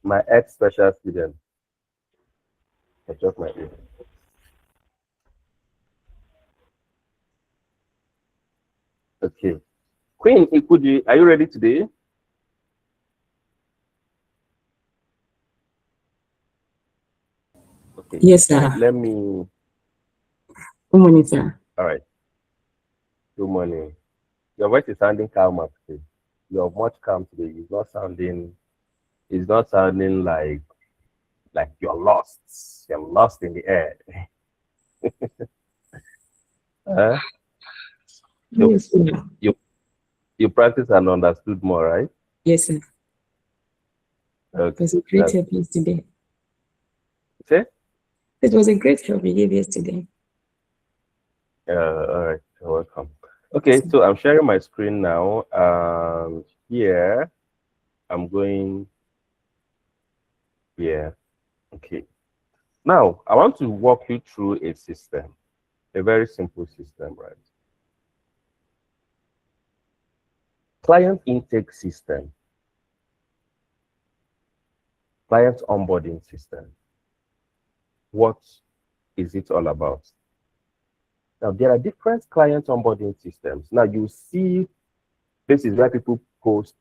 My ex special student. I just my ear. Okay. Queen Ikuji, are you ready today? Okay. Yes, sir. Let me. Good morning, sir. All right. Good morning. Your voice is sounding calm today. You're much calm today. It's not sounding. It's not sounding like you're lost. You're lost in the air. You, Yes, sir. you practice and understood more, right? Yes, sir. Okay. It was a great help yesterday. Okay. It was a great help you gave yesterday. All right. You're welcome. Okay, so I'm sharing my screen now. Here, I'm going here. Okay. Now, I want to walk you through a system, a very simple system, right? Client intake system, client onboarding system. What is it all about? Now, there are different client onboarding systems. Now, you see, this is where people post,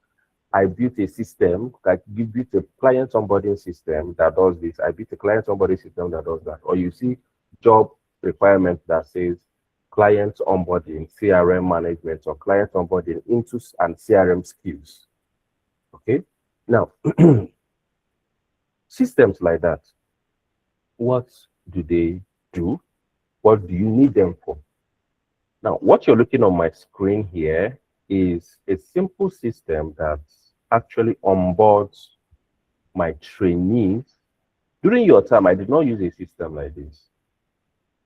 I built a system, like you built a client onboarding system that does this. I built a client onboarding system that does that. Or you see job requirement that says client onboarding, CRM management, or client onboarding into and CRM skills. Okay. Now, systems like that, what do they do? What do you need them for? Now, what you're looking on my screen here is a simple system that actually onboards my trainees. During your time, I did not use a system like this.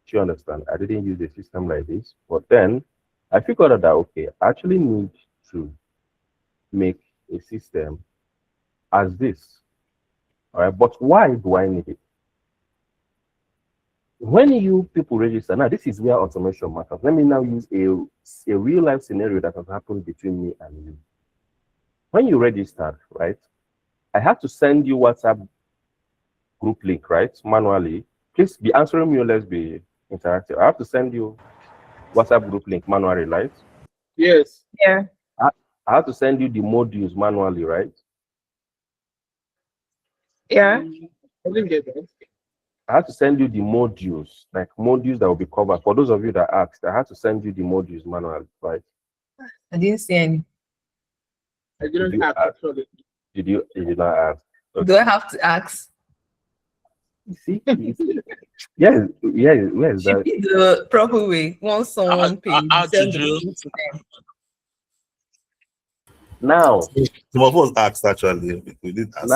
Do you understand? I didn't use a system like this. But then I figured out that, okay, I actually need to make a system as this. All right. But why do I need it? When you people register, now this is where automation matters. Let me now use a real life scenario that has happened between me and you. When you registered, right, I have to send you WhatsApp group link, right, manually. Please be answering me or let's be interactive. I have to send you WhatsApp group link manually, right? Yes. Yeah. I have to send you the modules manually, right? Yeah. I didn't get that. I have to send you the modules, like modules that will be covered. For those of you that asked, I have to send you the modules manually, right? I didn't see any. I didn't ask actually. Did you not ask? Okay. Do I have to ask? You see? Yes, where is that? The proper way. Once someone pays, you send the money to them. Now, some of us asked actually. We did ask.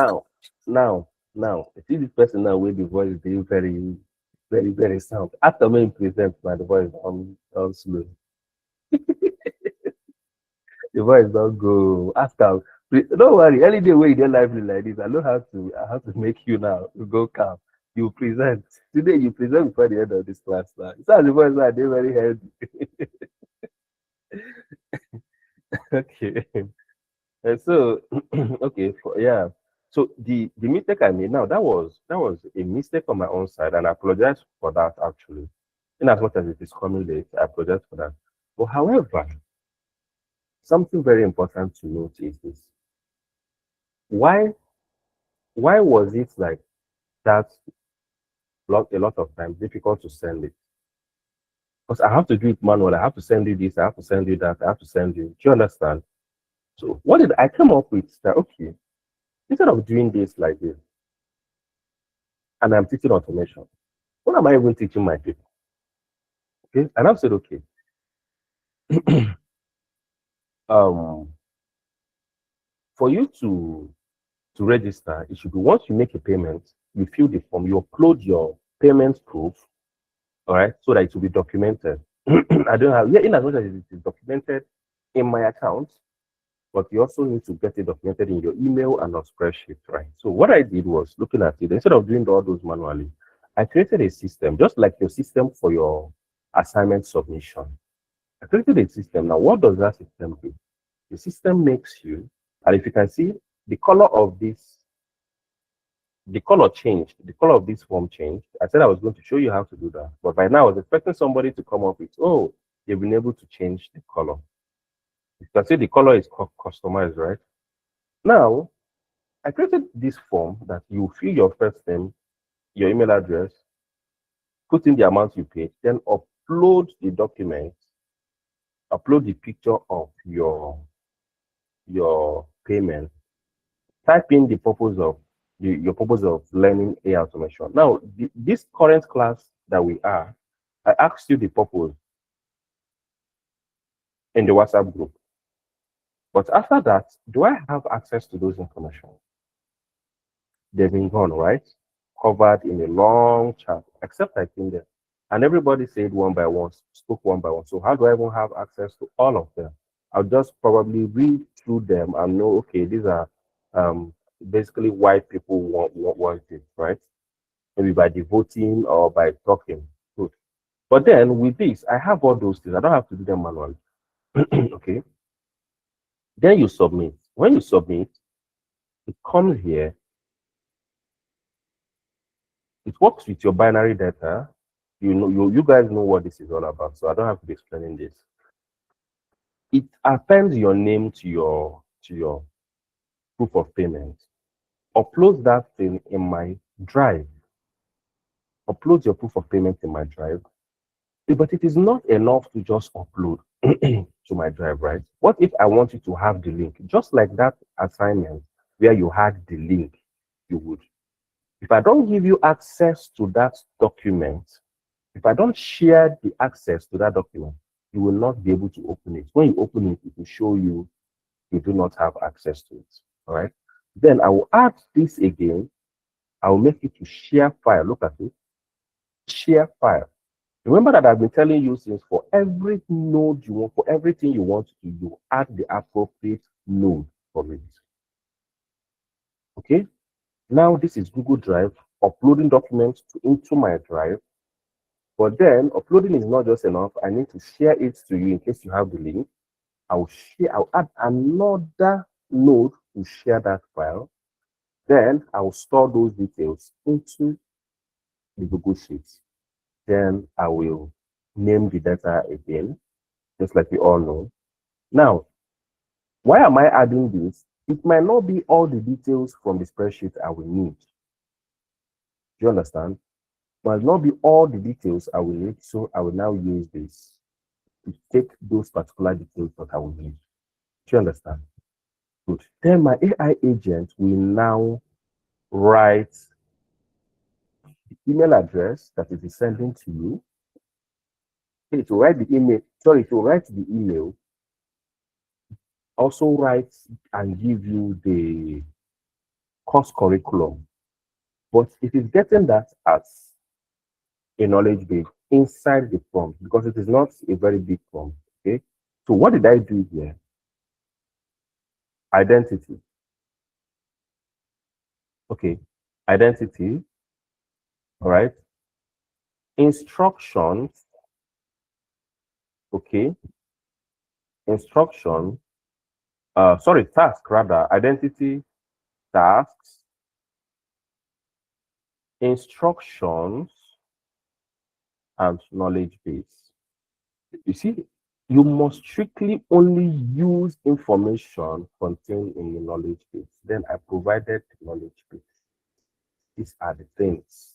Now. You see this person now with the voice being very, very, very sound. After me present, my the voice on slow. The voice don't go. Ask her. Don't worry. Any day when you don't lively like this, I have to make you now go calm. You present. Today you present before the end of this class now. It's as the voice are they very healthy. Okay. And so okay, So the mistake I made now, that was a mistake on my own side, and I apologize for that actually. In as much as it is coming late, I apologize for that. But however, something very important to note is this. Why was it like that a lot of times difficult to send it? Because I have to do it manually. I have to send you this, I have to send you that, I have to send you. Do you understand? So what did I come up with? That okay, instead of doing this like this, and I'm teaching automation, what am I even teaching my people? Okay, and I've said okay. For you to register, it should be once you make a payment, you fill the form, you upload your payment proof, all right, so that it will be documented. I don't have, in as much as it is documented in my account, but you also need to get it documented in your email and your spreadsheet, right? So what I did was looking at it, instead of doing all those manually, I created a system, just like your system for your assignment submission. I created a system. Now, what does that system do? The system makes you, and if you can see, the color of this, the color changed. The color of this form changed. I said I was going to show you how to do that. But by now, I was expecting somebody to come up with, oh, they've been able to change the color. You can see the color is customized, right? Now, I created this form that you fill your first name, your email address, put in the amount you paid, then upload the document, upload the picture of your payment, type in the purpose of your purpose of learning AI automation. Now, this current class that we are, I asked you the purpose in the WhatsApp group. But after that, do I have access to those information? They've been gone, right? Covered in a long chat, except I came there. And everybody said one by one, spoke one by one. So how do I even have access to all of them? I'll just probably read through them and know, okay, these are basically why people want it, right? Maybe by the voting or by talking. Good. But then with this, I have all those things. I don't have to do them manually. Okay. Then you submit. When you submit, it comes here. It works with your binary data. You know, you guys know what this is all about, so I don't have to be explaining this. It appends your name to your proof of payment. Upload that thing in my drive. Upload your proof of payment in my drive. But it is not enough to just upload to my drive, right? What if I want you to have the link? Just like that assignment where you had the link, you would. If I don't give you access to that document, if I don't share the access to that document, you will not be able to open it. When you open it, it will show you do not have access to it. All right. Then I will add this again. I will make it to share file. Look at it. Share file. Remember that I've been telling you since for every node you want, for everything you want to do, add the appropriate node for it. Okay. Now this is Google Drive, uploading documents into my drive. But then uploading is not just enough. I need to share it to you in case you have the link. I'll add another node to share that file. Then I will store those details into the Google Sheets. Then I will name the data again, just like we all know. Now, why am I adding this? It might not be all the details from the spreadsheet I will need. Do you understand? It might not be all the details I will need, so I will now use this to take those particular details that I will need. Do you understand? Good. Then my AI agent will now write the email address that it is sending to you. It will write the email. Sorry, it will write the email. Also write and give you the course curriculum. But it is getting that as a knowledge base inside the prompt because it is not a very big prompt. Okay. So what did I do here? Identity. Okay. Identity. All right. Instructions. Okay. Instruction. Sorry, task rather. Identity, tasks, instructions, and knowledge base. You see, you must strictly only use information contained in the knowledge base. Then I provided the knowledge base. These are the things.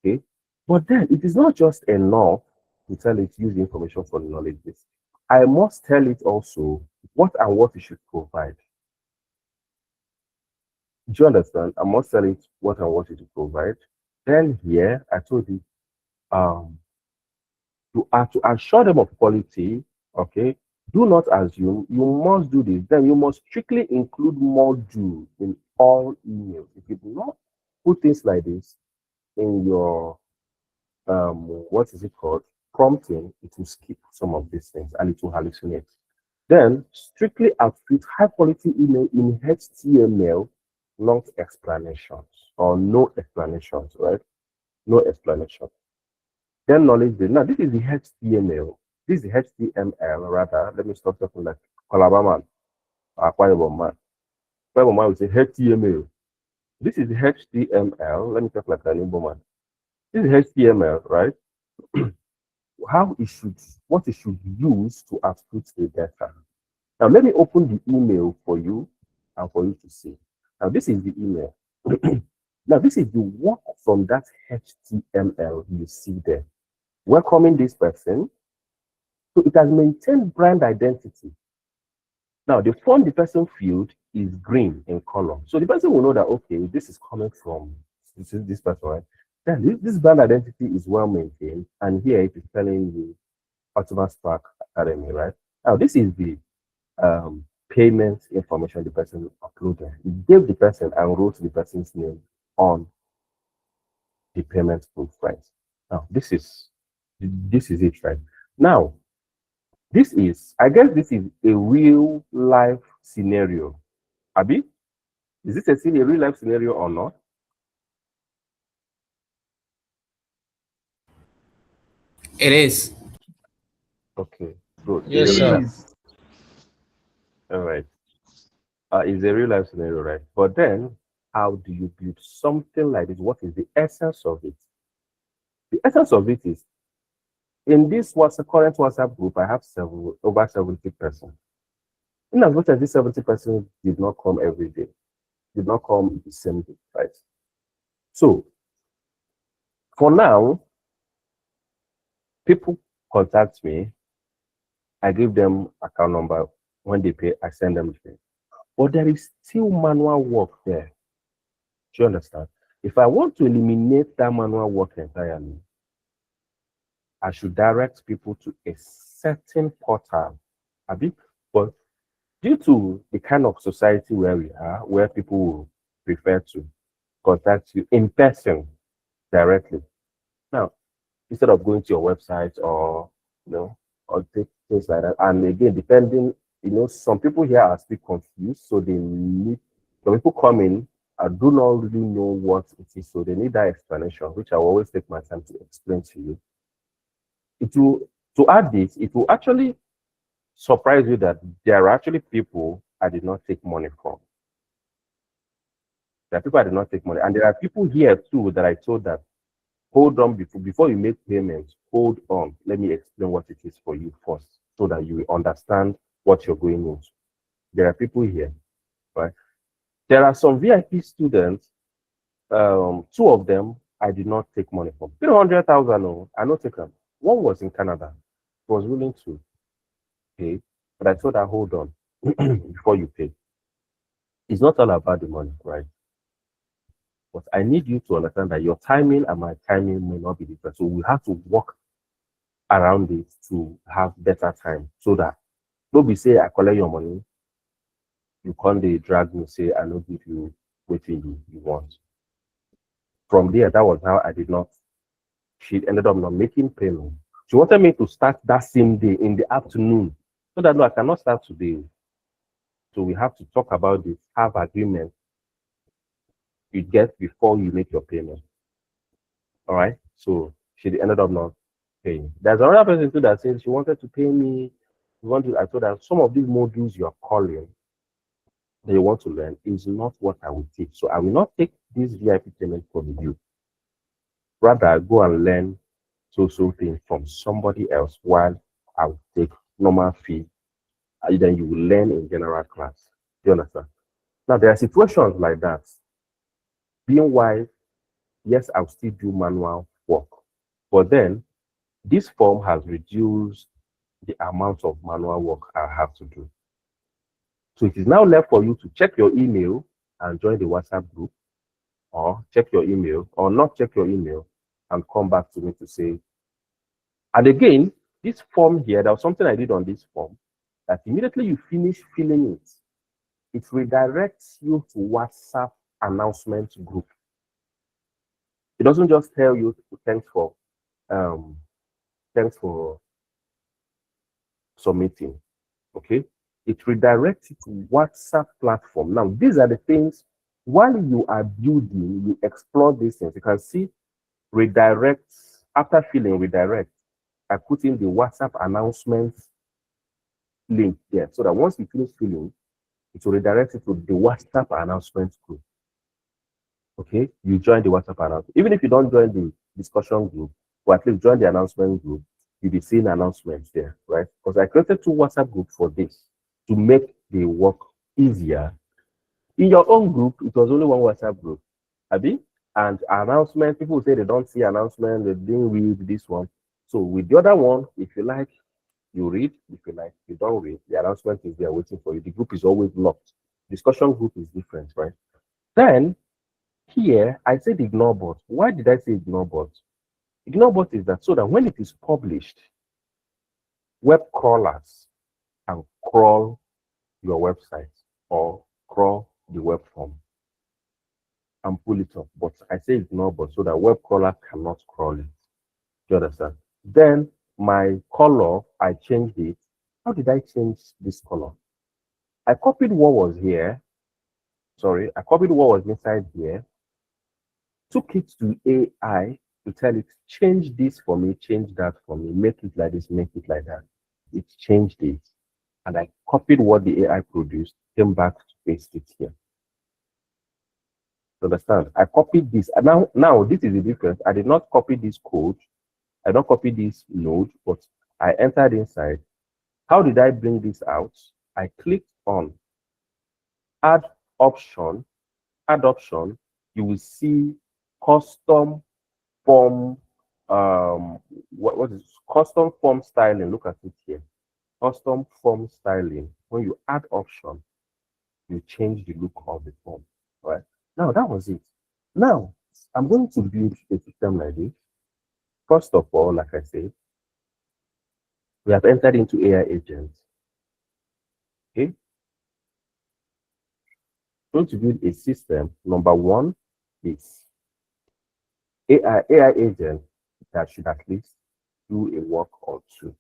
Okay. But then it is not just enough to tell it use information for the knowledge base. I must tell it also what and what it should provide. Do you understand? I must tell it what and what it should provide. Then here I told you to assure them of quality, okay, do not assume, you must do this. Then you must strictly include module in all emails. If you do not put things like this in your what is it called? Prompting, it will skip some of these things and it will hallucinate. Then strictly outfit high quality email in HTML, not explanations or no explanations, right? No explanation. Then knowledge base. Now this is the HTML. This is the HTML rather. Let me stop talking like Calabaman, Aquarium man. My mama would say HTML. This is HTML. Let me talk like an Igbo man. This is HTML, right? What it should use to output the data. Now let me open the email for you and for you to see. Now this is the email. Now this is the work from that HTML you see there. Welcoming this person. So it has maintained brand identity. Now the font the person field is green in color. So the person will know that, okay, this is coming from this person, right? Then this brand identity is well maintained. And here it is telling you Ultimate Spark Academy, right? Now this is the payment information the person uploaded. He gave the person and wrote the person's name on the payment proof, right? Now this is it, right? Now I guess this is a real life scenario. Abi, is this a real life scenario or not? It is. Okay, good. Yes, It sir. is. All right. It's a real life scenario, right? But then, how do you build something like this? What is the essence of it? The essence of it is, in this current WhatsApp group, I have over 70 persons. In as much as these 70 persons did not come every day, did not come the same day, right? So, for now, people contact me, I give them account number. When they pay, I send them the pay. But there is still manual work there. Do you understand? If I want to eliminate that manual work entirely, I should direct people to a certain portal. But due to the kind of society where we are, where people will prefer to contact you in person directly. Now, instead of going to your website or or things like that. And again, depending, some people here are still confused, so they need some people come in and do not really know what it is, so they need that explanation, which I will always take my time to explain to you. To add this, it will actually surprise you that there are actually people I did not take money from. There are people I did not take money, and there are people here too that I told that hold on before you make payments, hold on. Let me explain what it is for you first, so that you understand what you're going into. There are people here, right? There are some VIP students. Two of them I did not take money from. 300,000. No, I not take them. One was in Canada. He was willing to pay, but I told her, hold on before you pay. It's not all about the money, right? But I need you to understand that your timing and my timing may not be different. So we have to work around it to have better time, so that don't be say I collect your money, you can't they drag me, say I don't give you what you want. From there, that was how I did not. She ended up not making payment. She wanted me to start that same day in the afternoon. So that no, I cannot start today. So we have to talk about this, have agreement you get before you make your payment. All right. So she ended up not paying. There's another person too that says she wanted to pay me. I told her some of these modules you're calling that you want to learn is not what I will take. So I will not take this VIP payment from you. Rather, I go and learn so thing from somebody else while I will take normal fee. And then you will learn in general class. Do you understand? Now there are situations like that. Being wise, yes, I'll still do manual work. But then this form has reduced the amount of manual work I have to do. So it is now left for you to check your email and join the WhatsApp group, or check your email, or not check your email and come back to me to say. And again, this form here, there was something I did on this form that immediately you finish filling it, it redirects you to WhatsApp announcement group. It doesn't just tell you thanks for submitting. Okay, it redirects you to WhatsApp platform. Now, these are the things while you are building, you explore these things. You can see redirect after filling redirect. I put in the WhatsApp announcements link there so that once you finish filling, it will redirect you to the WhatsApp announcement group. Okay, you join the WhatsApp announcement. Even if you don't join the discussion group, or at least join the announcement group, you'll be seeing announcements there, right? Because I created 2 WhatsApp groups for this to make the work easier. In your own group, it was only one WhatsApp group, Abi, and announcement. People say they don't see announcement, they didn't read this one. So with the other one, if you like, you read. If you like, you don't read. The announcement is there waiting for you. The group is always locked. Discussion group is different, right? Then here, I said ignore bot. Why did I say ignore bot? Ignore bot is that so that when it is published, web crawlers can crawl your website or crawl the web form and pull it up. But I say ignore bot so that web crawler cannot crawl it. Do you understand? Then my color, I changed it. How did I change this color? I copied what was here. Sorry, I copied what was inside here, took it to AI to tell it, change this for me, change that for me, make it like this, make it like that. It changed it. And I copied what the AI produced, came back to paste it here. Understand? I copied this. And now this is the difference. I did not copy this code. I don't copy this node, but I entered inside. How did I bring this out? I clicked on add option. Add option. You will see custom form. What is custom form styling? Look at it here. Custom form styling. When you add option, you change the look of the form. Right now, that was it. Now I'm going to build a system like this. First of all, like I said, we have entered into AI agents. Okay. Going to build a system. Number one is AI agent that should at least do a work or two. Do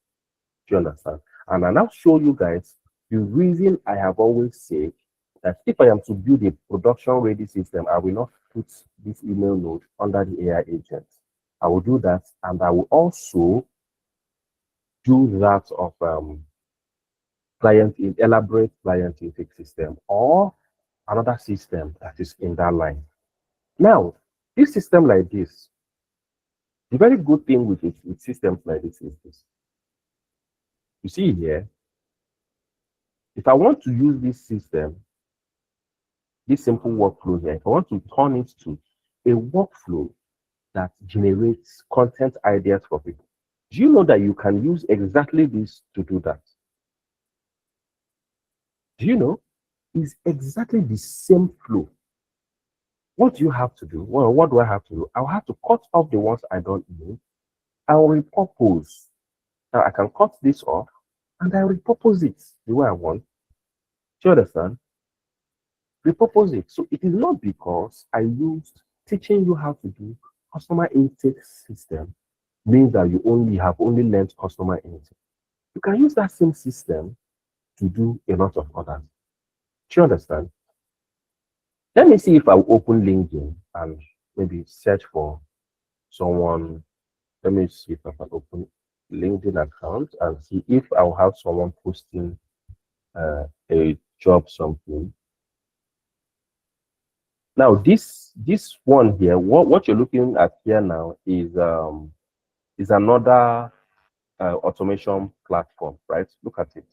you understand? And I now show you guys the reason I have always said that if I am to build a production ready system, I will not put this email node under the AI agent. I will do that, and I will also do that of elaborate client intake system or another system that is in that line. Now, this system like this, the very good thing with it, with systems like this is this. You see here, if I want to use this system, this simple workflow here, if I want to turn it to a workflow that generates content ideas for people, do you know that you can use exactly this to do that? Do you know? It's exactly the same flow. What do you have to do? Well, what do I have to do? I'll have to cut off the ones I don't need. I'll repurpose. Now I can cut this off and I repurpose it the way I want. Do you understand? Repurpose it. So it is not because I used teaching you how to do customer intake system means that you have only learned customer intake. You can use that same system to do a lot of others. Do you understand? Let me see if I open LinkedIn and maybe search for someone. Let me see if I can open LinkedIn account and see if I'll have someone posting a job something. Now this one here, what you're looking at here now is another automation platform, right? Look at it.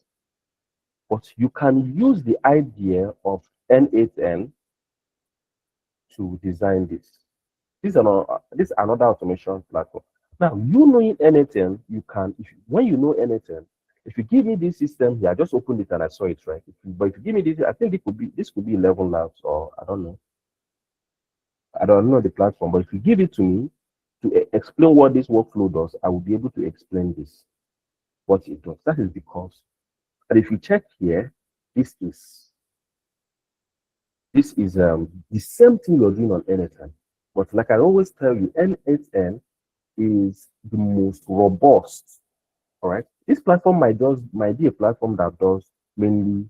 But you can use the idea of N8N to design this. This is another automation platform. Now, you knowing N8N, you can, when you know N8N, if you give me this system here, I just opened it and I saw it, right? But if you give me this, I think this could be 11 labs, or I don't know. I don't know the platform, but if you give it to me to explain what this workflow does, I will be able to explain this, what it does. That is because, and if you check here, this is the same thing you're doing on N8N. But like I always tell you, N8N is the most robust. All right. This platform might be a platform that does mainly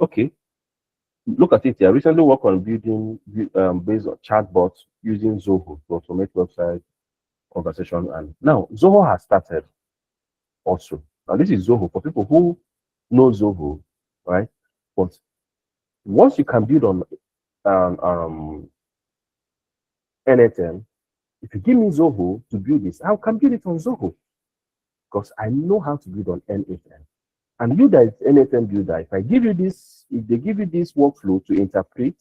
okay. Look at it here. I recently worked on building based on chatbots using Zoho to automate website conversation. And now Zoho has started also. Now this is Zoho for people who know Zoho, right? But once you can build on um, N8N, if you give me Zoho to build this, I can build it on Zoho because I know how to build on N8N. And you that is N8N builder, if I give you this, if they give you this workflow to interpret,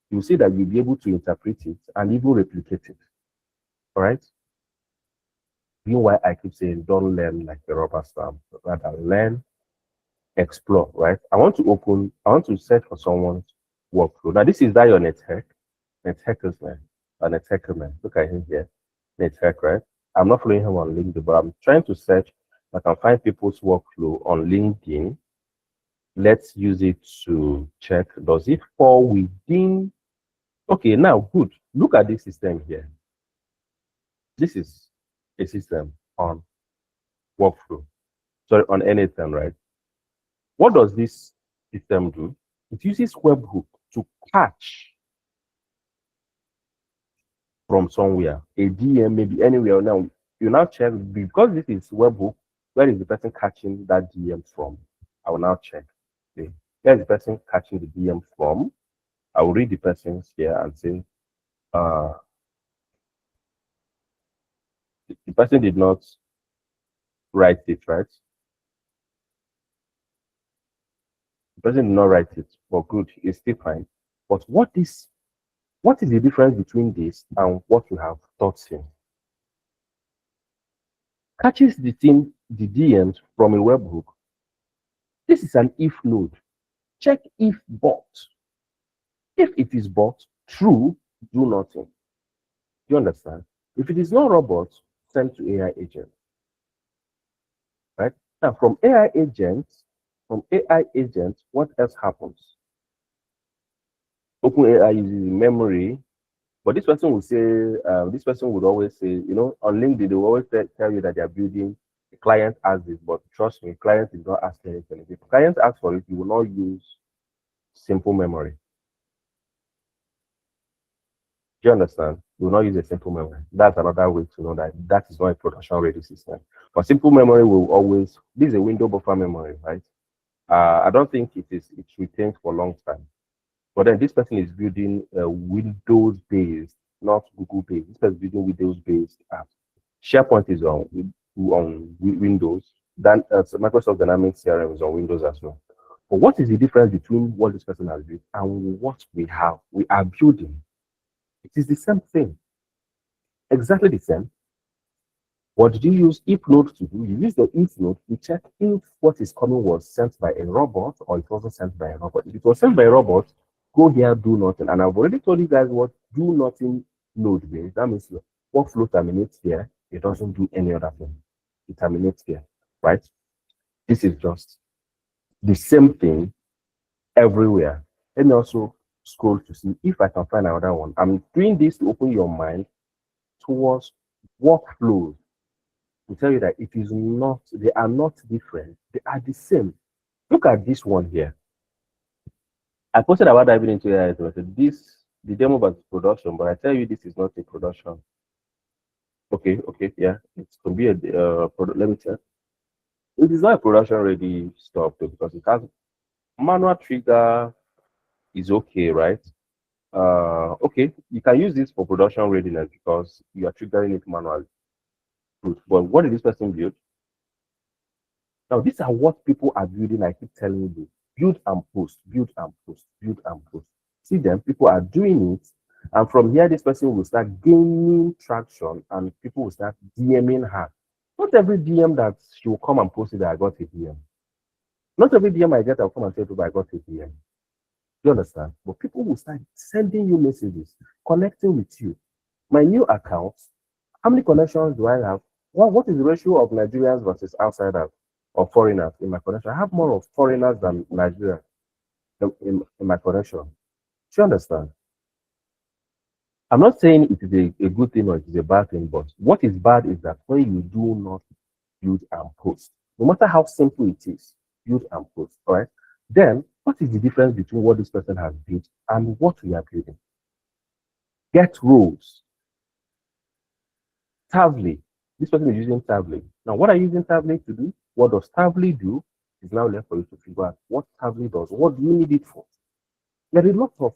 you'll see that you'll be able to interpret it and even replicate it. All right. Meanwhile, I keep saying don't learn like the rubber stamp, rather learn, explore, right? I want to search for someone's workflow. Now, this is that your NetHackers man, a NetHacker man. Look at him here, NetHack, right? I'm not following him on LinkedIn, but I'm trying to search. I can find people's workflow on LinkedIn. Let's use it to check, does it fall within? Okay, now good. Look at this system here. This is a system on workflow. Sorry, on N8N, right? What does this system do? It uses webhook to catch from somewhere, a DM, maybe anywhere. Now, you now check, because this is webhook, where is the person catching that DM from? I will now check. Okay. Where is the person catching the DM from? I will read the person's here and say, the person did not write it, right? The person did not write it, but good, it's still fine. But what is the difference between this and what you have taught him? Catches the DMs from a webhook. This is an if node. Check if bot. If it is bot, true, do nothing. You understand? If it is not robot, send to AI agent. Right? Now, from AI agent, what else happens? OpenAI uses memory, but this person will say, this person would always say, you know, on LinkedIn, they will always tell you that they are building, the client asks this, but trust me, client is not asking anything. If client asks for it, you will not use simple memory. Do you understand? You will not use a simple memory. That's another way to know that that is not a production ready system. But simple memory will always, this is a window buffer memory, right? I don't think it retains for a long time. But then this person is building a Windows-based, not Google-based. This person is building Windows-based app. SharePoint is on Windows. Then Microsoft Dynamics CRM is on Windows as well. But what is the difference between what this person has built and what we are building? It is the same thing. Exactly the same. What did you use if node to do? You use the if node to check if what is coming was sent by a robot or it wasn't sent by a robot. If it was sent by a robot, go here, do nothing. And I've already told you guys what do nothing node means. That means your workflow terminates here. It doesn't do any other thing. It terminates here, right? This is just the same thing everywhere. Let me also scroll to see if I can find another one. I'm doing this to open your mind towards workflows, to tell you that it is not, they are not different, they are the same. Look at this one here. I posted about diving into AI. I said the demo about production, but I tell you this is not a production. Okay, yeah, it could be a let me check. It is not a production ready stuff though, because it has manual trigger is okay, right? Okay, you can use this for production readiness because you are triggering it manually. Good. But what did this person build? Now, these are what people are building. I keep telling you, build and post, build and post, build and post. See them, people are doing it. And from here, this person will start gaining traction and people will start DMing her. Not every DM that she will come and post it that I got a DM. Not every DM I get, I'll come and say, I got a DM. You understand? But people will start sending you messages, connecting with you. My new account, how many connections do I have? Well, what is the ratio of Nigerians versus outsiders or foreigners in my connection? I have more of foreigners than Nigerians in my connection. Do you understand? I'm not saying it is a good thing or it is a bad thing, but what is bad is that when you do not build and post, no matter how simple it is, build and post, all right? Then, what is the difference between what this person has built and what we are building? Get roles. Tavly. This person is using Tavly. Now, what are you using Tavly to do? What does Tavly do? It's now left for you to figure out what Tably does. What do you need it for? There are a lot of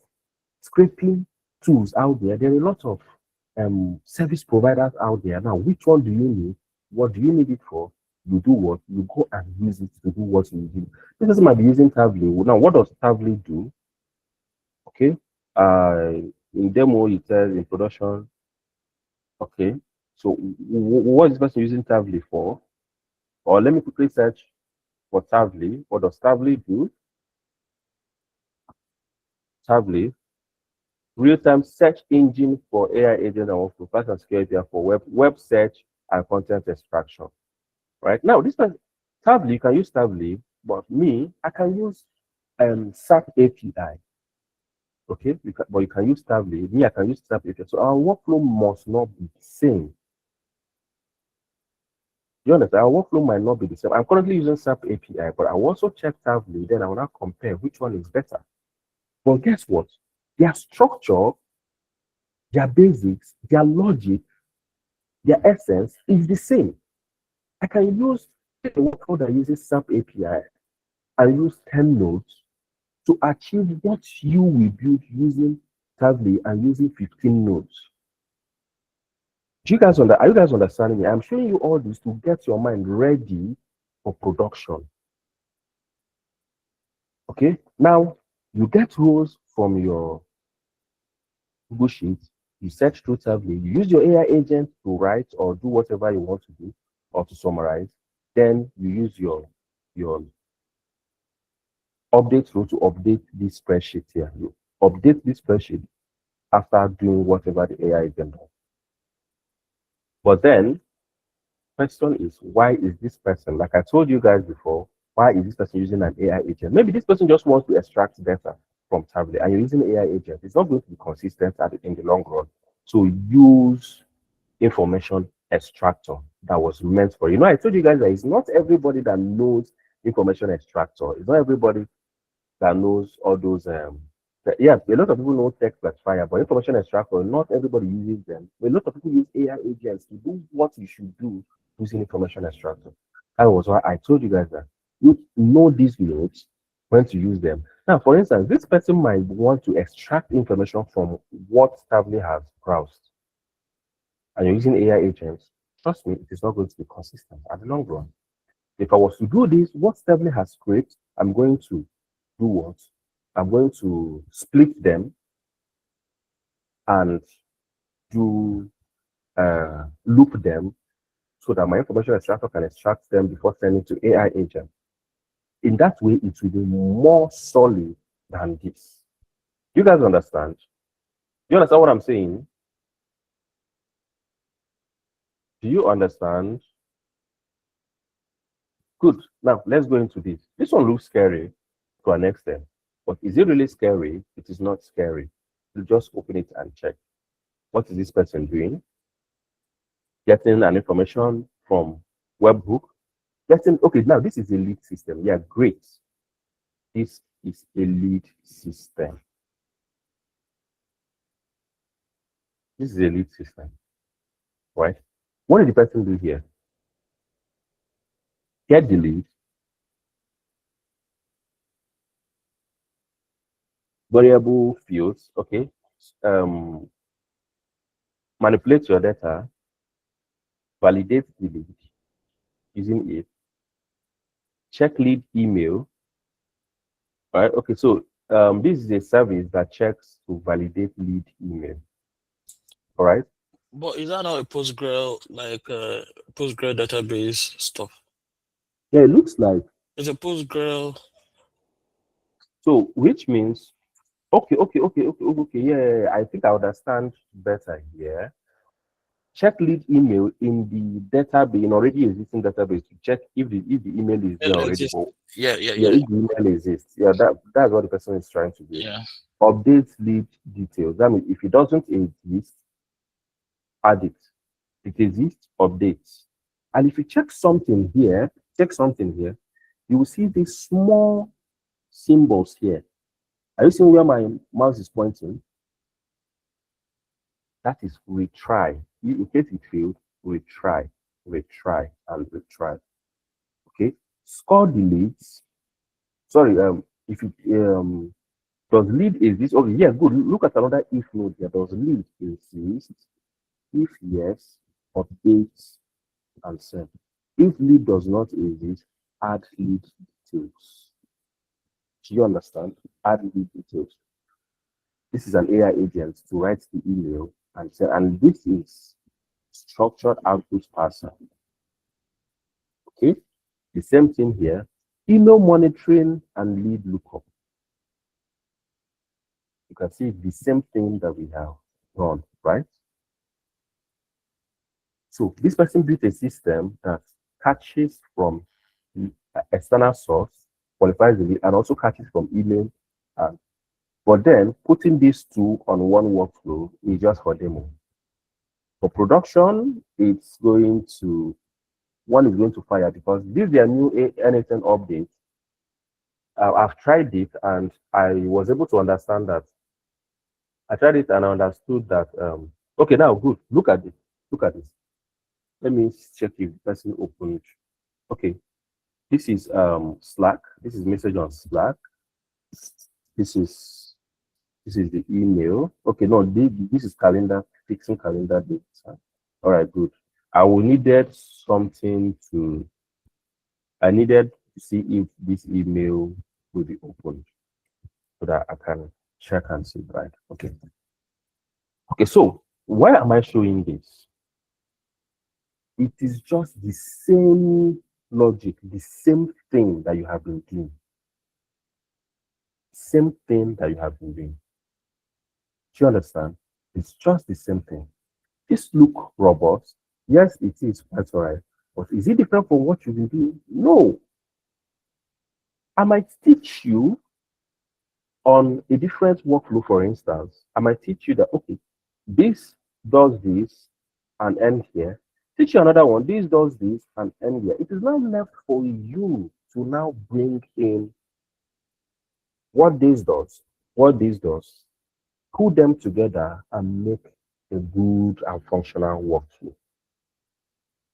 scraping tools out there. There are a lot of service providers out there. Now, which one do you need? What do you need it for? You do what? You go and use it to do what you need. This person might be using Tably. Now, what does Tably do? Okay. In demo, it says in production. Okay. So, what is this person using Tably for? Or let me quickly search for Tably. What does Tably do? Tably, real-time search engine for AI agent and workflow, fast and security for web search and content extraction. Right now, this one, Tably, you can use Tably, but me, I can use SAP API. Okay, but you can use Tably. Me, I can use SAP API. So our workflow must not be the same. You understand? Our workflow might not be the same. I'm currently using SAP API, but I will also check Tably. Then I will now compare which one is better. But guess what? Their structure, their basics, their logic, their essence is the same. I can use a workflow that uses SAP API and use 10 nodes to achieve what you will build using Tably and using 15 nodes. Are you guys understanding me? I'm showing you all this to get your mind ready for production. Okay, now you get rows from your Google Sheets, you search through Tably, you use your AI agent to write or do whatever you want to do or to summarize. Then you use your update row to update this spreadsheet here. You update this spreadsheet after doing whatever the AI agent does. But then, question is, why is this person, like I told you guys before, why is this person using an AI agent? Maybe this person just wants to extract data from Tablet and you're using an AI agent. It's not going to be consistent in the long run. So use information extractor that was meant for, I told you guys that it's not everybody that knows information extractor. It's not everybody that knows all those yeah, a lot of people know text classifier, but information extractor, not everybody uses them. A lot of people use AI agents to do what you should do using information extractor. That was why I told you guys that you know these nodes, when to use them. Now, for instance, this person might want to extract information from what Tably has browsed, and you're using AI agents. Trust me, it is not going to be consistent at the long run. If I was to do this, what Tably has scraped, I'm going to do what? I'm going to split them and do loop them so that my information extractor can extract them before sending to AI agent. In that way, it will be more solid than this. You guys understand? You understand what I'm saying? Do you understand? Good. Now, let's go into this. This one looks scary to an extent. But is it really scary? It is not scary. You just open it and check. What is this person doing? Getting an information from webhook. Okay, now this is a lead system. Yeah, great. This is a lead system. This is a lead system, right? What did the person do here? Get the lead, variable fields, okay? Manipulate your data, validate the lead using it, check lead email, right? Okay, so this is a service that checks to validate lead email, all right? But is that not a Postgre, like Postgre database stuff? Yeah, it looks like. It's a Postgre. So, which means, okay, yeah, I think I understand better here. Check lead email in the database, in already existing database, to check if the email is there already. Yeah. If the email exists, yeah, that's what the person is trying to do. Yeah. Update lead details. That means if it doesn't exist, add it. It exists, update. And if you check something here, you will see these small symbols here. Are you seeing where my mouse is pointing? That is retry. In case it failed, retry, and retry. Okay. score the leads. Sorry, if it does lead exist? Okay, yeah, good. Look at another if node here. Does lead exist? If yes, update and send. If lead does not exist, add lead details. Do you understand? Add lead details. This is an AI agent to write the email and send, and this is structured output parser. Okay, the same thing here. Email monitoring and lead lookup. You can see the same thing that we have run, right? So this person built a system that catches from the external source, qualifies the lead, and also catches from email. But then putting these two on one workflow is just for demo. For production, it's going to, one is going to fire because this is their new N8N update. I've tried it and I was able to understand that. I tried it and I understood that, okay, now good. Look at this. Look at this. Let me check if the person opened. Okay, this is Slack. This is message on Slack. This is the email. Okay, no, this is calendar, fixing calendar dates. All right, good. I needed something to, I needed to see if this email will be opened so that I can check and see, right? Okay. Okay, so why am I showing this? It is just the same logic, the same thing that you have been doing. Same thing that you have been doing. Do you understand? It's just the same thing. This look robust. Yes, it is. That's all right. But is it different from what you've been doing? No. I might teach you on a different workflow, for instance. I might teach you that, okay, this does this and end here. Teach you another one. This does this and end here. It is now left for you to now bring in what this does, put them together and make a good and functional workflow.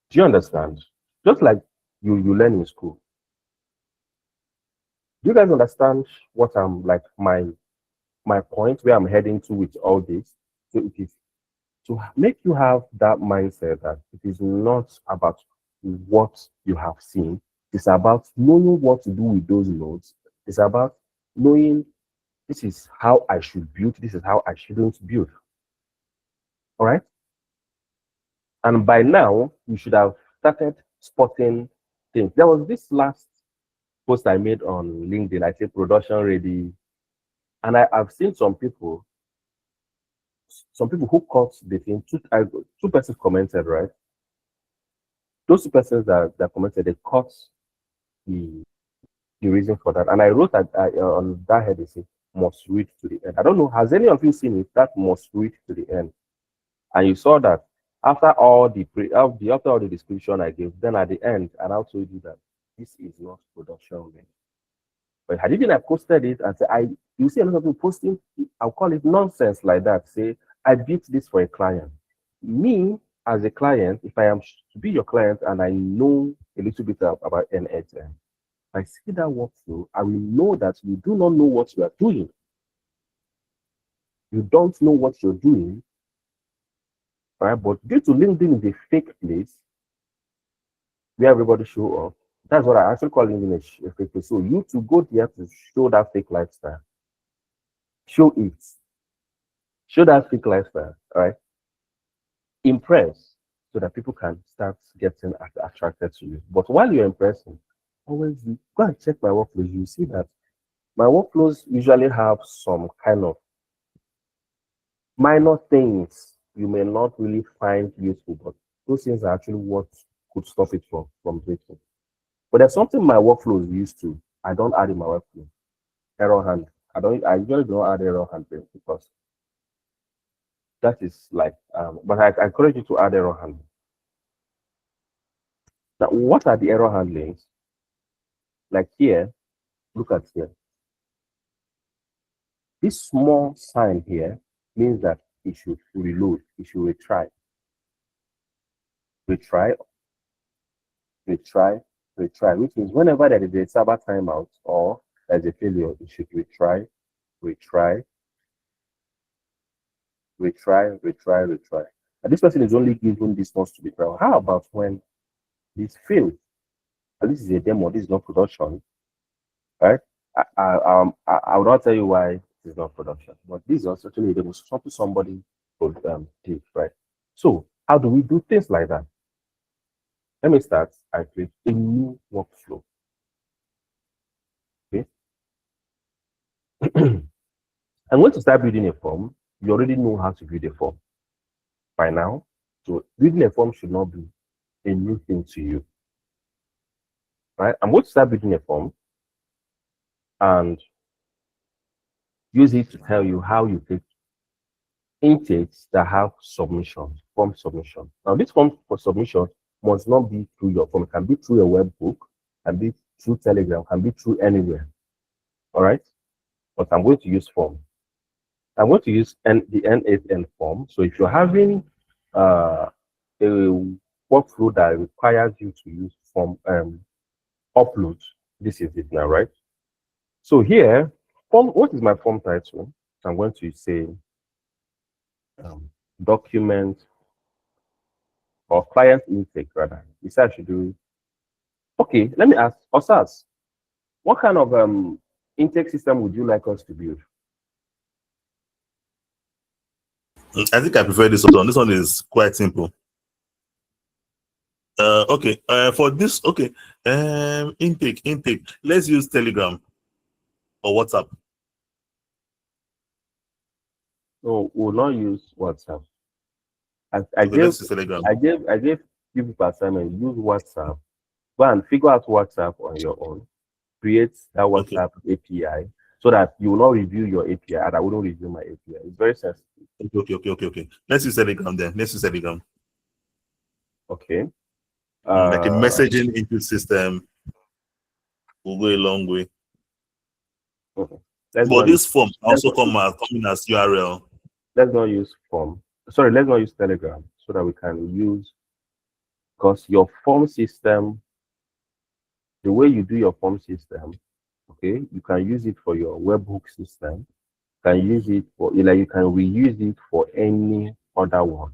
Do you understand? Just like you learn in school. Do you guys understand what I'm like my point where I'm heading to with all this? So it is to make you have that mindset that it is not about what you have seen. It's about knowing what to do with those nodes. It's about knowing this is how I should build, this is how I shouldn't build. All right? And by now, you should have started spotting things. There was this last post I made on LinkedIn. I said production ready. And I've seen some people who caught the thing. Two persons commented, right? Those two persons that commented, they caught the reason for that. And I wrote that on that head, it said, must read to the end. I don't know, has any of you seen it? That must read to the end. And you saw that after all the description I gave, then at the end, and I told you that this is not production ready. But had even I posted it and say, you see a lot of people posting, I'll call it nonsense like that. Say, I built this for a client. Me, as a client, if I am to be your client and I know a little bit about N8N, I see that workflow, I will know that you do not know what you are doing. You don't know what you're doing, right? But due to LinkedIn is a fake place where everybody show up, that's what I actually call LinkedIn a fake place. So you to go there to show that fake lifestyle. Show it. Show that fake lifestyle, right? Impress so that people can start getting attracted to you. But while you're impressing, always go and check my workflows. You see that my workflows usually have some kind of minor things you may not really find useful, but those things are actually what could stop it from breaking. But there's something my workflow is used to. I don't add in my workflow. Error handling. I usually don't add error handling because that is like, but I encourage you to add error handling. Now, what are the error handlings? Like here, look at here. This small sign here means that it should reload, it should retry. Retry, retry, retry, which means whenever there is a server timeout or there's a failure, it should retry, retry, retry, retry, retry. And this person is only given this once to be tried. How about when this fails? And this is a demo, this is not production, right? I would not tell you why it is not production, but this is also actually a demo, something somebody could did, right? So how do we do things like that? Let me start. I create a new workflow. Okay. I'm going to start building a form. You already know how to build a form by now. So building a form should not be a new thing to you. Right? I'm going to start building a form and use it to tell you how you take intakes that have submissions, form submission. Now, this form for submission must not be through your form. It can be through a webhook, can be through Telegram, can be through anywhere. All right. But I'm going to use form. I'm going to use the N8N form. So if you're having a workflow that requires you to use form upload, this is it now, right? So here, form. What is my form title? I'm going to say document or client intake rather. You said I should do. Okay, let me ask Osas, what kind of intake system would you like us to build? I think I prefer this one. This one is quite simple. Okay. For this, okay. Intake. Let's use Telegram or WhatsApp. No, we'll not use WhatsApp. I Okay, gave let's use Telegram. I gave few people assignment. Use WhatsApp. Go and figure out WhatsApp on your own. Create that WhatsApp API so that you will not review your API and I wouldn't review my API. It's very sensitive. Okay. Let's use Telegram then. Let's use Telegram. Okay. Like a messaging input system will go a long way. But this form also coming as URL. Let's not use form. Sorry, let's not use Telegram so that we can use, because your form system, the way you do your form system, okay, you can use it for your webhook system. You can use it for, like, you can reuse it for any other one.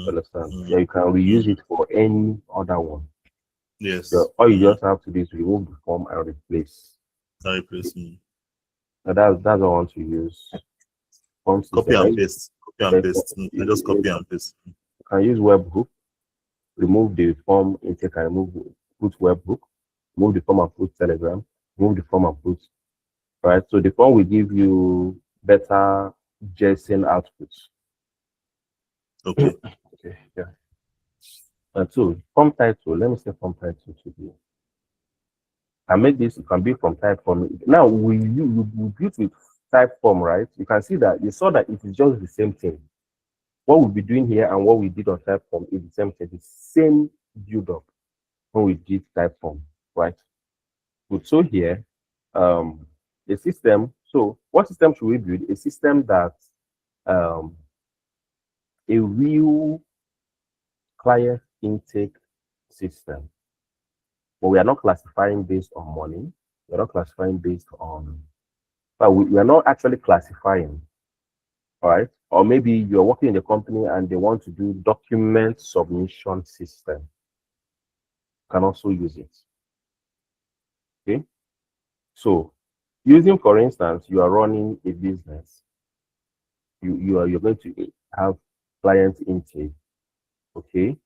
Understand? Yeah, you can reuse it for any other one. Yes. So all you just have to do is remove the form and replace. Now that's what I want to use. Form system. Copy and paste. I just copy and paste. You can use webhook. Remove the form intake and put webhook. Remove the form and put Telegram. Remove the form and put. Right. So the form will give you better JSON outputs. Okay. Okay. Yeah. And so form title. Let me say form title to you. I make this. It can be from type form. Now you build with type form, right? You can see that you saw that it is just the same thing. What we'll be doing here and what we did on type form is the same thing, the same build up when we did type form, right? Good. So here, the system. So what system should we build? A system that a real client intake system. But we are not classifying based on money. We're not classifying based on, but we are not actually classifying. All right. Or maybe you're working in a company and they want to do document submission system. You can also use it. Okay. So using, for instance, you are running a business. You're going to have client intake. Okay.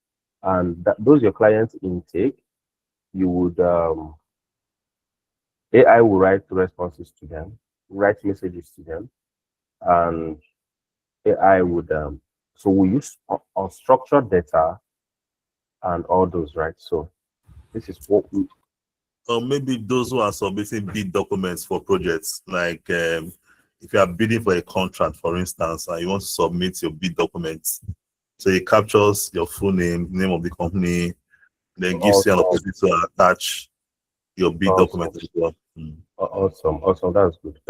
And those your client intake, you would AI will write responses to them, write messages to them, and AI would so we use unstructured data and all those, right? So this is what we, or maybe those who are submitting bid documents for projects, like if you are bidding for a contract, for instance, and you want to submit your bid documents, so it captures your full name of the company, then gives you an opportunity to attach your bid document as well. Awesome. That's good.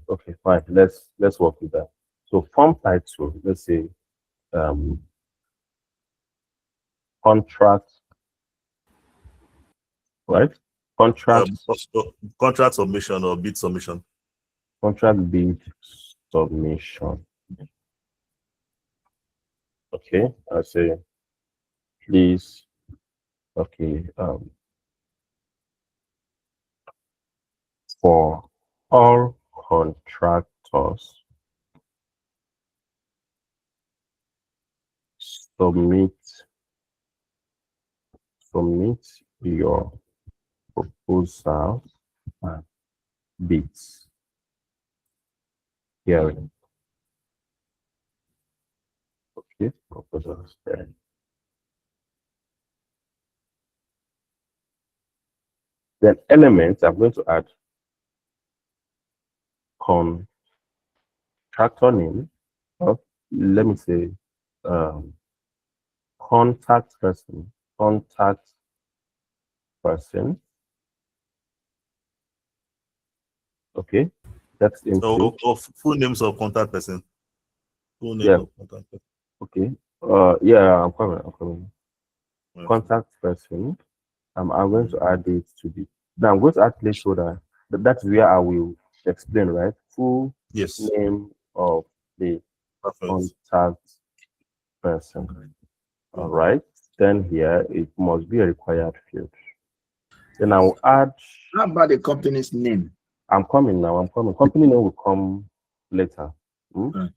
Okay, fine. Let's work with that. So form title, let's say contract right? Contract Contract submission or bid submission. contract bid submission. Okay, I say please. Okay, for all contractors, submit your proposal and bids hearing. Okay, proposals there. Then elements, I'm going to add contractor name, or let me say contact person, okay, that's input. Or full names of contact person. Full name Yeah. of contact person. Okay, yeah, I'm coming. Right. Contact person, I'm going to add it to the, now I'm going to add placeholder. That's where I will explain, right? Full Yes. name of the Perfect. contact person. All right. Then here it must be a required field. Then I'll add. How about the company's name? I'm coming now. I'm coming. Company name will come later. Right.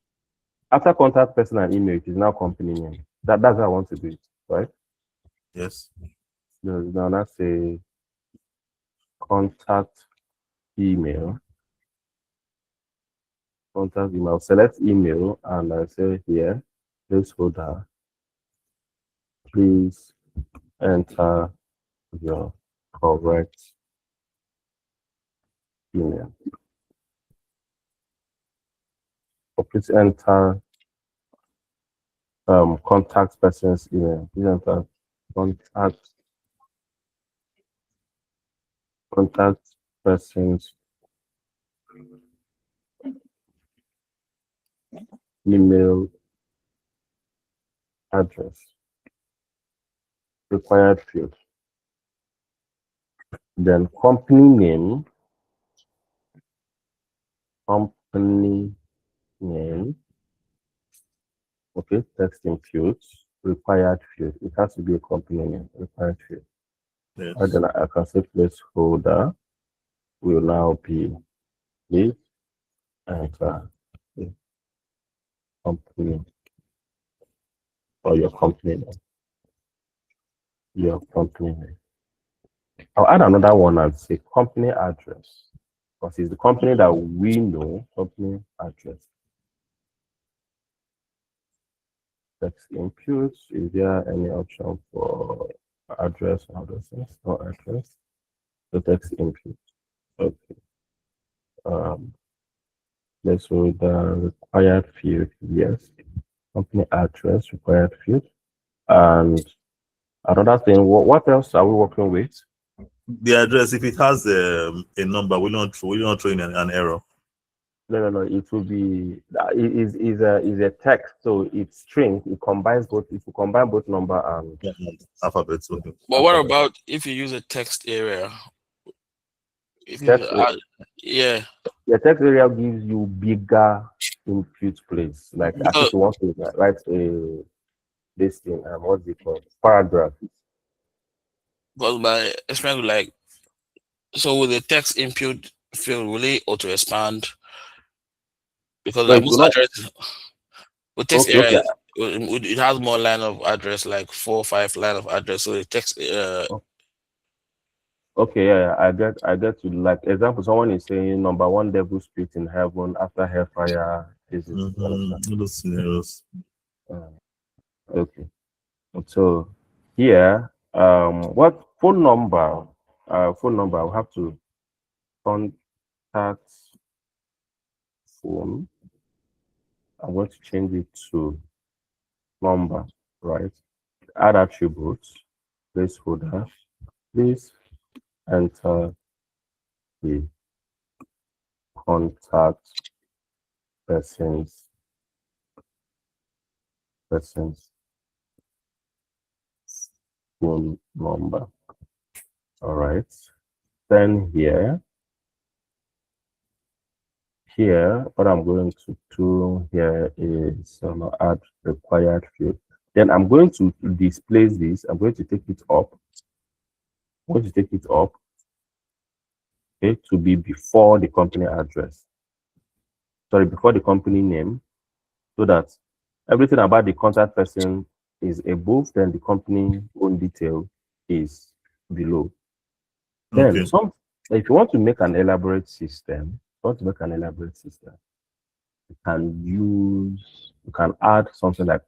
After contact person and email, it is now company name. That's how I want to do it, right? Yes. Now let's say contact email. Contact email. Select email and I say here, placeholder. Please enter your correct email. Or please enter contact person's email. Please enter contact person's email address. Required field. Then company name. Company name. Okay, text inputs. Required field. It has to be a company name. Required field. Yes. And then I can say placeholder will now be this enter the company or your company name. Your company name. I'll add another one and say company address. Because it's the company that we know, company address. Text inputs. Is there any option for address and other things? No address. The text input. Okay. Let's go the required field. Yes. Company address, required field. And another thing, what else are we working with? The address, if it has a number, we don't throw in an error. No. It will be is a text, so it's string. It combines both. If you combine both number and Alphabets. Okay. But what about if you use a text area? If you, yeah. The text area gives you bigger input place. Like I think you want to write a this thing. What's it called? Paragraph. Because my experience, like, so with the text input field, will it auto expand? Because No, like it will most not. address with text Okay. area, it has more line of address, like 4 or 5 line of address. So the text. Okay, yeah, I get to, like, example, someone is saying number 1 devil spirit in heaven after hellfire. This is Those scenarios. Okay. So here, what phone number? Phone number. I'll have to contact phone. I'm going to change it to number, right? Add attributes, placeholder. Please enter the contact person's phone number. All right. Then here, what I'm going to do here is add required field. Then I'm going to displace this. I'm going to take it up. I'm going to take it up, okay, to be before the company address. Sorry, before the company name, so that everything about the contact person is above, then the company own detail is below. Then Okay. if you want to make an elaborate system, you can add something like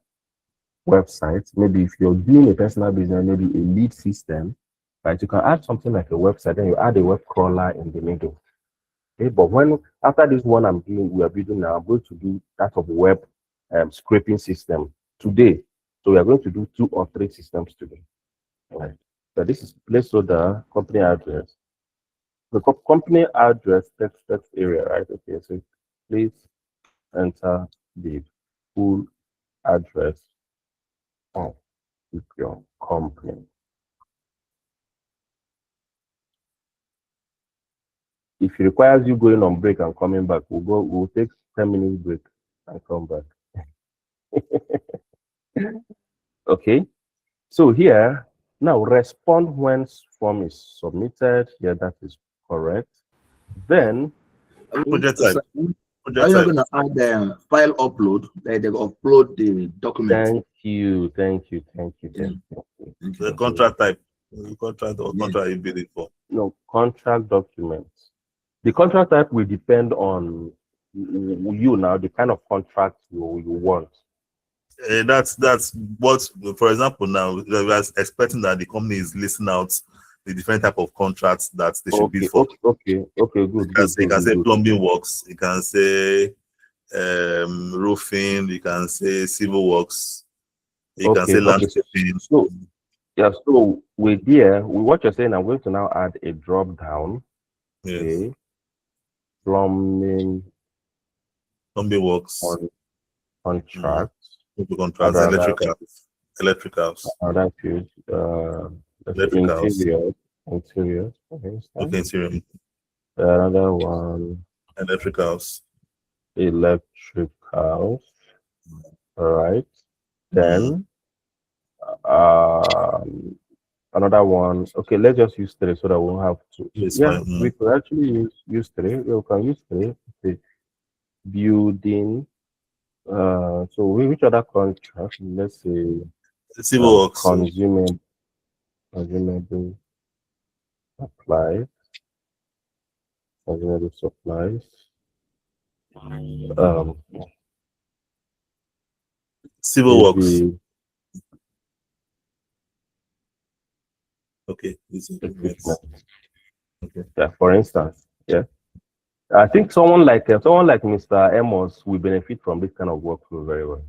website. Maybe if you're doing a personal business, maybe a lead system, right? You can add something like a website, then you add a web crawler in the middle. Okay, but after this one we are building now, I'm going to do that of web scraping system today. So we are going to do 2 or 3 systems today. All right. So this is placeholder, company address. The company address text area, right? Okay, so please enter the full address of your company. If it requires you going on break and coming back, we'll take 10 minutes break and come back. Okay. So here, now respond when form is submitted. Yeah, that is correct. Then Project So, type. are Project you type. going to add the file upload? Like they upload the document. thank you. The contract type. The contract or contract you bid it for. No, contract documents. The contract type will depend on you now, the kind of contract you want. That's what, for example, now we are expecting that the company is listing out the different type of contracts that they should bid for. Okay, good. You can say plumbing works, you can say roofing, you can say civil works, you can say landscaping. So yeah, so with what you're saying, I'm going to now add a drop down. Yes. Okay. Plumbing works, contracts, contracts, electricals, other fields, electricals, interiors. okay, interior, another one, electricals, electricals. All right. Then another one. Okay, let's just use 3 so that we won't have to. Yes, we could actually use 3. We can use 3. Okay. Building. So which other contract? Let's say civil works, consumable supplies. Consumable supplies. civil works. Okay. Okay. Yeah, for instance, yeah. I think someone like Mr. Amos will benefit from this kind of workflow very well.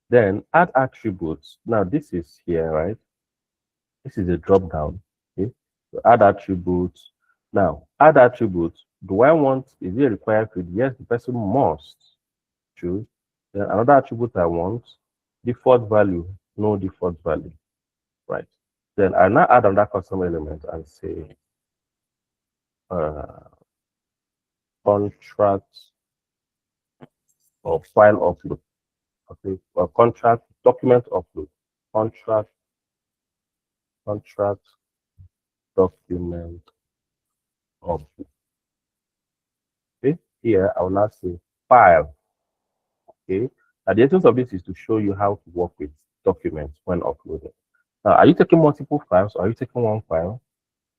Then add attributes. Now this is here, right? This is a drop down. Okay. So add attributes. Now add attributes. Is it required field? Yes, the person must choose. Then another attribute I want, default value, no default value. Right. Then I now add another custom element and say contract or file upload. Okay, or contract document upload. Contract document upload. Okay, here I will now say file. Okay, now the essence of this is to show you how to work with documents when uploaded. Now, are you taking multiple files or are you taking one file?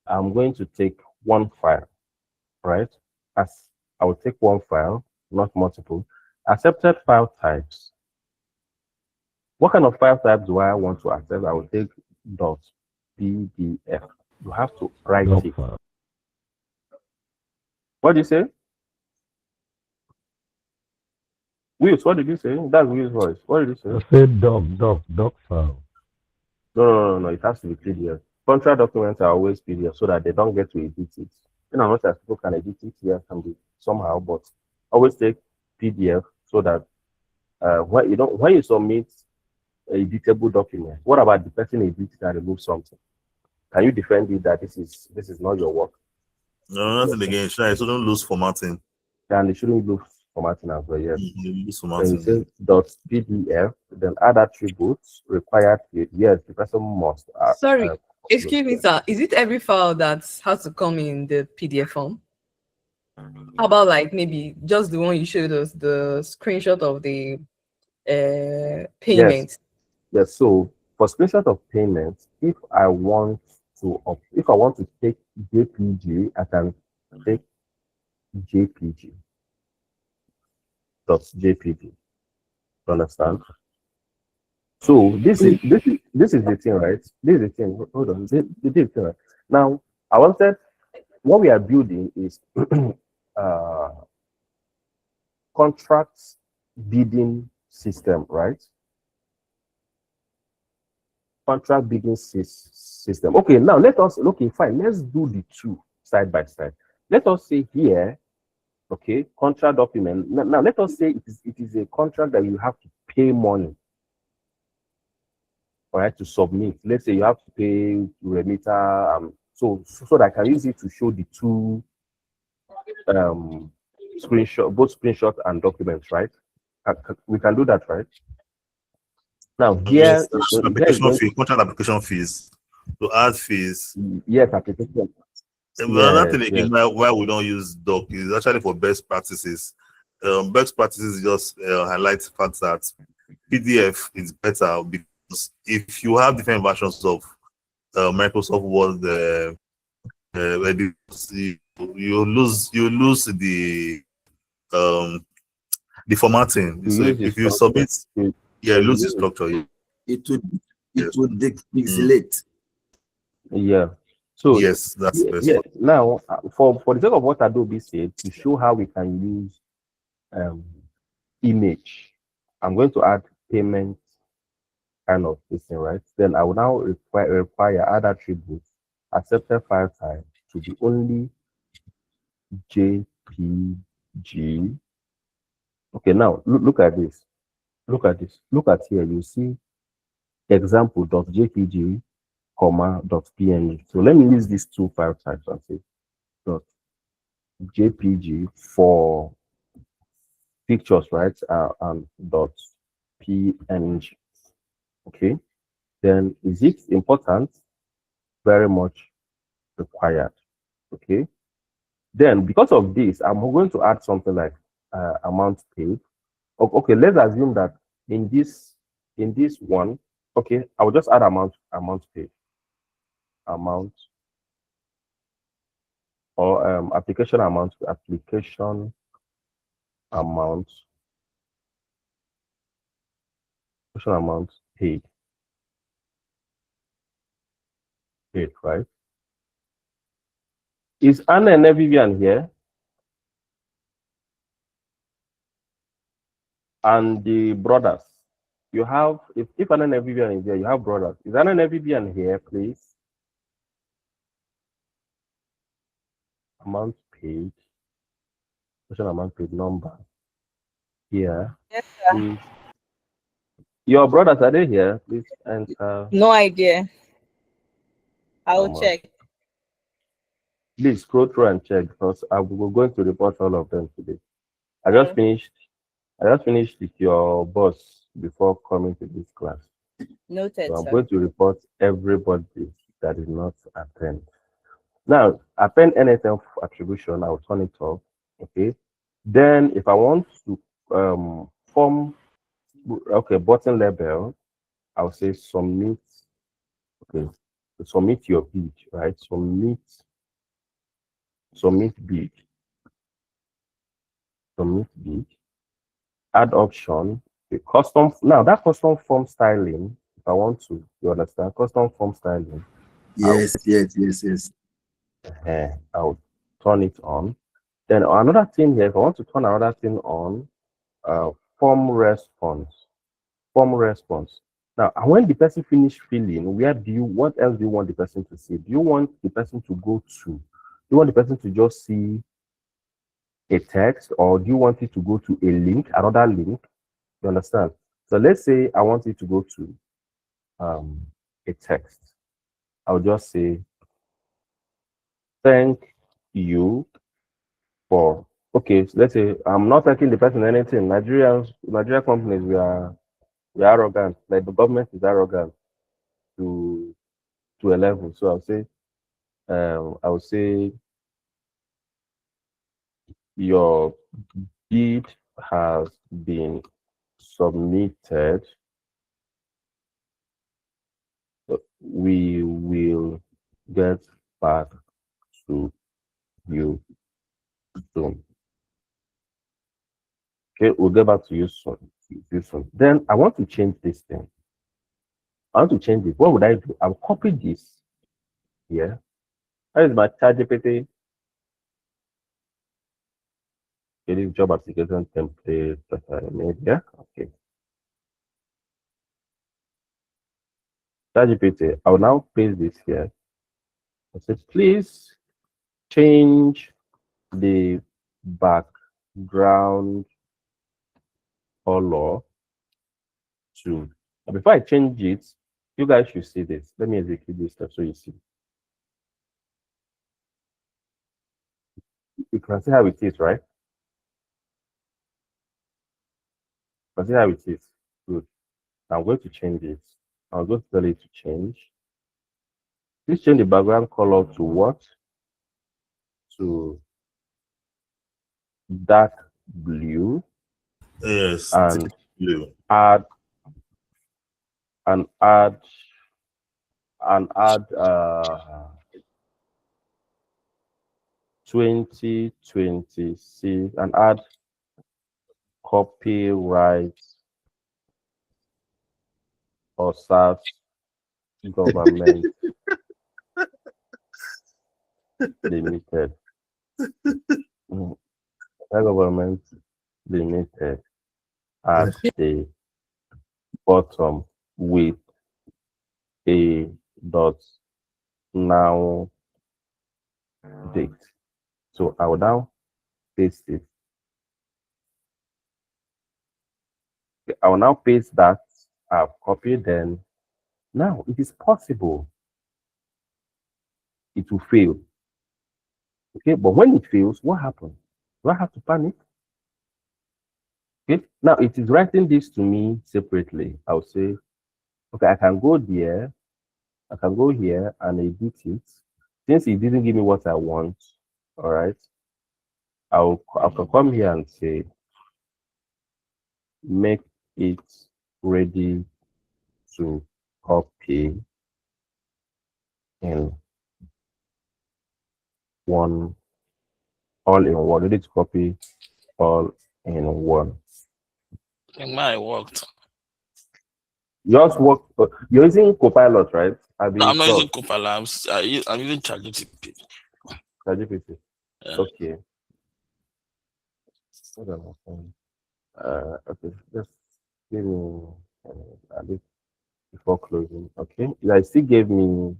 I'm going to take one file, right? As I will take one file, not multiple. Accepted file types. What kind of file type do I want to accept? I will take .pdf. You have to write it. What did you say? Wills, what did you say? That's Will's voice. What did you say? I said doc file. No. It has to be PDF. Contract documents are always PDF so that they don't get to edit it. Not that people can edit it here can be somehow, but always take PDF so that when you submit editable document? What about the person edits and removes something? Can you defend it that this is not your work? No, nothing again. Sure, so don't lose formatting. And they shouldn't lose formatting as well. Yes. Lose Then formatting. it says .pdf, then add attributes required field. Yes, the person must. Sorry, excuse me, sir. Is it every file that has to come in the PDF form? How about like maybe just the one you showed us, the screenshot of the payment? Yes. So for screenshot of payments, if I want to take JPG, I can take JPG. .jpg. Understand? So this is the thing, right? This is the thing. Hold on. This is the thing, right? Now I wanted what we are building is contracts bidding system, right? Contract bidding system. Okay, now fine. Let's do the two side by side. Let us say here, okay, contract document. Now let us say it is a contract that you have to pay money, all right, to submit. Let's say you have to pay remitter, so that I can use it to show the two both screenshot and documents, right? We can do that, right? Now here, Yes, application fee, contract application fees. To add fees. Yes, application. Another thing again why we don't use doc is actually for best practices. Best practices just highlight the fact that PDF is better because if you have different versions of Microsoft Word, you lose the formatting. So if you submit, you lose the structure. It would pixelate. Yeah. So yes, that's the best one. Now, for the sake of what Adobe said, to show how we can use image, I'm going to add payment kind of this thing, right? Then I will now require add attributes, accepted file type to be only JPG. Okay, now look at this. Look at this. Look at here. You see example.jpg, .png. So let me use these two file types and say .jpg for pictures, right? And .png. Okay. Then is it important? Very much required. Okay. Then because of this, I'm going to add something like amount paid. Okay, let's assume that in this one, okay, I will just add amount paid. Amount or application amount paid, right? Is N8N Vivian here? And the brothers, you have, if N8N Vivian is here, you have brothers. Is N8N Vivian here, please? Amount paid, application amount paid number here. Yes, sir. Please. Your brothers, are they here? Please enter. No idea. I will check. Please scroll through and check because we're going to report all of them today. I just finished with your boss before coming to this class. Noted, so I'm sir. going to report everybody that is not attend. Now, append N8N attribution, I'll turn it off. Okay. Then if I want to form button label, I'll say submit. Okay. Submit your bid, right? Submit bid. Submit bid. Add option. Okay, custom. Now that custom form styling, if I want to, you understand? Custom form styling. Yes. I'll turn it on. Then another thing here, if I want to turn another thing on, form response. Now, when the person finish filling, what else do you want the person to see? Do you want the person to go to? Do you want the person to just see a text, or do you want it to go to a link, another link? You understand? So let's say I want it to go to a text. I'll just say, thank you for, okay, so let's say I'm not thanking the person anything. Nigerian companies, we are arrogant. Like the government is arrogant to a level. So I would say your bid has been submitted. We will get back to you soon. Okay, we'll get back to you soon. Then I want to change this thing. I want to change it. What would I do? I'll copy this here. That is my ChatGPT. Okay, this job application template that I made here. Okay. ChatGPT. I will now paste this here. I said, please change the background color to. Before I change it, you guys should see this. Let me execute this step so you see. You can see how it is, right? You can see how it is. Good. I'm going to change it. I'm going to tell it to change. Please change the background color to what? To dark blue. Yes. And Blue. add 2026 and add copyright or SARS government limited. Government limited at the bottom with a dot now date. So I will now paste it. I will now paste that I've copied. Then now it is possible it will fail. Okay, but when it fails, what happens? Do I have to panic? Okay, now it is writing this to me separately. I'll say, okay, I can go there, I can go here and edit it. Since it didn't give me what I want, all right, I can come here and say, make it ready to copy in one, all in one, ready to copy all in one. I think mine worked. Yours work. You're using Copilot, right? No, I'm not using Copilot. I'm using ChatGPT. ChatGPT. Yeah. Okay. Hold on. Okay. Just give me a bit before closing. Okay. I still gave me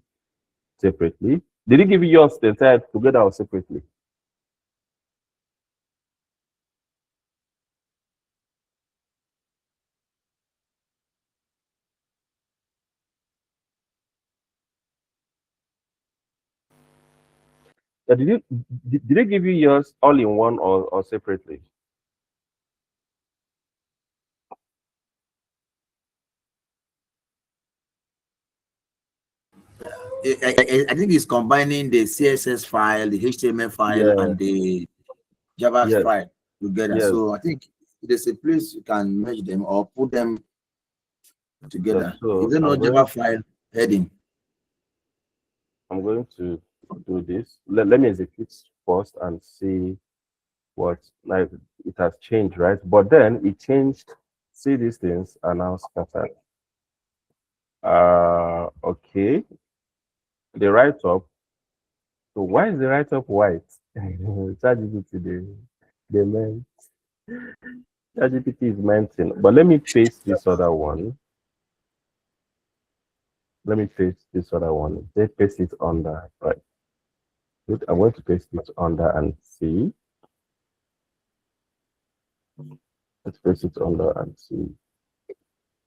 separately. Did he give you yours the entire together or separately? Yeah, did they give you yours all in one or separately? I think it's combining the CSS file, the HTML file, Yeah. and the Java Yes. file together. Yes. So I think there's a place you can merge them or put them together. Yes, so Is there no Java file heading? I'm going to do this. Let me execute first and see what, like, it has changed, right? But then it changed. See, these things are now scattered. Okay. The write-up. So why is the write-up white? ChatGPT, they meant ChatGPT is mentioned. But let me paste this other one. Let me paste this other one. They paste it under, right? Good. I'm going to paste it under and see. Let's paste it under and see.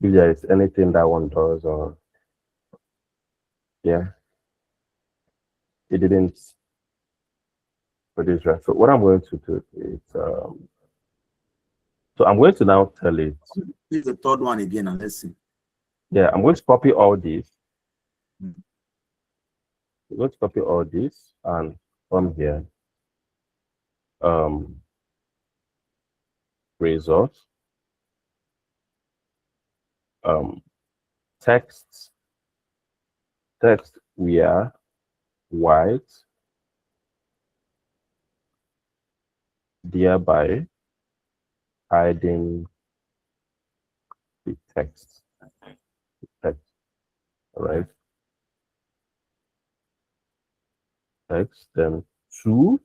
if there is anything that one does, or yeah, it didn't produce right. So what I'm going to do is, so I'm going to now tell it. This is the third one again, and let's see. Yeah, I'm going to copy all this. I'm going to copy all this and from here, results, text we are white, thereby hiding the text. All right. Text, then two,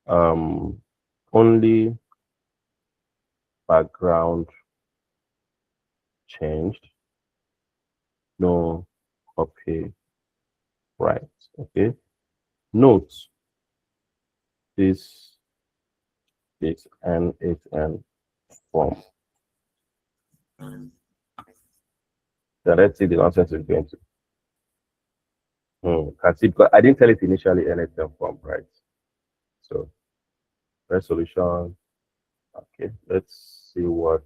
only background changed, no copy right. Okay. Note, this is N8N form. Then let's see the nonsense is going to. Can see, because I didn't tell it initially N8N form, right? So resolution. Okay, let's see what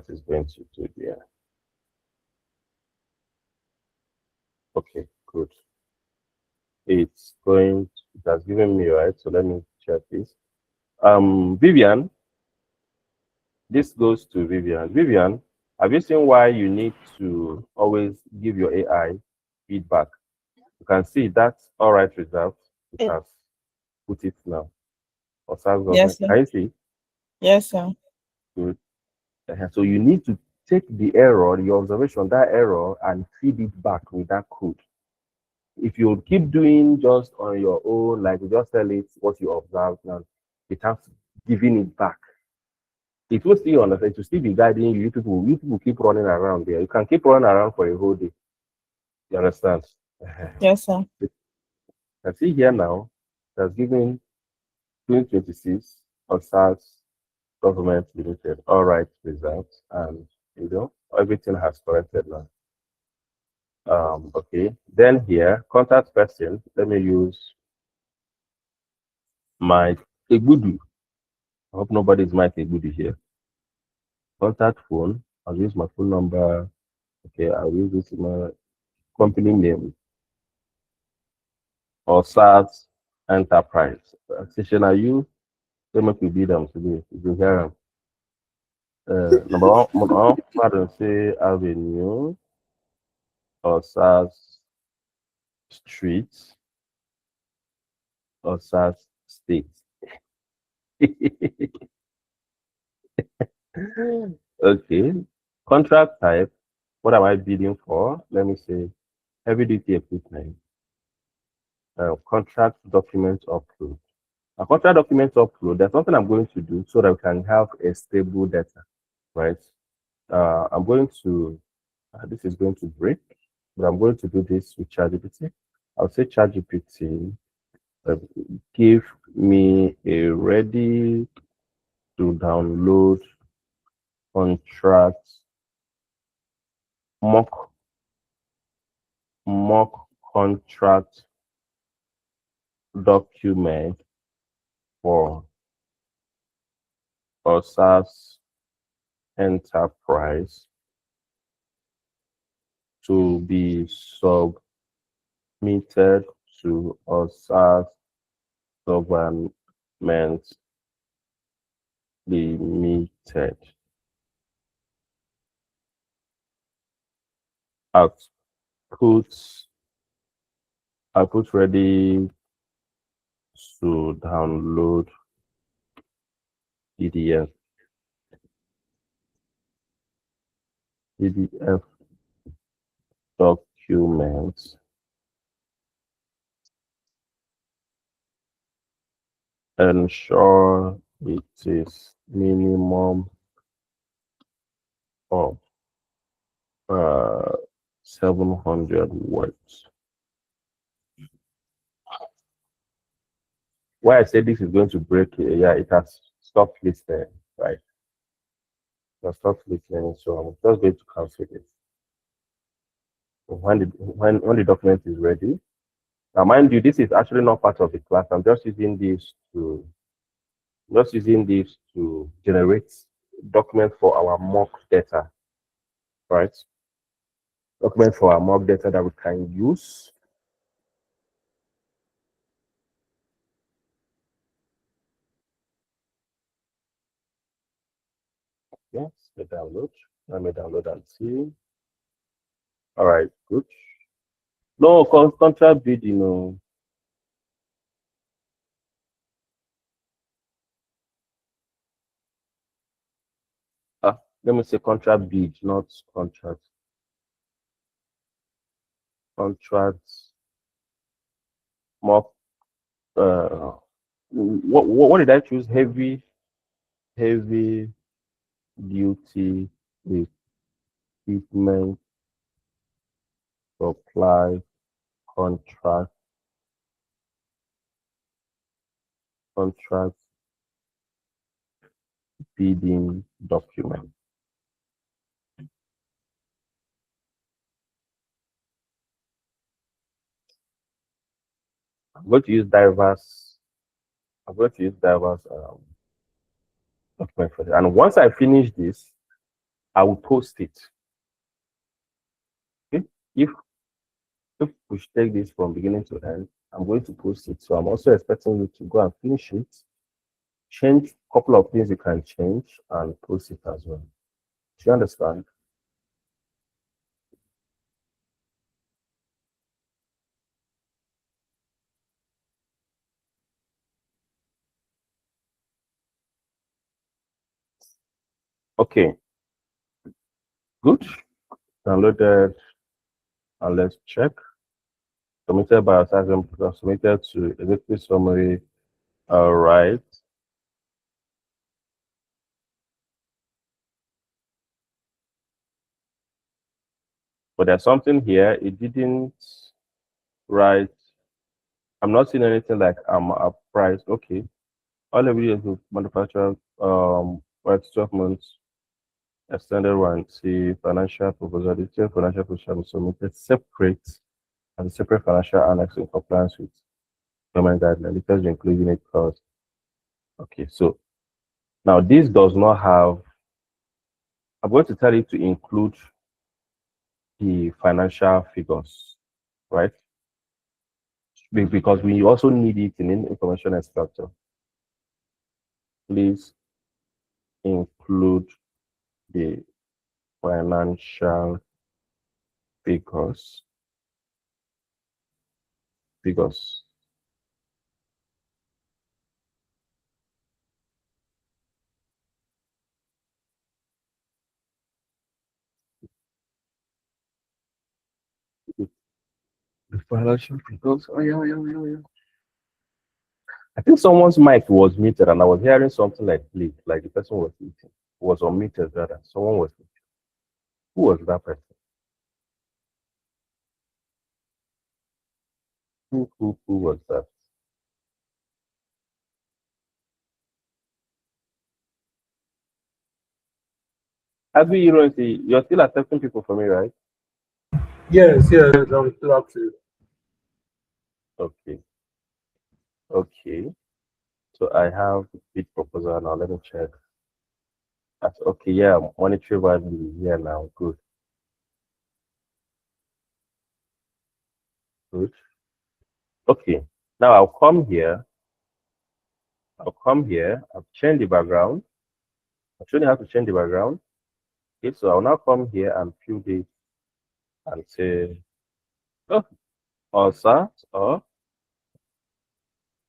is going to do here. Okay, good. It's going. It has given me right. So let me check this. Vivian. This goes to Vivian. Vivian, have you seen why you need to always give your AI feedback? You can see that's all right result. It has put it now. Or Yes, sir. Can you see? Yes, sir. Good. So you need to take the error, your observation, that error, and feed it back with that code. If you keep doing just on your own, like you just tell it what you observed, now without giving it back, it will still understand. It will still be guiding you. You people keep running around there. You can keep running around for a whole day. You understand? Yes, sir. I see here now, that's given 2026 SARS Government Limited, all right results, and everything has corrected now. Okay, then here, contact person, let me use my Egudu. I hope nobody's my Egudu here. Contact phone, I'll use my phone number. Okay, I'll use this my company name or SaaS Enterprise. Station, are you? Let me be them today. You hear them. Number one, Madam say Avenue or SaaS Street or SaaS State. Okay. Contract type. What am I bidding for? Let me say heavy duty equipment. Contract document upload. A contract document upload, there's something I'm going to do so that we can have a stable data, right? I'm going to, this is going to break, but I'm going to do this with ChatGPT. I'll say ChatGPT, give me a ready to download contract mock contract document for a SaaS enterprise to be submitted to a SaaS government limited. Output ready to download PDF documents. Ensure it is minimum of 700 words. Why I say this is going to break, yeah, it has stopped listening, right? It stopped listening, so I'm just going to cancel it. When the document is ready. Now, mind you, this is actually not part of the class. I'm just using this to generate document for our mock data, right? Document for our mock data that we can use. Yes, the download. Let me download and see. All right, good. No, contract bid, let me say contract bid, not contract. Contracts. More. What did I choose? Heavy duty equipment supply contract bidding document. I'm going to use diverse document for this. And once I finish this, I will post it. Okay? If we should take this from beginning to end, I'm going to post it. So I'm also expecting you to go and finish it, change a couple of things you can change, and post it as well. Do you understand? Okay. Good. Downloaded. And let's check. Submitted by assignment, submitted to executive summary. All right. But there's something here. It didn't write. I'm not seeing anything like a price. Okay. All the videos of manufacturer right 12 months extended warranty, financial proposal, detailed financial proposal submitted separate as a separate financial annex in compliance with government guidelines because including it cost. Okay, so now this does not have. I'm going to tell you to include the financial figures, right? Because we also need it in information extractor. Please include the financial figures. The financial figures. Oh yeah. I think someone's mic was muted, and I was hearing something like bleep, like the person was eating. Was unmuted rather. Someone was. Who was that person? Who was that? Abby, you're still accepting people for me, right? Yes, I'm still active. Okay. So I have bid proposal now. Let me check. That's okay. Yeah, monetary value. Yeah, now good. Okay. Now I'll come here. I'll change the background. I'll show you how to change the background. Okay, so I'll now come here and fill this and say, oh, all SARS or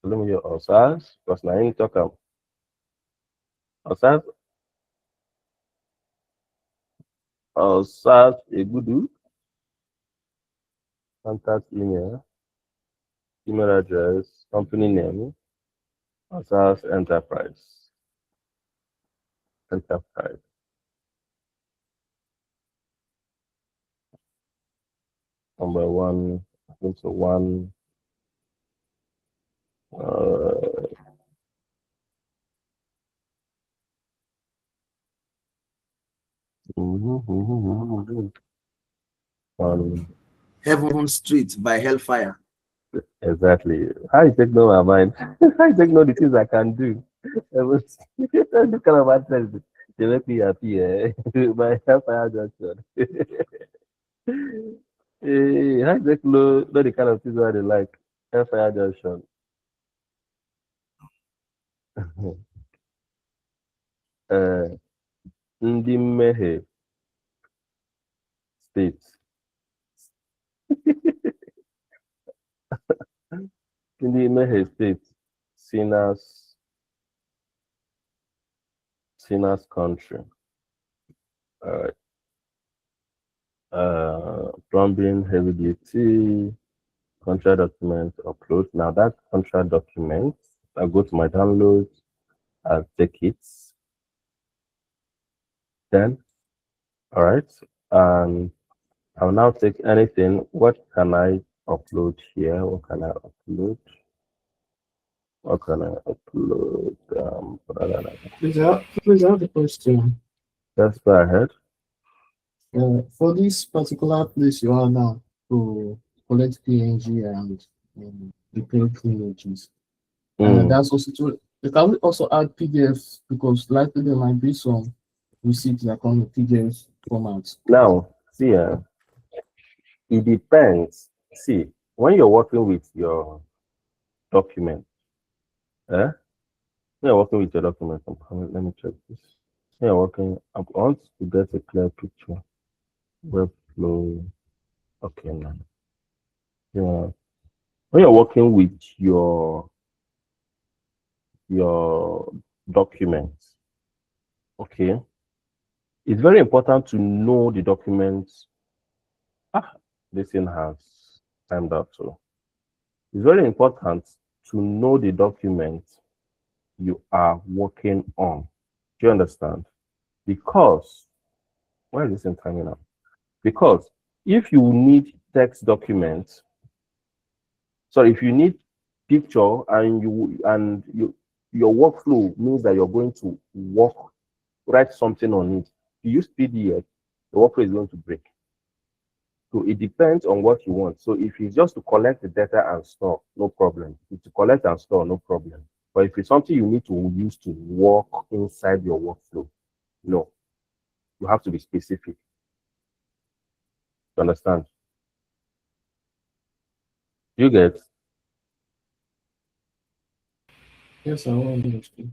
let me do all SARS because now I need to talk about all SARS a good contact email address, company name, all SARS enterprise. Number one, I think so one. Heaven Street by Hellfire. Exactly. How you take know my mind? How you take know the things I can do? This kind of answers they make me happy. My hellfire junction. How you take know the kind of things that they like? Hellfire junction. Ndị mmehie steeti. Ndị mmehie steeti. Sinners country. All right. Plumbing, heavy duty, contract document, upload. Now that contract document, I go to my downloads, I'll take it. Then, all right. And I'll now take anything. What can I upload here? What can I upload? What can I upload? Please, I have a question. Let's go ahead. For this particular place you are now to collect PNG and prepare images, that's also to, can we also add PDFs, because likely there might be some receipts that come with PDF formats. Now, see, it depends. See, when you're working with your document, when you're working with your document, let me check this. When you're working, I want to get a clear picture. Webflow. Okay, now. Yeah. When you're working with your documents, okay, it's very important to know the documents. This thing has timed out, so it's very important to know the document you are working on. Do you understand? Because why is this in timing out? Because if you need text documents, so if you need picture and your workflow means that you're going to write something on it. If you use PDF, the workflow is going to break. So it depends on what you want. So if it's just to collect the data and store, no problem. If to collect and store, no problem. But if it's something you need to use to work inside your workflow, no. You have to be specific. You understand? You get? Yes, I want to understand.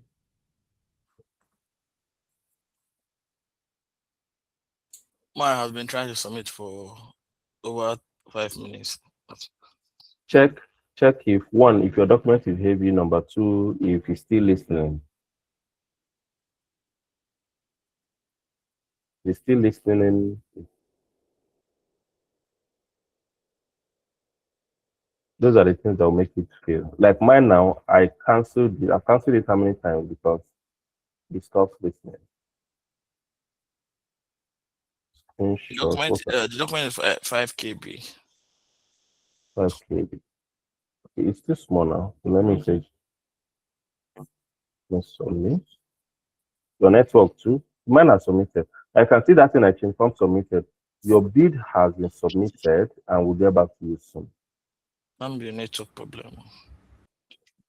Mine has been trying to submit for over 5 minutes. Check if one, if your document is heavy, number two, if you're still listening. You're still listening. Those are the things that will make it fail. Like mine now, I've canceled it how many times because it stops listening. The document is 5 KB. 5 KB. Okay, it's too small now. So let me say, let's submit. Your network too. Mine has submitted. I can see that thing I changed from submitted. Your bid has been submitted and we'll get back to you soon. That be a network problem.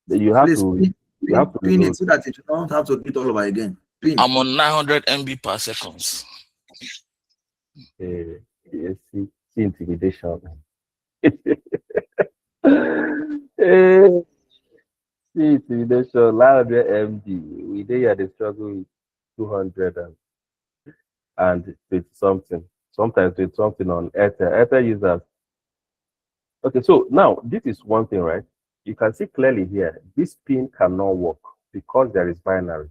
You have to pin it so that you don't have to do it all over again. Pin. I'm on 900 MB per second. See intimidation. See intimidation. 900 MB. We did had a struggle with 200 and 20 something. Sometimes 20 something on Airtel. Airtel users. Okay, so now this is one thing, right? You can see clearly here, this pin cannot work because there is binary.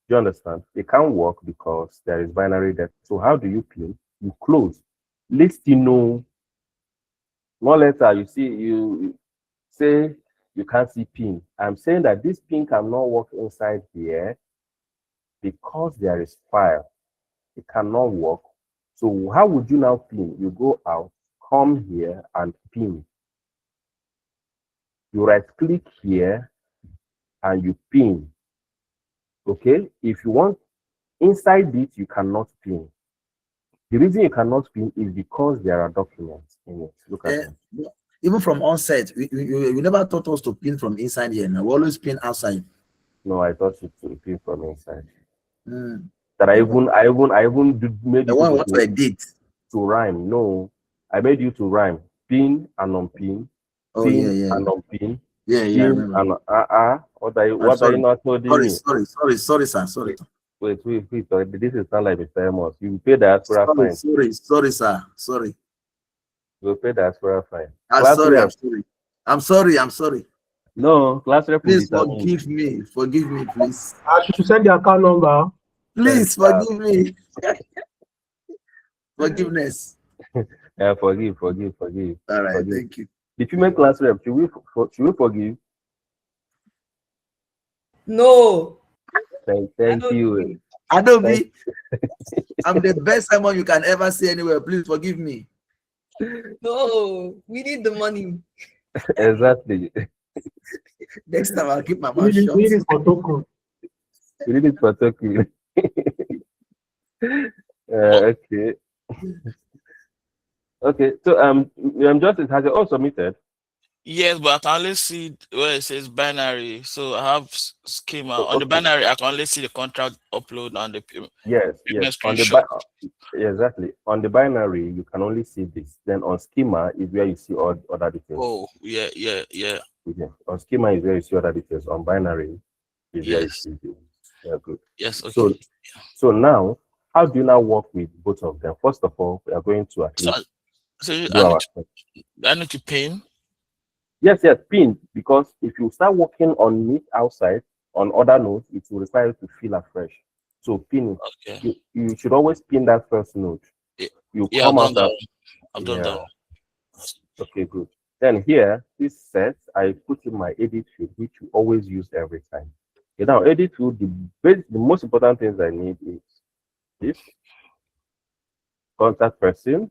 Do you understand? It can't work because there is binary there. So how do you pin? You close. Least you know, one letter you see, you say you can't see pin. I'm saying that this pin cannot work inside here because there is file. It cannot work. So how would you now pin? You go out, come here and pin. You right click here and you pin. Okay, if you want Inside it, you cannot pin. The reason you cannot pin is because there are documents in it. Look at them. Even from onset, we never taught us to pin from inside here. Now we always pin outside. No, I thought you to pin from inside. Mm. That I even made The you one people what I did. to rhyme. No, I made you to rhyme. Pin and unpin. Oh Pin yeah. and unpin. Yeah, I Pin remember. and what are you not holding me? Sorry, sir. Sorry. Wait. This is not like the famous. You pay diaspora fine. Sorry, sir. Sorry. You pay diaspora fine. I'm sorry. No, class rep. Please forgive me, please. I should send the account number. Please forgive me. Forgiveness. Yeah, forgive. All right, forgive. thank you. The female class rep, should we forgive? No. Thank you. Adobe, I'm the best someone you can ever see anywhere. Please forgive me. No, we need the money. Exactly. Next time I'll keep my mouth shut. We need it for token. We need it for Turkey. Okay. Okay. So Justice, has it all submitted? Yes, but I can only see where it says binary. So I have schema on the Okay. binary. I can only see the contract upload on the Yes. On the exactly. On the binary, you can only see this. Then on schema is where you see all other details. Oh, yeah. Yeah. On schema is where you see other details. On binary is where you see this. Yeah, good. Yes, okay. So now, how do you now work with both of them? First of all, we are going to at least I need to pin. Yes, pin, because if you start working on it outside on other nodes, it will require you to fill afresh. So pin, you should always pin that first node. You come out. I've done that. Okay, good. Then here, this set, I put in my edit field, which you always use every time. Okay, now edit field, the most important things I need is this contact person,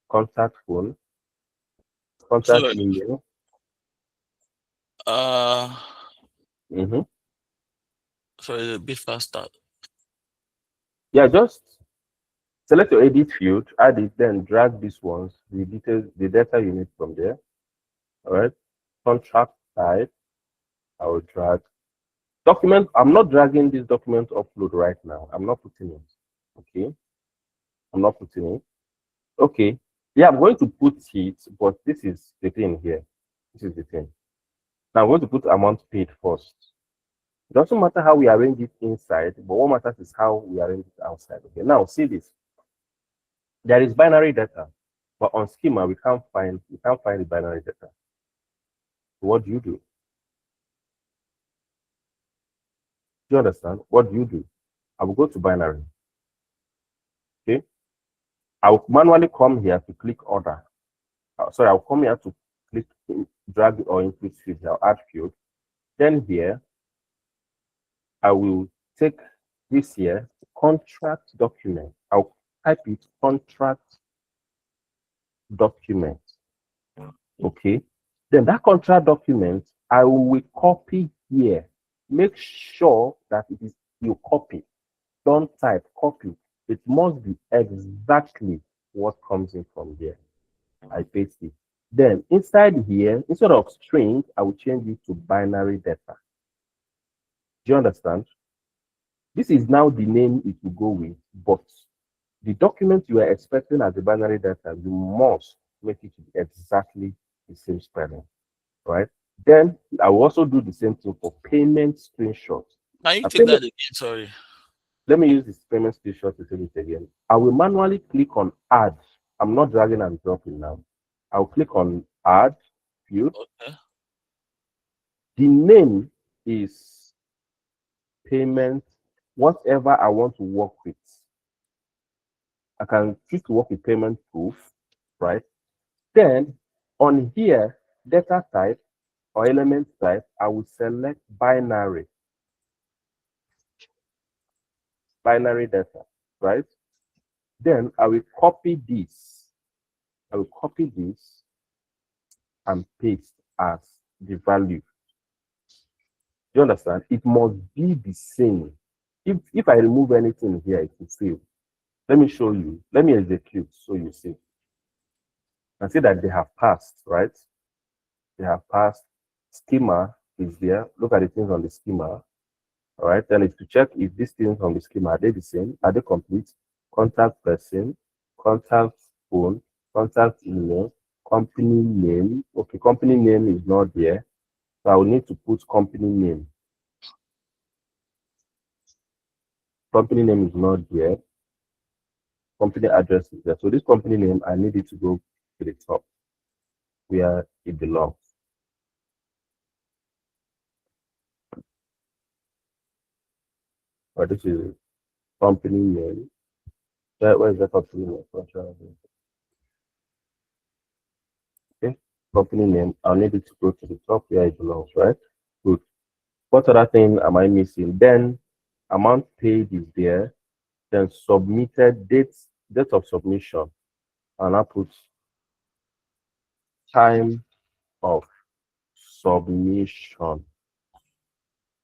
contact phone, contact email. Sorry, a bit faster. Yeah, just select your edit field, add it, then drag these ones, the details, the data you need from there. All right. Contract type, I will drag document. I'm not dragging this document upload right now. I'm not putting it. Okay. I'm not putting it. Okay. Yeah, I'm going to put it, but this is the thing here. This is the thing. Now I'm going to put amount paid first. It doesn't matter how we arrange it inside, but what matters is how we arrange it outside. Okay. Now see this. There is binary data, but on schema we can't find the binary data. What do? Do you understand? What do you do? I will go to binary. Okay. I will manually come here to click order. Sorry, I'll come here to click drag or input field. I'll add field. Then here, I will take this here, contract document. I'll type it contract document. Okay. Then that contract document, I will copy here. Make sure that it is you copy. Don't type, copy. It must be exactly what comes in from there. I paste it. Then inside here, instead of string, I will change it to binary data. Do you understand? This is now the name it will go with, but the document you are expecting as a binary data, you must make it exactly the same spelling, right? Then I will also do the same thing for payment screenshot. Can you take that again? Sorry. Let me use this payment screenshot to take it again. I will manually click on add. I'm not dragging and dropping now. I'll click on add field. Okay. The name is payment, whatever I want to work with. I can choose to work with payment proof, right? Then on here, data type or element type, I will select binary data, right? Then I will copy this. I will copy this and paste as the value. You understand? It must be the same. If I remove anything here, it will fail. Let me show you. Let me execute so you see. And see that they have passed, right? They have passed. Schema is there. Look at the things on the schema. All right. Then it's to check if these things on the schema are they the same? Are they complete? Contact person, contact phone, contact email, company name. Okay, company name is not there. So I will need to put company name. Company name is not there. Company address is there. So this company name, I need it to go to the top where it belongs. But this is company name. Where is the company name? Okay, company name. I'll need it to go to the top where it belongs, right? Good. What other thing am I missing? Then amount paid is there. Then submitted date of submission. And I put time of submission.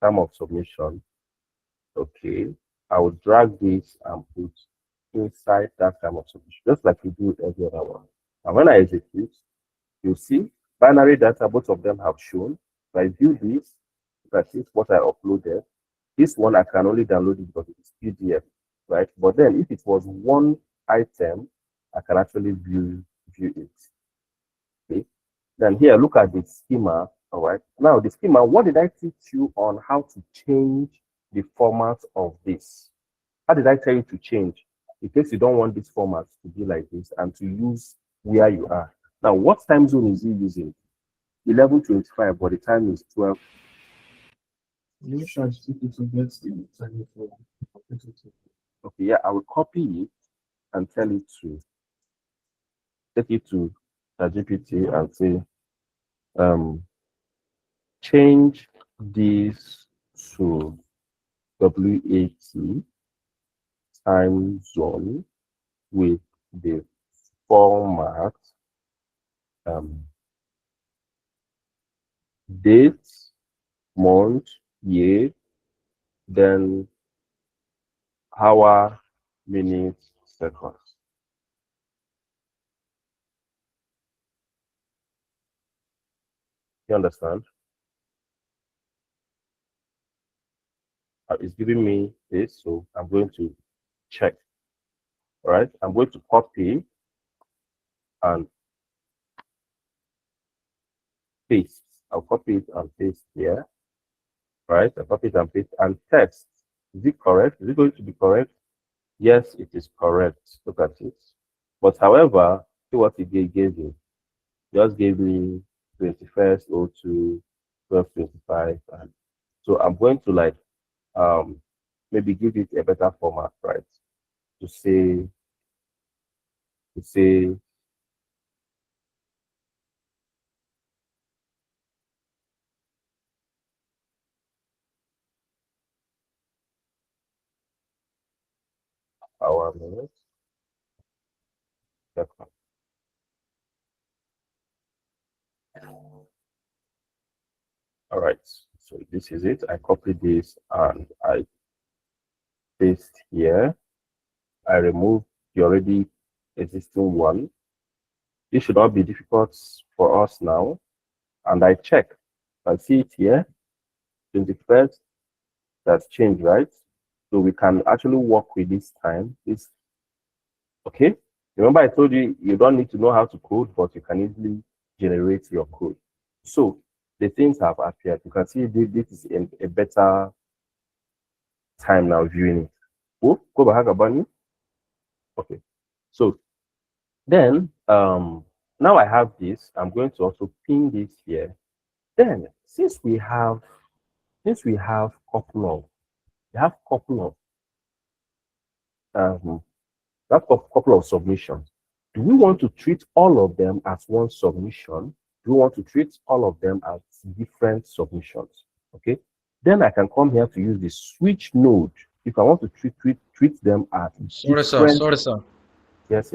Time of submission. Okay. I will drag this and put inside that time of submission, just like we do every other one. And when I execute, you see binary data, both of them have shown. If I view this, that is what I uploaded. This one I can only download it because it is PDF, right? But then if it was one item, I can actually view it. Okay. Then here, look at the schema. All right. Now the schema, what did I teach you on how to change the format of this? How did I tell you to change? In case you don't want this format to be like this and to use where you are. Now, what time zone is he using? 11:25, but the time is 12. Okay, yeah, I will copy it and tell it to take it to ChatGPT and say, change this to WAT time zone with the format date, month, year, then hour, minute, seconds. You understand? It's giving me this, so I'm going to check. All right, I'm going to copy and paste. I'll copy it and paste here. Right, I copy it and paste and test. Is it correct? Is it going to be correct? Yes, it is correct. Look at it. But however, see what it gave me. Just gave me 21st 02 12:25, and so I'm going to like maybe give it a better format, right? To say hour, minutes, second. All right, so this is it. I copy this and I paste here. I remove the already existing one. This should not be difficult for us now. And I check. I see it here. 21st, that's changed, right? So we can actually work with this time. This, okay? Remember I told you, you don't need to know how to code, but you can easily generate your code. So the things have appeared. You can see this is a better time now viewing it. Oh, go back, Bunny. Okay. So then, now I have this, I'm going to also pin this here. Then, since we have couple of submissions, do we want to treat all of them as one submission? Do we want to treat all of them as different submissions? Okay. Then I can come here to use the switch node if I want to treat them as Sorry, sir. Yes.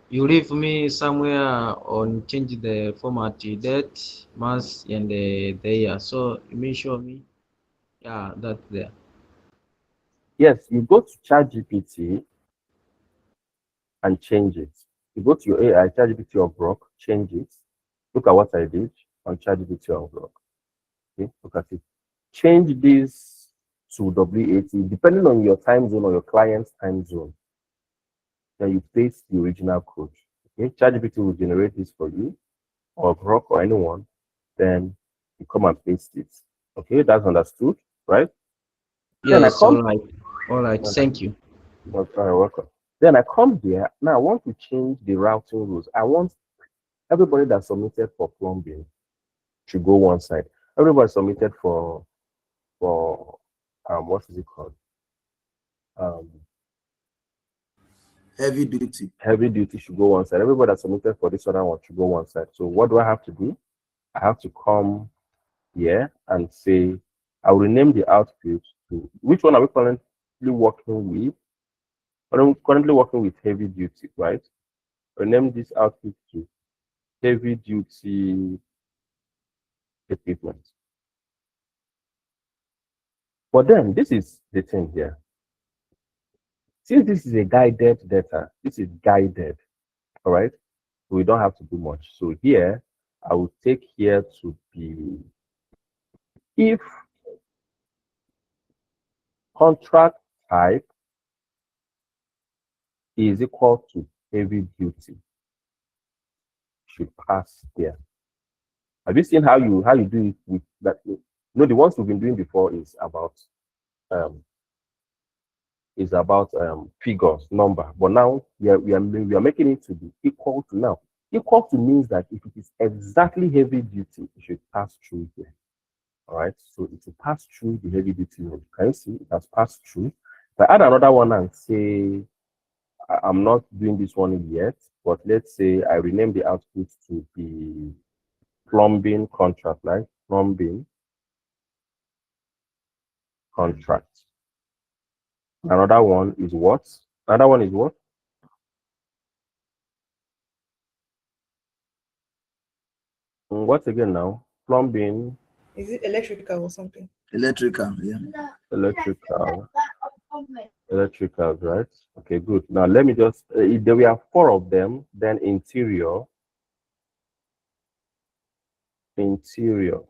You leave me somewhere on change the format date, month, and the year. So you may show me. Yeah, that's there. Yes, you go to ChatGPT and change it. You go to your AI, ChatGPT or Grok, change it. Look at what I did on ChatGPT or Grok. Okay, look at it. Change this to WAT, depending on your time zone or your client's time zone. Then you paste the original code. Okay, ChatGPT will generate this for you, or Grok or anyone. Then you come and paste it. Okay, that's understood, right? Then I Yes, come. all right. Thank you. You're very welcome. Then I come there. Now I want to change the routing rules. I want everybody that submitted for plumbing should go one side. Everybody submitted for what is it called? Heavy duty. Heavy duty should go one side. Everybody that submitted for this other one should go one side. So what do I have to do? I have to come here and say I will rename the output to which one are we currently working with? I'm currently working with heavy duty, right? Rename this output to heavy duty equipment. But then this is the thing here. Since this is a guided data, this is guided, all right? We don't have to do much. So here, I will take here to be if contract type is equal to heavy duty, should pass there. Have you seen how you do it with that? You know, the ones we've been doing before is about figures, number. But now we are making it to be equal to now. Equal to means that if it is exactly heavy duty, it should pass through here. All right, so it will pass through the heavy duty node. Can you see it has passed through? If I add another one and say I'm not doing this one yet, but let's say I rename the output to be plumbing contract, right? Plumbing contract. Another one is what? Another one is what? What again now? Plumbing. Is it electrical or something? Electrical, yeah. Electrical. Electrical, right? Okay, good. Now let me just, if there were 4 of them, then interior. Interior.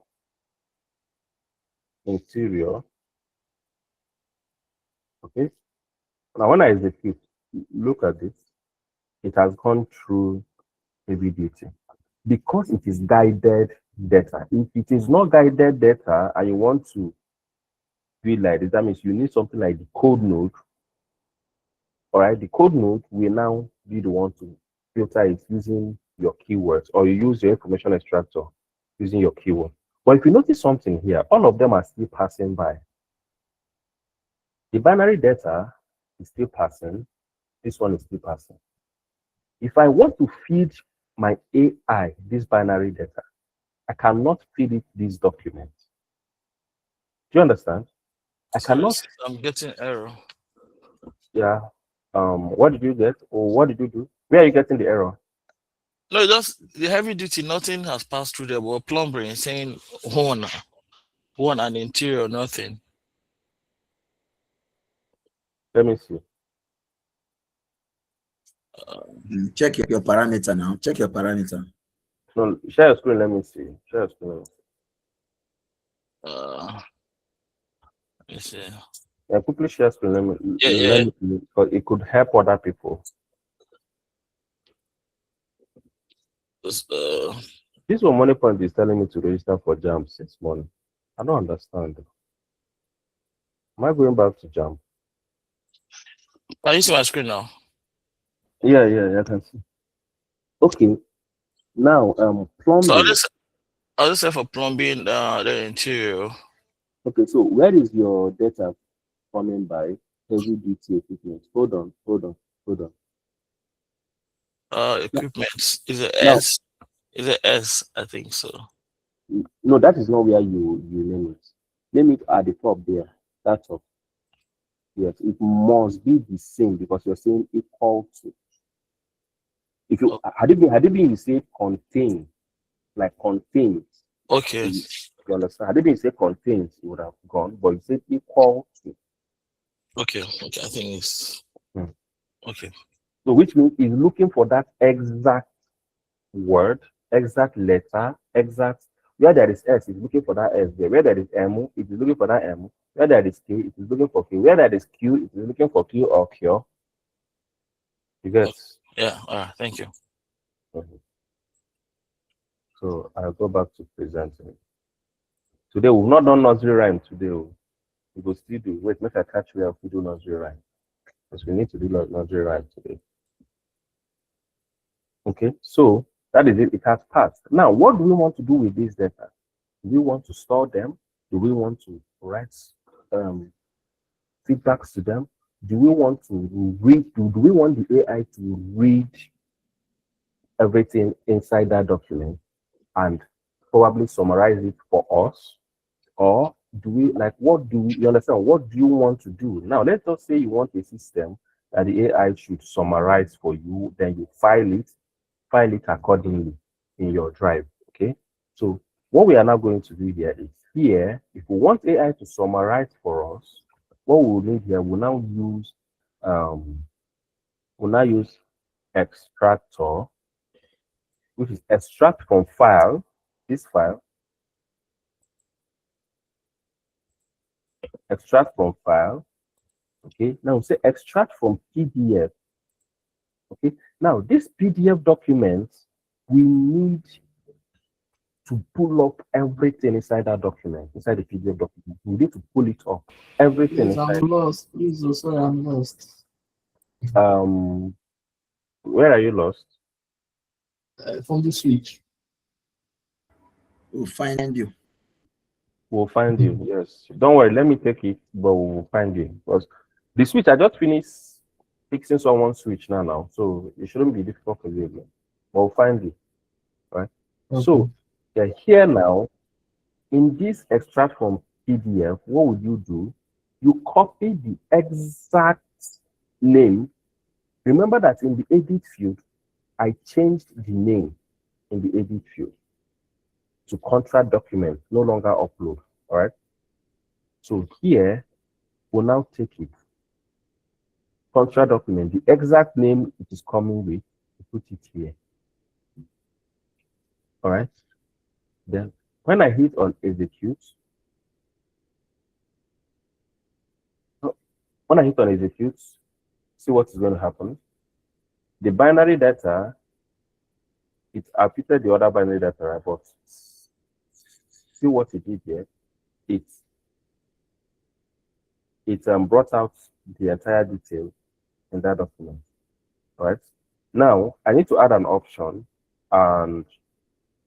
Okay. Now when I execute, look at this. It has gone through heavy duty because it is guided data. If it is not guided data and you want to do it like this, that means you need something like the code node. All right, the code node will now be the one to filter it using your keywords, or you use your information extractor using your keyword. But if you notice something here, all of them are still passing by. The binary data is still passing. This one is still passing. If I want to feed my AI this binary data, I cannot feed it this document. Do you understand? I cannot. I'm getting error. Yeah. What did you get? Or what did you do? Where are you getting the error? No, just the heavy duty, nothing has passed through there, but plumbing saying one and interior, nothing. Let me see. Check your parameter now. Check your parameter. No, share your screen. Let me see. Share your screen. Let me see. Yeah, quickly share screen. Yeah. Because it could help other people. This one money point is telling me to register for JAMB since morning. I don't understand. Am I going back to JAMB? Can you see my screen now? Yeah, I can see. Okay. Now, plumbing. So I'll just say for plumbing, the interior. Okay, so where is your data coming by? Heavy duty equipment. Hold on. Equipment is a Now, S. Is a S, I think so. no, that is not where you name it. Name it at the top there. That's all. Yes, it must be the same because you're saying equal to. If you had it been you say contain, like contain. Okay. You understand? I didn't say contains, it would have gone, but you said equal to. Okay, I think it's okay. So which means it's looking for that exact word, exact letter, exact where there is S, it's looking for that S there. Where there is M, it is looking for that M. Where there is K, it is looking for K. Where there is Q, it is looking for Q or Q. You get? Yeah, thank you. So I'll go back to presenting. Today we've not done nursery rhyme today. We will still do. Wait, make I catch you up to do nursery rhyme. Because we need to do nursery rhyme today. Okay, so that is it. It has passed. Now, what do we want to do with this data? Do we want to store them? Do we want to write feedbacks to them? Do we want to read? Do we want the AI to read everything inside that document and probably summarize it for us? Or do we you understand? What do you want to do? Now, let's just say you want a system that the AI should summarize for you, then you file it accordingly in your drive. Okay. So what we are now going to do here is if we want AI to summarize for us, what we'll need here, we'll now use extractor, which is extract from file, this file, extract from file. Okay, now we say extract from PDF. Okay, now this PDF document, we need to pull up everything inside that document, inside the PDF document. We need to pull it up, everything Please, inside. I'm lost. Please, sorry, I'm lost. Where are you lost? From the switch. We'll find you. We'll find you. Yes. Don't worry. Let me take it, but we'll find you. Because the switch, I just finished fixing someone's switch now. So it shouldn't be difficult for you again. But we'll find you. Right? Okay. So yeah, here now, in this extract from PDF, what would you do? You copy the exact name. Remember that in the edit field, I changed the name in the edit field to contract document, no longer upload. All right. So here, we'll now take it. Contract document, the exact name it is coming with, put it here. All right. Then when I hit on execute, see what is going to happen. The binary data, it updated the other binary data, right? But see what it did here. It brought out the entire detail in that document. All right. Now I need to add an option, and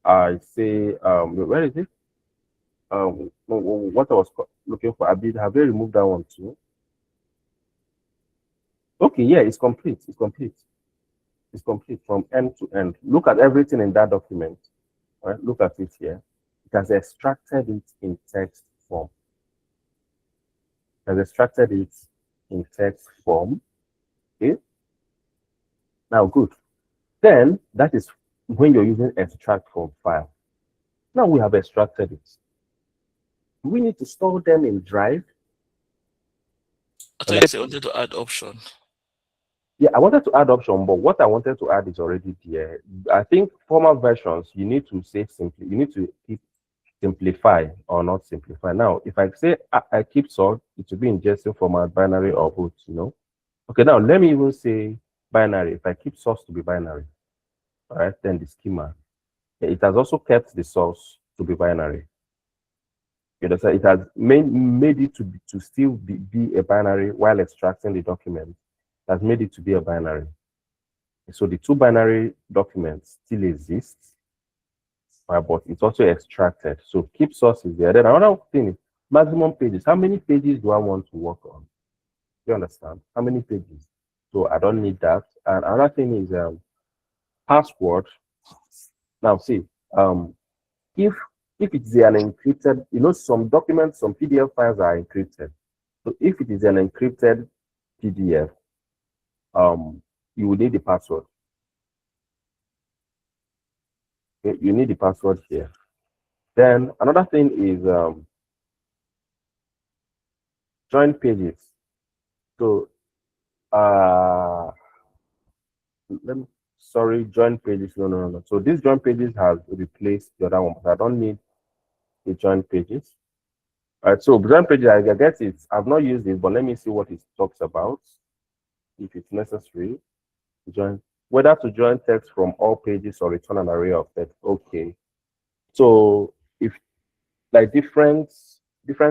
I say, where is it? What I was looking for, have they removed that one too? Okay, yeah, it's complete. It's complete. It's complete from end to end. Look at everything in that document. Right? Look at it here. It has extracted it in text form. It has extracted it in text form. Okay. Now, good. Then that is when you're using extract from file. Now we have extracted it. We need to store them in Drive. I thought you said you wanted to add option. Yeah, I wanted to add option, but what I wanted to add is already there. I think former versions, you need to say simply, you need to keep simplify or not simplify. Now, if I say I keep sort, it will be in JSON format, binary or both, you know. Okay, now let me even say binary. If I keep source to be binary, all right, then the schema. It has also kept the source to be binary. You understand? It has made it to still be a binary while extracting the document. It has made it to be a binary. So the two binary documents still exist, right, but it's also extracted. So keep source is there. Then another thing is maximum pages. How many pages do I want to work on? You understand? How many pages? So I don't need that. And another thing is password. Now see, if it is an encrypted, you know, some documents, some PDF files are encrypted. So if it is an encrypted PDF, you will need the password. Okay, you need the password here. Then another thing is join pages. So sorry, join pages. No. So this join pages has replaced the other one, but I don't need the join pages. All right, so join pages, I guess I've not used it, but let me see what it talks about. If it's necessary, join whether to join text from all pages or return an array of text. Okay. So if like different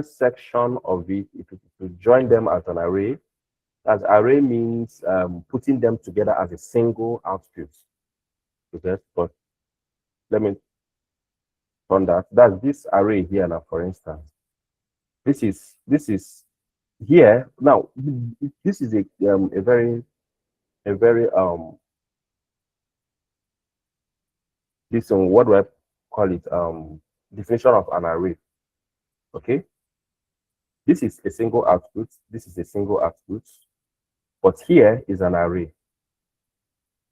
section of it, if you join them as an array, as array means putting them together as a single output. Okay, but let me turn that. That's this array here now, for instance. This is here now. This is a very this one, what do I call it? Definition of an array. Okay. This is a single output. This is a single output. But here is an array.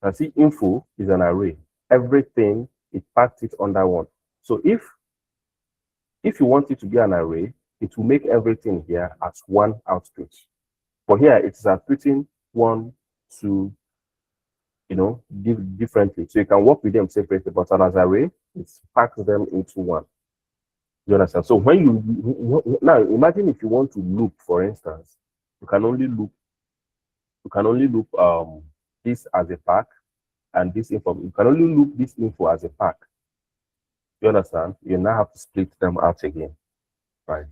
Now see, info is an array. Everything, it packed it under one. So if you want it to be an array, it will make everything here as one output. But here it is outputting 1, 2, differently. So you can work with them separately, but as an array, it packs them into one. You understand? So when you now imagine if you want to loop, for instance, you can only loop this as a pack and this info. You can only loop this info as a pack. You understand? You now have to split them out again. Right.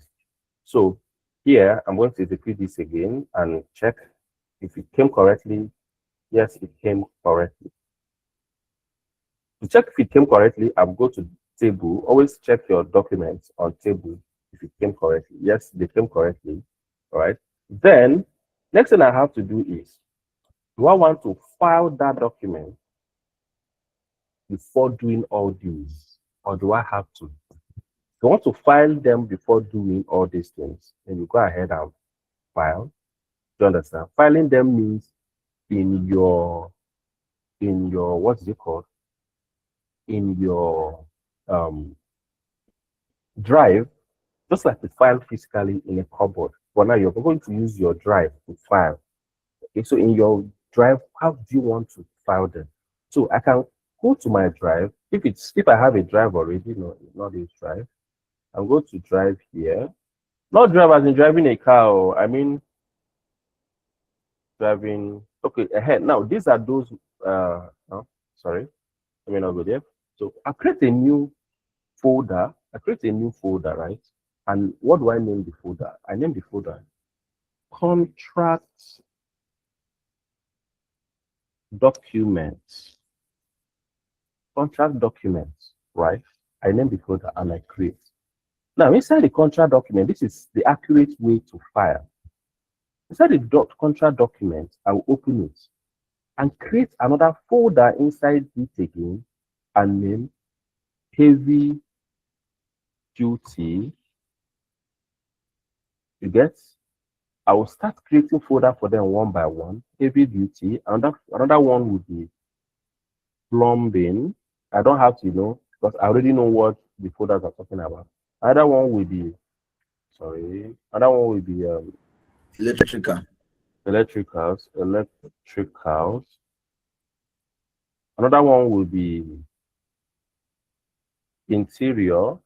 So here I'm going to execute this again and check if it came correctly. Yes, it came correctly. To check if it came correctly, I'll go to table. Always check your documents on table if it came correctly. Yes, they came correctly. All right. Then next thing I have to do is, do I want to file that document before doing all these, or do I have to? If you want to file them before doing all these things, then you go ahead and file. Do you understand? Filing them means in your what's it called? In your drive, just like to file physically in a cupboard. But now you're going to use your drive to file. Okay, so in your drive, how do you want to file them? So I can go to my drive. If I have a drive already, no, not this drive. I'll go to drive here. Not drive as in driving a car, I mean driving. Okay, ahead. Now these are those no, sorry. Let me not go there. So I create a new folder. Right? And what do I name the folder? I name the folder contract documents. Contract documents, right? I name the folder and I create. Now inside the contract document, this is the accurate way to file. Inside the contract document, I will open it and create another folder inside it again and name heavy duty. You get? I will start creating folder for them one by one. Heavy duty. Another one would be plumbing. I don't have to know because I already know what the folders are talking about. Another one will be electricals. Another one will be interior.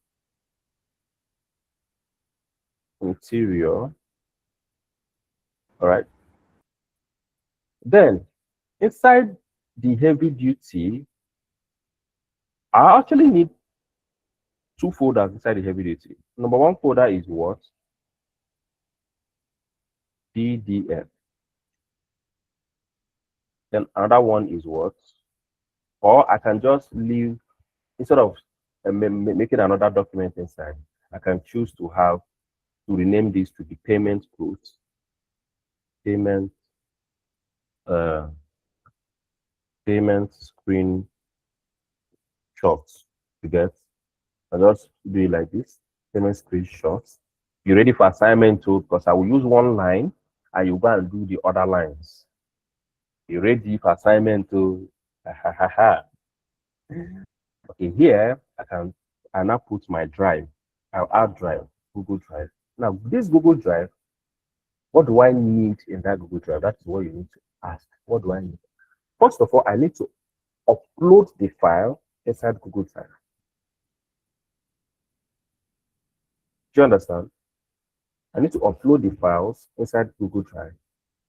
All right. Then inside the heavy duty, I actually need two folders inside the heavy duty. Number one folder is what? DDF. Then another one is what? Or I can just leave, instead of making another document inside, I can choose to rename this to the payment quotes, payment screen shots. You get? I just do it like this, payment screenshots. You ready for assignment too? Because I will use one line and you go and do the other lines. You ready for assignment too? Okay, here I can I now put my drive. I'll add drive, Google Drive. Now, this Google Drive, what do I need in that Google Drive? That is what you need to ask. What do I need? First of all, I need to upload the file inside Google Drive. Do you understand? I need to upload the files inside Google Drive,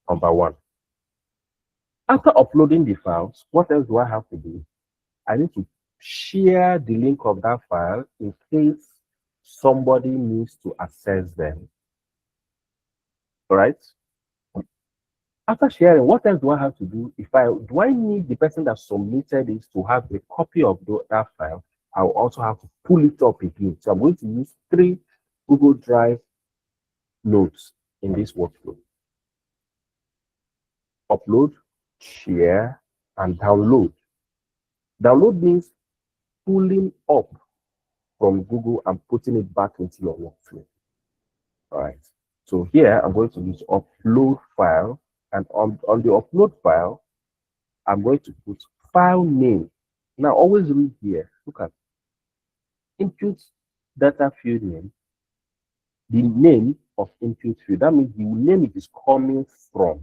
number one. After uploading the files, what else do I have to do? I need to share the link of that file in case somebody needs to access them. All right? After sharing, what else do I have to do? Do I need the person that submitted this to have a copy of that file? I'll also have to pull it up again. So I'm going to use 3 Google Drive nodes in this workflow. Upload, share, and download. Download means pulling up from Google and putting it back into your workflow. All right. So here I'm going to use upload file, and on the upload file, I'm going to put file name. Now always read here. Look at input data field name, the name of input field. That means the name it is coming from.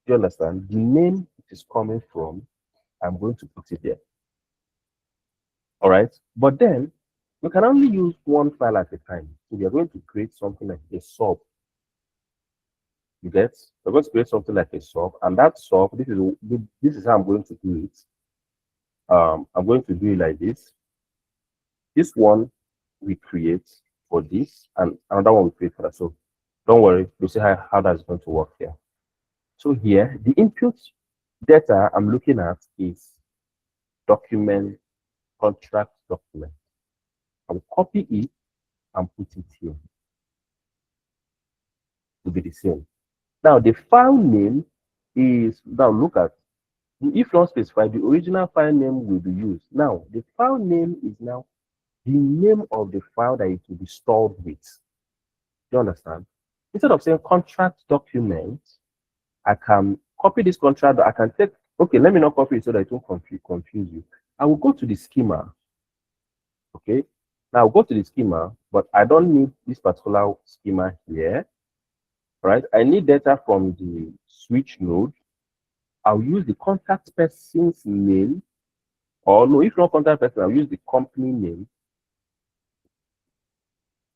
Do you understand? The name it is coming from, I'm going to put it there. All right. But then we can only use one file at a time. So we are going to create something like a sub. You get? We're going to create something like a sub, and that sub, this is how I'm going to do it. I'm going to do it like this. This one we create for this, and another one we create for that. So don't worry, you'll see how that's going to work here. So here, the input data I'm looking at is document, contract document. I'll copy it and put it here. It will be the same. Now the file name is, now look at, if not specified, the original file name will be used. Now the file name is now the name of the file that it will be stored with. Do you understand? Instead of saying contract document, I can copy this contract. I can take, okay, let me not copy it so that it won't confuse you. I will go to the schema. Okay, now I'll go to the schema, but I don't need this particular schema here. Right? I need data from the switch node. I'll use the contact person's name, or no, if not contact person, I'll use the company name.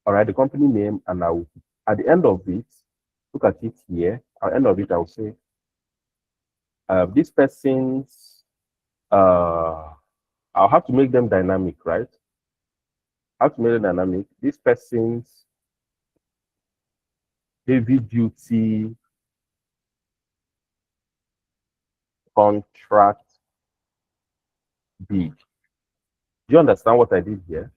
All right, the company name, and I'll, at the end of it, look at it here. At the end of it, I'll say this person's, I'll have to make them dynamic, right? I have to make them dynamic. This person's heavy duty contract bid. Do you understand what I did here?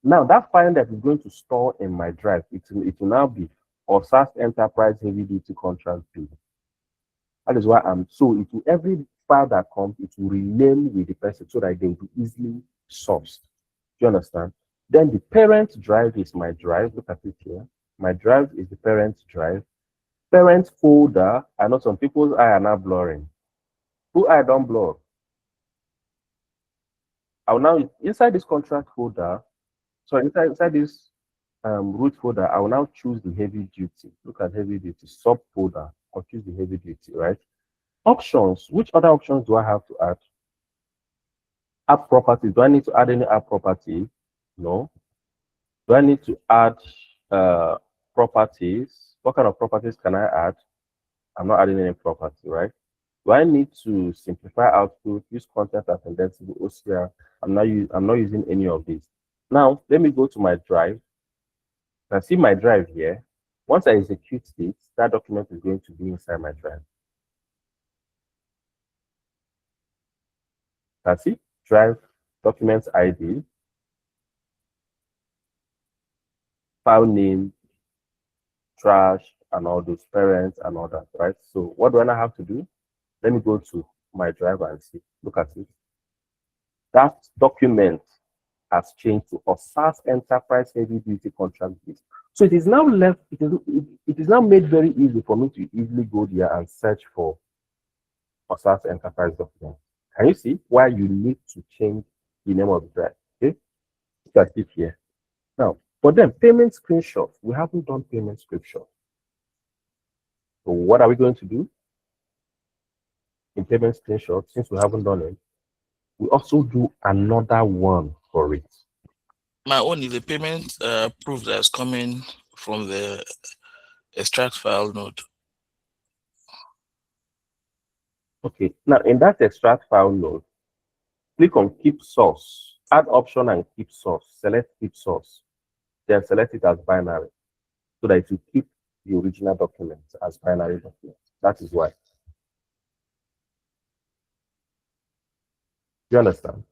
Now that file that is going to store in my drive, it will now be OSAS Enterprise Heavy Duty Contract bid. That is why so every file that comes, it will rename with the person so that they will be easily sourced. Do you understand? Then the parent drive is my drive. Look at it here. My drive is the parent drive. Parent folder, I know some people's eye are now blurring. Who eye don't blur? I'll now, inside this contract folder, so inside this root folder, I will now choose the heavy duty. Look at heavy duty, subfolder. I'll choose the heavy duty, right? Options, which other options do I have to add? App properties, do I need to add any app property? No. Do I need to add properties? What kind of properties can I add? I'm not adding any property, right? Do I need to simplify output, use content as indexable, OCR? I'm not using any of these. Now, let me go to my drive. I see my drive here. Once I execute this, that document is going to be inside my drive. That's it. Drive, documents ID, file name, trash, and all those parents and all that, right? So what do I now have to do? Let me go to my drive and see. Look at it. That document has changed to OSAS Enterprise Heavy Duty Contract bid. So it is now left, it is now made very easy for me to easily go there and search for OSAS Enterprise document. Can you see why you need to change the name of the drive. Okay, look at it here. Now, for them, payment screenshot, we haven't done payment screenshot. So what are we going to do in payment screenshot since we haven't done it? We also do another one for it. My own is the payment proof that's coming from the extract file node. Okay, now in that extract file node, click on keep source, add option and keep source, select keep source, then select it as binary so that it will keep the original document as binary document. That is why. You understand?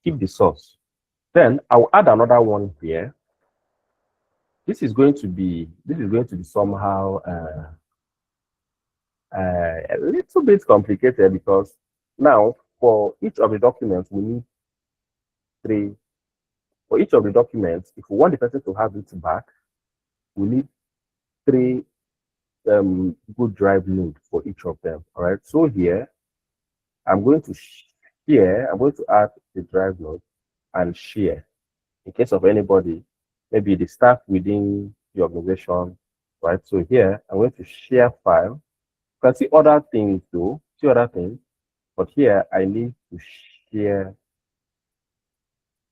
Keep the source. Then I'll add another one here. This is going to be somehow a little bit complicated because now for each of the documents we need 3. For each of the documents, if we want the person to have it back, we need 3 good drive nodes for each of them. All right. So here I'm going to add the drive node and share in case of anybody, maybe the staff within the organization, right? So here I'm going to share file. You can see other things though, but here I need to share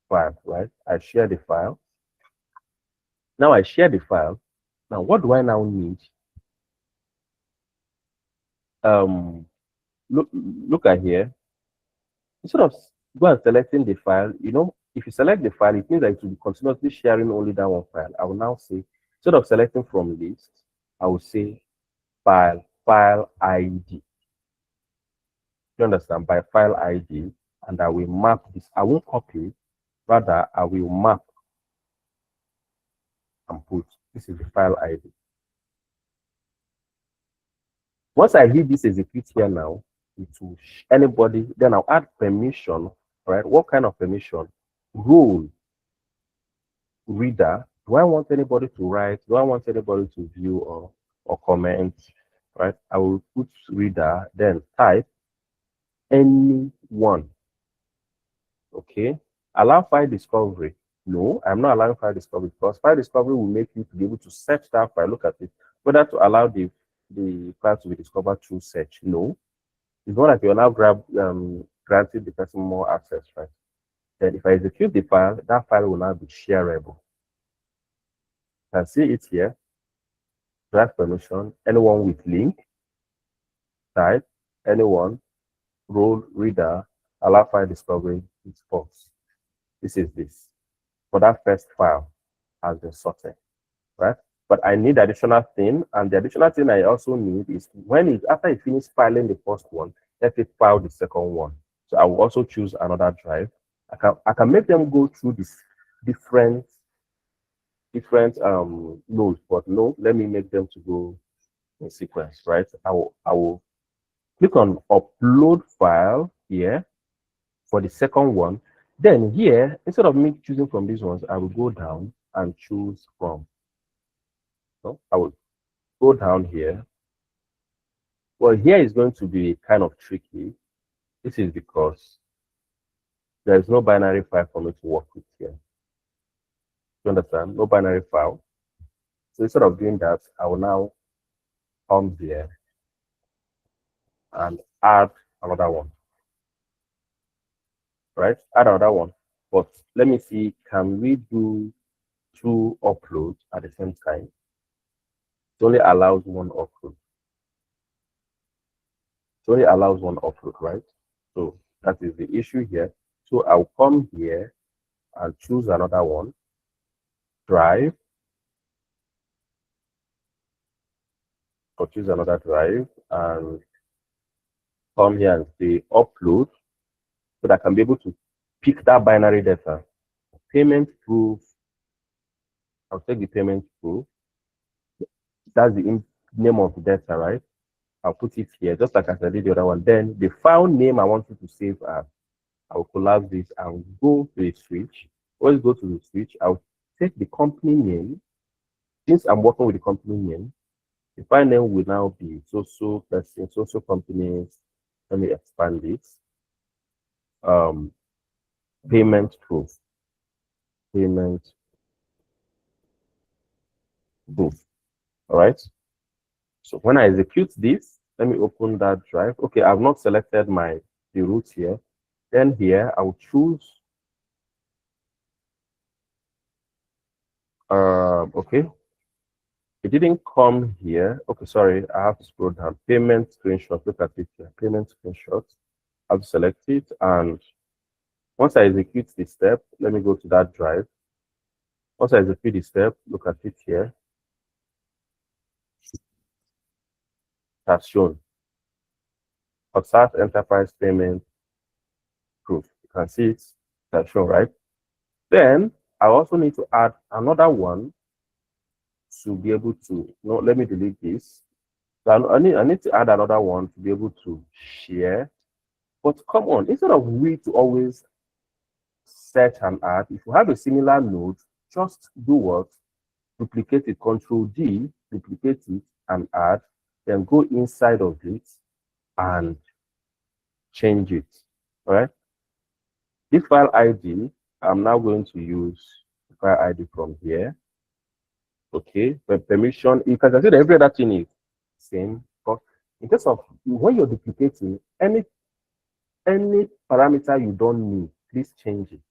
file, right? I share the file. Now I share the file. Now what do I now need? Look at here. Instead of go and selecting the file, if you select the file, it means that it will be continuously sharing only that one file. I will now say, instead of selecting from list, I will say file ID. You understand? By file ID, and I will map this. I won't copy, rather I will map and put this is the file ID. Once I hit this execute here now, it will anybody, then I'll add permission, right? What kind of permission? Role, reader. Do I want anybody to write? Do I want anybody to view or comment? Right? I will put reader, then type anyone. Okay. Allow file discovery. No, I'm not allowing file discovery because file discovery will make you to be able to search that file, look at it, whether to allow the file to be discovered through search. No. It's not like you're now granting the person more access, right? Then if I execute the file, that file will now be shareable. You can see it here. Drive permission, anyone with link, type, anyone, role, reader, allow file discovery, it's false. This is this. For that first file has been sorted, right? But I need additional thing, and the additional thing I also need is after it finishes filing the first one, let it file the second one. So I will also choose another drive. I can make them go through this different nodes, but no, let me make them to go in sequence, right? I will click on upload file here for the second one. Then here, instead of me choosing from these ones, I will go down and choose from. So I will go down here. Well, here is going to be kind of tricky. This is because there is no binary file for me to work with here. You understand? No binary file. So instead of doing that, I will now come here and add another one. Right? Add another one. But let me see, can we do 2 uploads at the same time? It only allows 1 upload. It only allows 1 upload, right? So that is the issue here. So I'll come here and choose another one. Drive. I'll choose another drive and come here and say upload so that I can be able to pick that binary data. Payment proof. I'll take the payment proof. That's the name of the data, right? I'll put it here, just like I did the other one. Then the file name I want you to save as, I'll collapse this and go to the switch. Always go to the switch. I'll take the company name. Since I'm working with the company name, the file name will now be so person, so companies. Let me expand it. payment proof. Payment proof. All right. So when I execute this, let me open that drive. Okay, I've not selected the root here. Then here I will choose. Okay. It didn't come here. Okay, sorry, I have to scroll down. Payment screenshot. Look at it here. Payment screenshot. I'll select it, and once I execute the step, let me go to that drive. Once I execute the step, look at it here. That's shown. Observe enterprise payment proof. You can see it. That's shown, right? Then I also need to add another one to be able to. No, let me delete this. So I need to add another one to be able to share. But come on, instead of we to always search and add, if you have a similar node, just do what? Duplicate it, Control D, duplicate it and add, then go inside of it and change it. All right. This file ID, I'm now going to use the file ID from here. Okay, the permission, you can consider every other thing is same, but in case of when you're duplicating any parameter you don't need, please change it.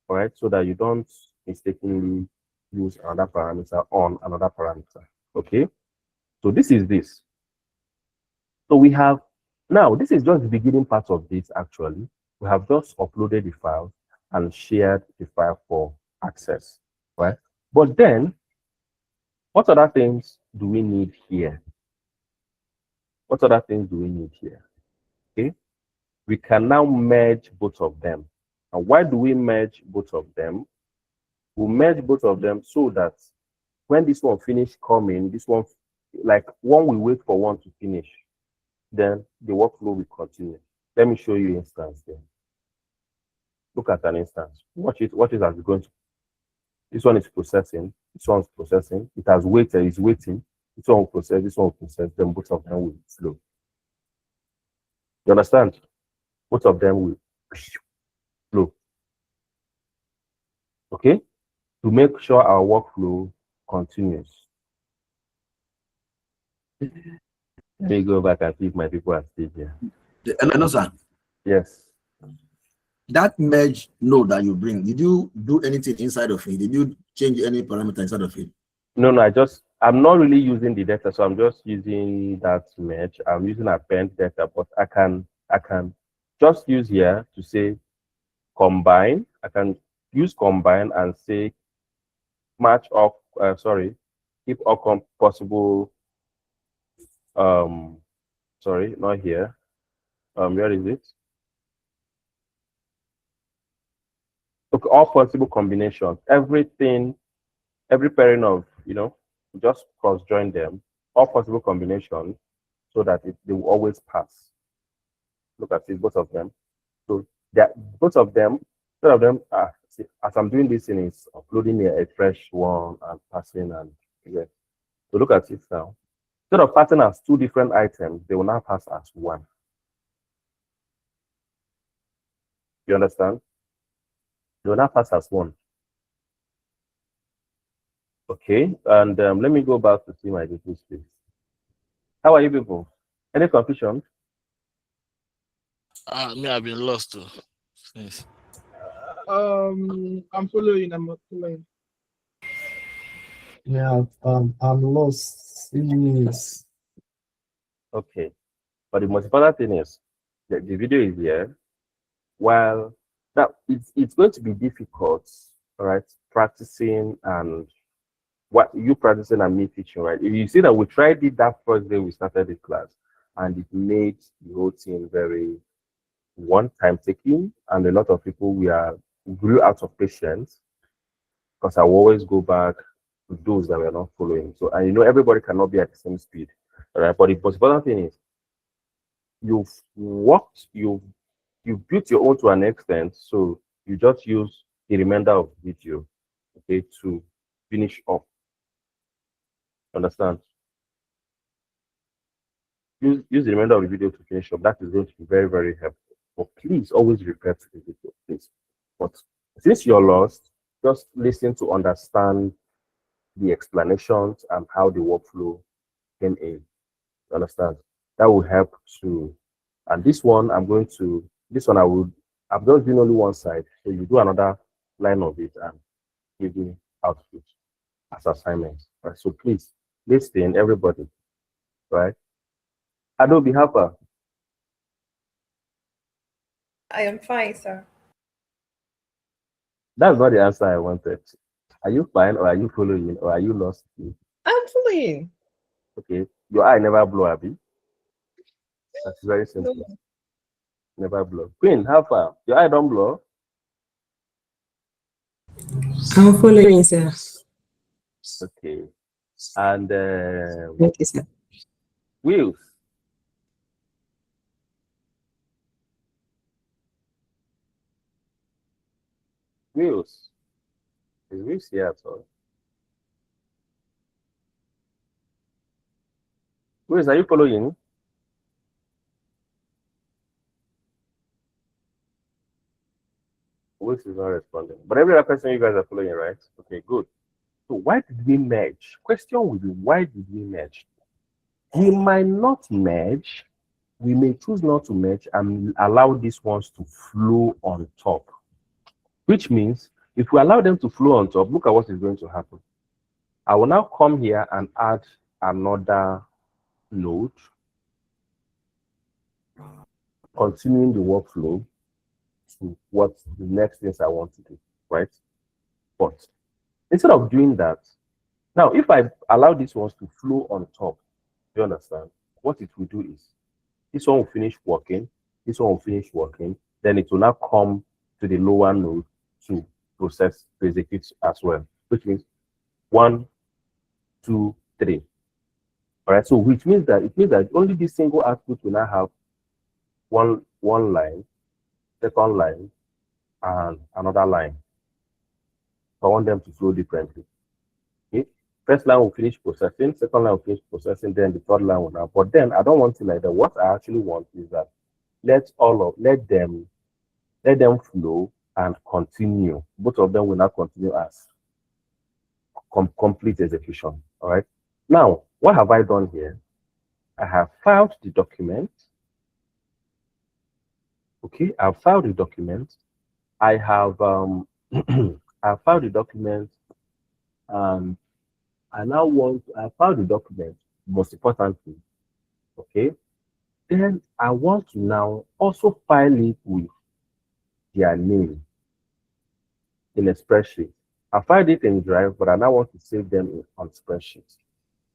All right, so that you don't mistakenly use another parameter on another parameter. Okay, so this is this. So we have now, this is just the beginning part of this actually. We have just uploaded the file and shared the file for access, right? But then, what other things do we need here? What other things do we need here? Okay, we can now merge both of them. And why do we merge both of them? We merge both of them so that when this one finish coming, this one, like one will wait for one to finish, then the workflow will continue. Let me show you instance there. Look at an instance. Watch it as it's going to. This one is processing. This one's processing. It has waited. It's waiting. This one will process. This one will process. Then both of them will flow. You understand? Both of them will flow. Okay? To make sure our workflow continues. Let me go back and see if my people are still here. Hello, sir. Yes. That merge node that you bring, did you do anything inside of it? Did you change any parameter inside of it? No, I'm not really using the data, so I'm just using that merge. I'm using append data, but I can just use here to say combine. I can use combine and say match up, keep all possible, sorry, not here. Where is it? Okay, all possible combinations, everything, every pairing of, just cross join them, all possible combinations, so that they will always pass. Look at it, both of them. So that both of them see, as I'm doing this thing, is uploading a fresh one and passing and yeah. So look at it now. Instead of passing as two different items, they will now pass as one. You understand? They will now pass as one. Okay, and let me go back to see my people space. How are you people? Any confusion? Me, I've been lost too. Yes. I'm following. I'm following. Yeah, I'm lost. Yes. Okay, but the most important thing is that the video is here. While now it's going to be difficult, all right, practicing and what you practicing and me teaching, right? If you see that we tried it that first day we started the class, and it made the whole thing very one-time taking, and a lot of people grew out of patience because I will always go back to those that were not following. So, and everybody cannot be at the same speed, all right? But the most important thing is you've built your own to an extent, so you just use the remainder of the video, okay, to finish up. Understand? Use the remainder of the video to finish up. That is going to be very, very helpful. But please always repair to the video, please. But since you're lost, just listen to understand the explanations and how the workflow came in. You understand? That will help to. And this one, I'm just doing only one side. So you do another line of it and give me output as assignments. Right? So please listen, everybody. Right? Adobe Helper. I am fine, sir. That's not the answer I wanted. Are you fine or are you following or are you lost? I'm following. Okay. Your eye never blow, Abby. That's very simple. No. Never blow. Queen, how far? Your eye don't blow? I'm following, sir. Okay. And Thank you, sir. wheels. Wheels. Is wheels here at all? Wheels, are you following? Wheels is not responding. But every other person you guys are following, right? Okay, good. So why did we merge? Question will be, why did we merge? We might not merge. We may choose not to merge and allow these ones to flow on top. Which means if we allow them to flow on top, look at what is going to happen. I will now come here and add another node, continuing the workflow to what the next things I want to do, right? But instead of doing that, now if I allow these ones to flow on top, you understand? What it will do is this one will finish working, this one will finish working, then it will now come to the lower node to process, to execute as well, which means 1, 2, 3. All right, so which means that it means that only this single output will now have one line, second line, and another line. So I want them to flow differently. Okay? First line will finish processing, second line will finish processing, then the third line will now. But then I don't want it like that. What I actually want is that let them flow and continue. Both of them will now continue as complete execution. All right. Now, what have I done here? I have filed the document. Okay, I've filed the document. I have I filed the document, and I filed the document, most importantly. Okay. Then I want to now also file it with their name in a spreadsheet. I filed it in Drive, but I now want to save them on spreadsheet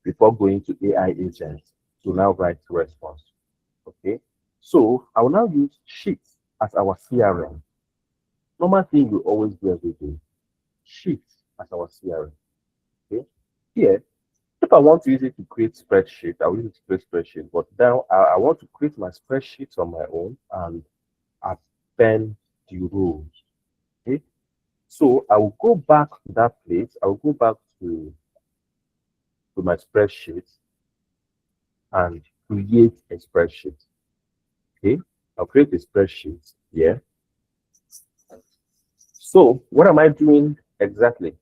before going to AI agent to now write response. Okay. So I will now use Sheets as our CRM. Normal thing we always do every day. Sheets as our CRM. Okay. Here, if I want to use it to create spreadsheet, I will use it to create spreadsheet. But now I want to create my spreadsheets on my own and append the rows. Okay. So I will go back to that place. I will go back to my spreadsheet and create a spreadsheet. Okay. I'll create a spreadsheet here. So what am I doing exactly?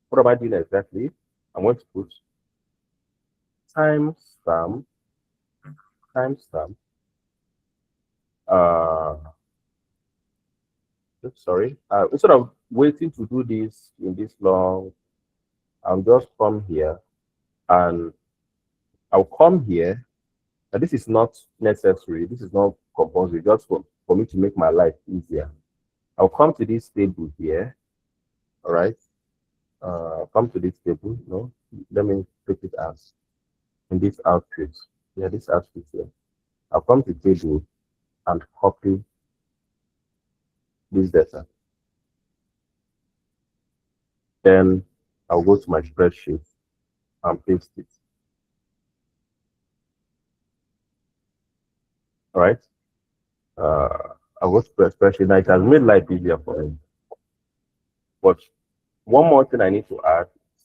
What am I doing exactly? I'm going to put timestamp. Sorry. Instead of waiting to do this in this long, I'll just come here and I'll come here. And this is not necessary. This is not compulsory, just for me to make my life easier. I'll come to this table here. All right. Come to this table. No, let me put it as in this output. Yeah, this output here. I'll come to table and copy this data. Then I'll go to my spreadsheet and paste it. All right. I'll go to my spreadsheet. Now it has made life easier for me. But one more thing I need to add. Is,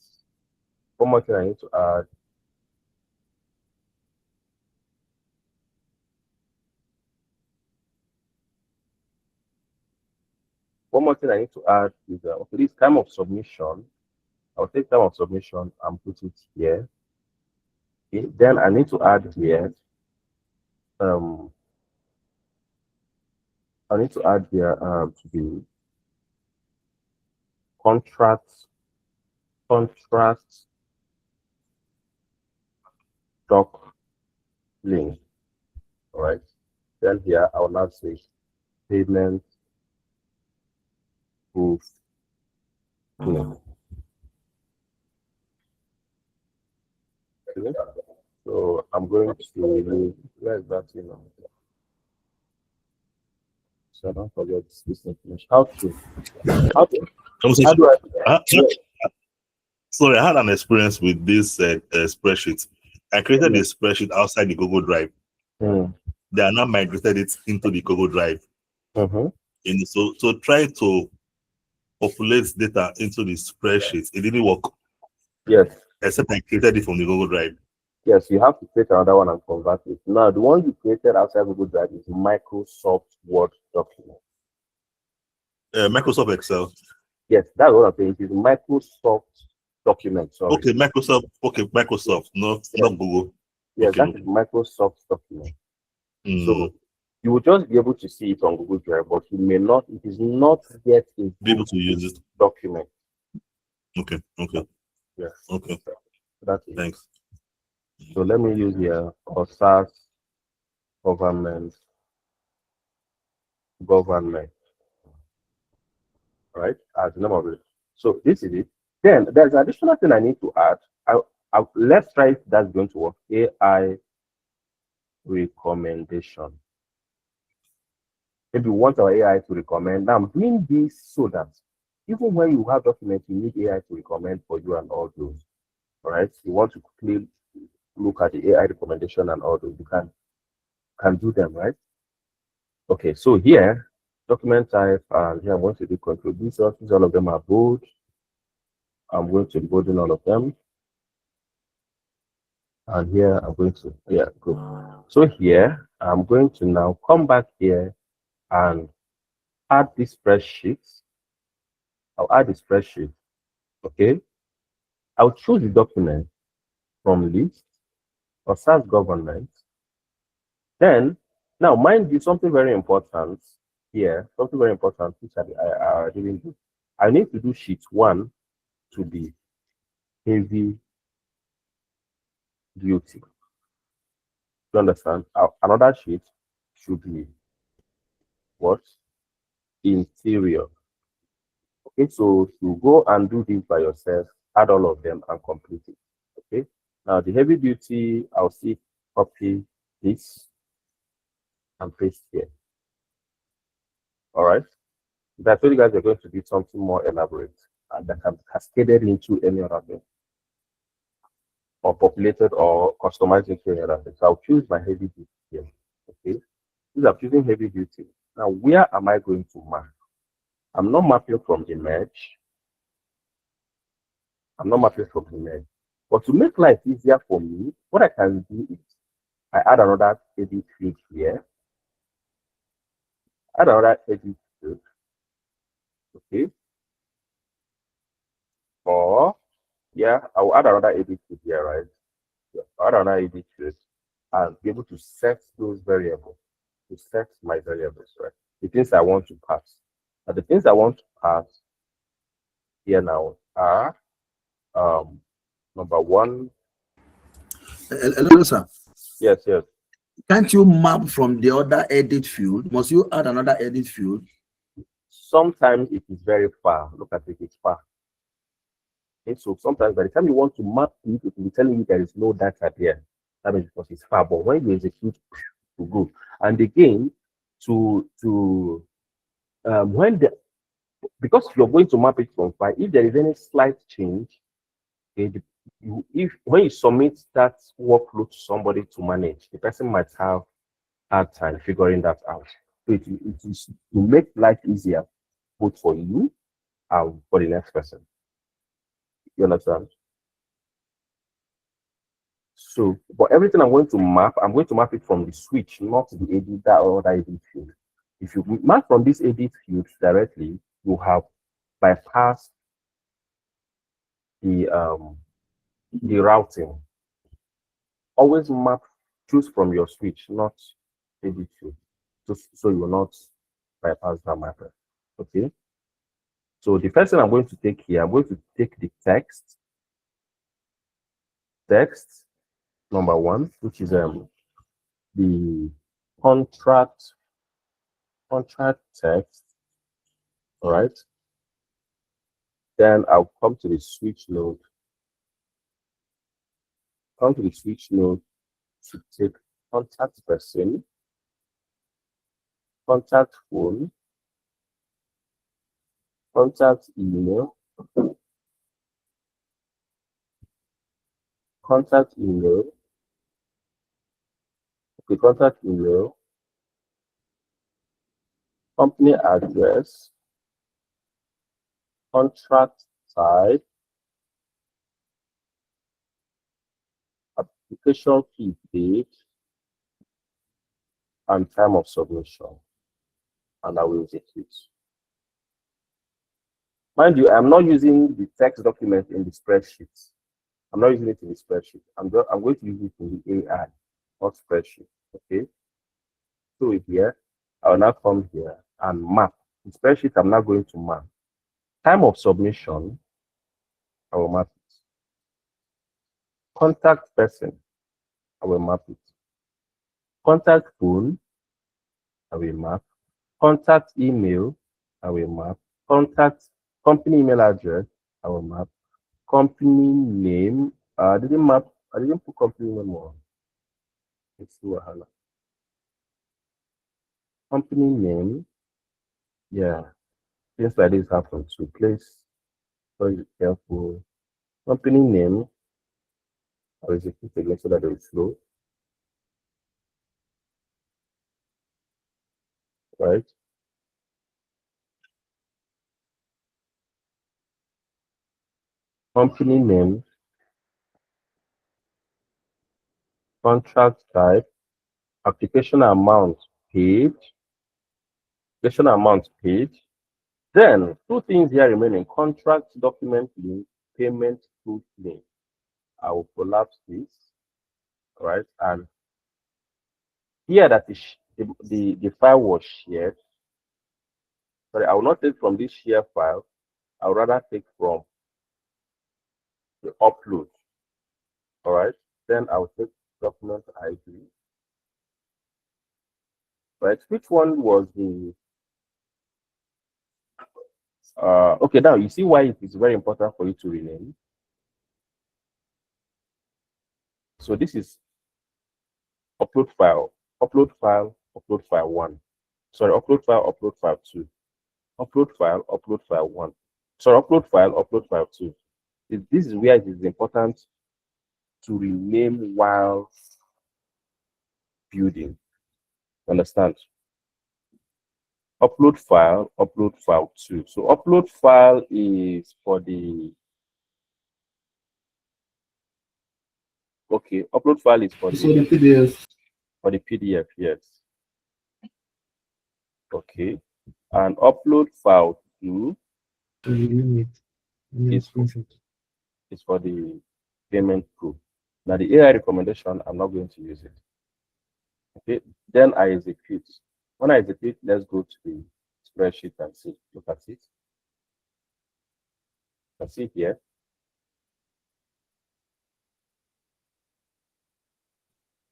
one more thing I need to add is okay, this time of submission. I'll take time of submission and put it here. Okay. Then I need to add here. I need to add here to the contract doc link. All right. Then here I will now say payment proof link. Okay. So I'm going to where's that so I don't forget this information. How do I sorry, I had an experience with this spreadsheet. I created a spreadsheet outside the Google Drive. They are now migrated it into the Google Drive. And so try to populate data into the spreadsheet. It didn't work. Yes. Except I created it from the Google Drive. Yes, you have to create another one and convert it. Now, the one you created outside Google Drive is Microsoft Word document. Microsoft Excel. Yes, that's what I'm saying. It is Microsoft document. Sorry. Okay, Microsoft. Okay, Microsoft. No, yes. Not Google. Yes, okay. That is Microsoft document. So you will just be able to see it on Google Drive, but you may not. It is not yet be able to use it. Document. Okay. Okay. Yes. Okay. That's it. Thanks. So let me use here SaaS government. Right, as the name of it. So this is it. Then there's an additional thing I need to add. Let's try if that's going to work. AI recommendation. Maybe we want our AI to recommend. Now I'm doing this so that even when you have documents, you need AI to recommend for you and all those. All right. You want to quickly look at the AI recommendation and all those. You can do them, right? Okay. So here, document type, and here I'm going to do contributors. All of them are bold. I'm going to bold in all of them. And here I'm going to, good. So here, I'm going to now come back here and add this spreadsheet. I'll add the spreadsheet. Okay. I'll choose the document from list or SaaS government. Then, now mind you, something very important here, something very important which I didn't do. I need to do sheet 1 to be heavy duty. You understand? Another sheet should be what? Interior. Okay, so you go and do this by yourself, add all of them and complete it. Okay. Now the heavy duty, I'll see copy this and paste here. All right. That's what you guys are going to do something more elaborate and that can be cascaded into any other thing, or populated or customized into any other thing. So I'll choose my heavy duty here. Okay. Since I'm choosing heavy duty, now where am I going to map? I'm not mapping from the merge. I'm not mapping from the merge. But to make life easier for me, what I can do is I add another edit field here. Add another edit field. Okay. Or I'll add another edit field here, right? I'll add another edit field and be able to set those variables. To set my variables, right? The things I want to pass. Now the things I want to pass here now are number 1. Hello, sir. Yes. Can't you map from the other edit field? Must you add another edit field? Sometimes it is very far. Look at it, it's far. Okay, so sometimes by the time you want to map it, it will be telling you there is no data there. That means because it's far. But when you execute, to go. And again, because you're going to map it from far, if there is any slight change, okay, when you submit that workload to somebody to manage, the person might have hard time figuring that out. So it is to make life easier both for you and for the next person. You understand? So, but everything I'm going to map it from the switch, not the edit that or that edit field. If you map from this edit field directly, you have bypassed the routing. Always choose from your switch, not edit to, so you will not bypass that matter. Okay. So the first thing I'm going to take here, I'm going to take the text number 1, which is the contract text. All right. Then I'll come to the switch node. Come to the switch node to take contact person, contact phone, contact email, contact email, okay, contact email, company address, contract type, application fee paid, and time of submission. And I will execute. Mind you, I'm not using the text document in the spreadsheet. I'm not using it in the spreadsheet. I'm going to use it in the AI, not spreadsheet. Okay. So here, I will now come here and map. In spreadsheet, I'm not going to map. Time of submission, I will map it. Contact person, I will map it. Contact phone, I will map. Contact email, I will map. Contact company email address, I will map. Company name, I didn't put company name on. Let's see what happens. Company name, yeah. Things like this happen. So please, very careful. Company name, I'll execute again so that it will flow. Right? Company name, contract type, application amount paid, application amount paid. Then 2 things here remaining: contract document link, payment proof link. I will collapse this, right? And here that is the file was shared. Sorry, I will not take from this share file. I would rather take from the upload. All right. Then I will take document ID. Right. Which one was the okay, now you see why it is very important for you to rename. So this is upload file, upload file, upload file 1. Sorry, upload file 2. Upload file 1. Sorry, upload file 2. This is where it is important to rename while building. Understand? Upload file 2. So upload file is for the upload file is for the PDF. For the PDF, yes. Okay. And upload file 2 is for the payment proof. Now the AI recommendation, I'm not going to use it. Okay. Then I execute. When I execute, let's go to the spreadsheet and see. Look at it. You can see here.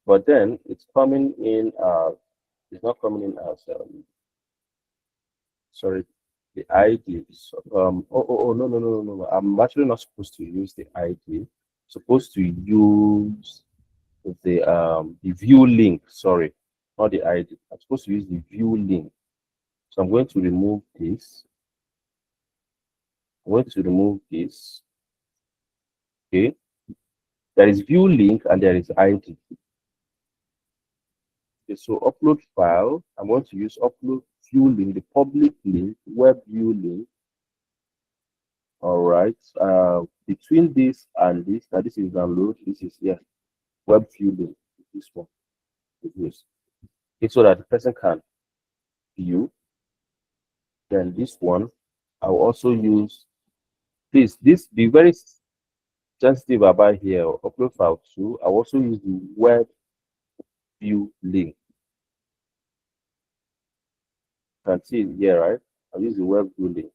But then it's coming in it's not coming in as sorry, the ID. No. I'm actually not supposed to use the ID. I'm supposed to use the view link. Sorry, not the ID. I'm supposed to use the view link. So I'm going to remove this. I'm going to remove this. Okay. There is view link and there is ID. Okay, so upload file. I'm going to use upload view link, the public link, web view link. All right. Between this and this, now this is download. This is web view link. This one is this. Okay, so that the person can view. Then this one I'll also use this. Be very sensitive about here. Upload file 2. I'll also use the web view link. You can see it here, right? I'll use the web view link.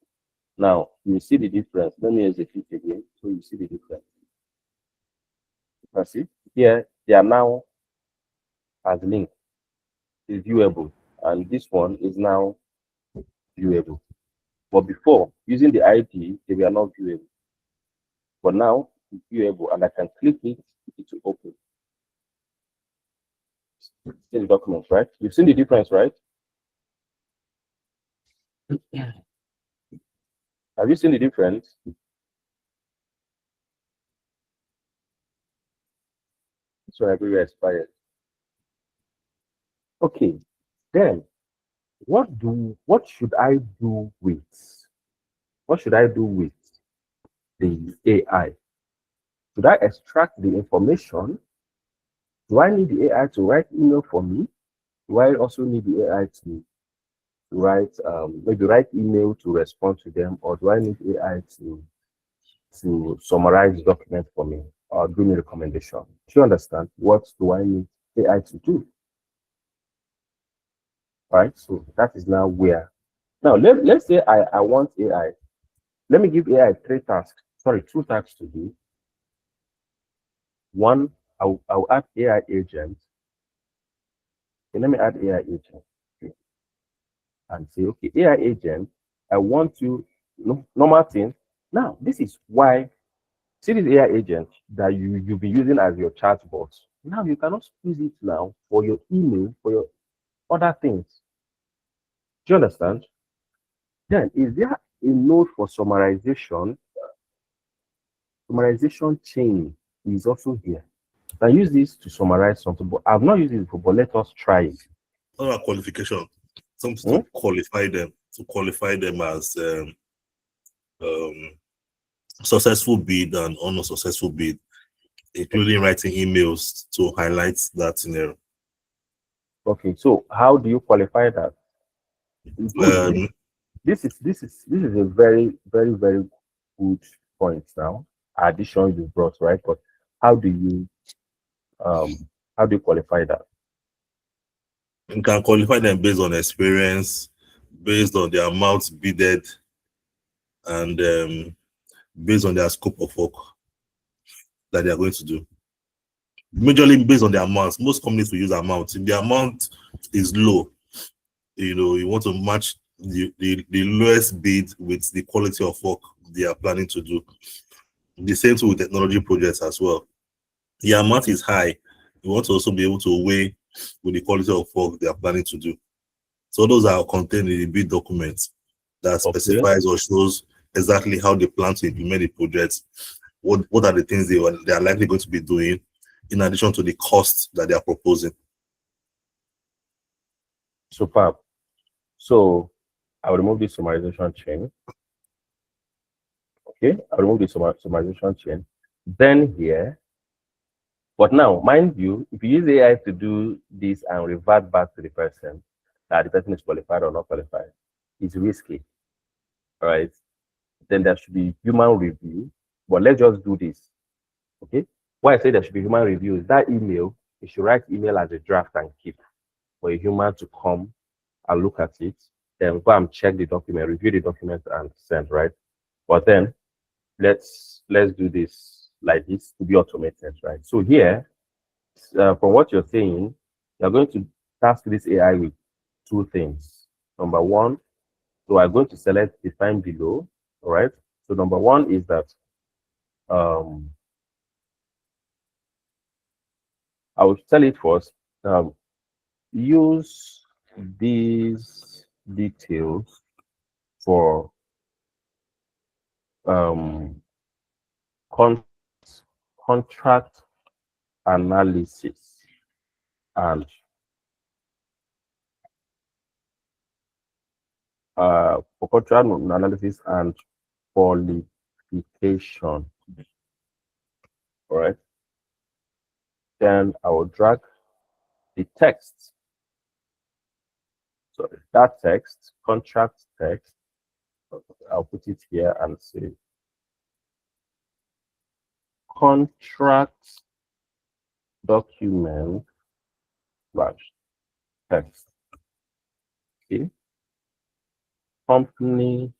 Now you see the difference. Let me execute again so you see the difference. You can see here they are now as link is viewable, and this one is now viewable. But before, using the ID, they were not viewable. But now it's viewable, and I can click it to open. See the documents, right? You've seen the difference, right? Have you seen the difference? So I agree expired. Okay, then what should I do with the AI? Should I extract the information? Do I need the AI to write email for me? Do I also need the AI to write maybe write email to respond to them, or do I need AI to summarize the document for me or do me recommendation? Do you understand? What do I need AI to do? Right? So that is now where. Now let's say I want AI. Let me give AI two tasks to do. One, I'll add AI agent. Okay, let me add AI agent. Okay. And say, okay, AI agent, I want to normal thing. Now, this is why, see this AI agent that you'll be using as your chatbot. Now you cannot use it now for your email, for your other things. Do you understand? Then is there a node for summarization? Summarization chain is also here. I use this to summarize something, but I've not used it before, but let us try it. Our qualification, something to qualify them as successful bid and unsuccessful bid, including writing emails to highlight that scenario. Okay, so how do you qualify that? This is a very, very, very good point now. Addition you brought, right? But how do you qualify that? You can qualify them based on experience, based on the amount bidded, and based on their scope of work that they are going to do. Majorly based on the amounts. Most companies will use amounts. If the amount is low, you want to match the lowest bid with the quality of work they are planning to do. The same thing with technology projects as well. The amount is high. You want to also be able to weigh with the quality of work they are planning to do. So those are contained in the bid documents that specifies or shows exactly how they plan to implement the project. What are the things they are likely going to be doing, in addition to the cost that they are proposing. Superb. So I'll remove this summarization chain. Okay, I'll remove the summarization chain. Then here, but now, mind you, if you use AI to do this and revert back to the person that the person is qualified or not qualified, it's risky. All right. Then there should be human review. But let's just do this. Okay. Why I say there should be human review is that email, you should write email as a draft and keep for a human to come and look at it, then go and check the document, review the document and send, right? But then let's do this like this to be automated, right? So here, from what you're saying, you're going to task this AI with two things. Number one, so I'm going to select define below, all right? So number one is that I will tell it first, use these details for contract analysis and for contract analysis and qualification. All right. Then I will drag the text. So that text, contract text, I'll put it here and say contract document slash text. Okay. Company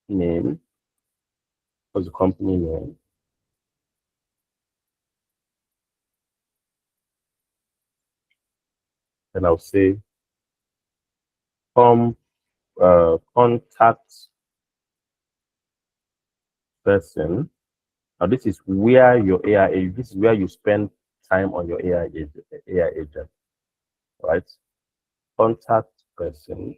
name. What's the company name? And I'll say contact person. Now this is where your AI, this is where you spend time on your AI agent, right? Contact person.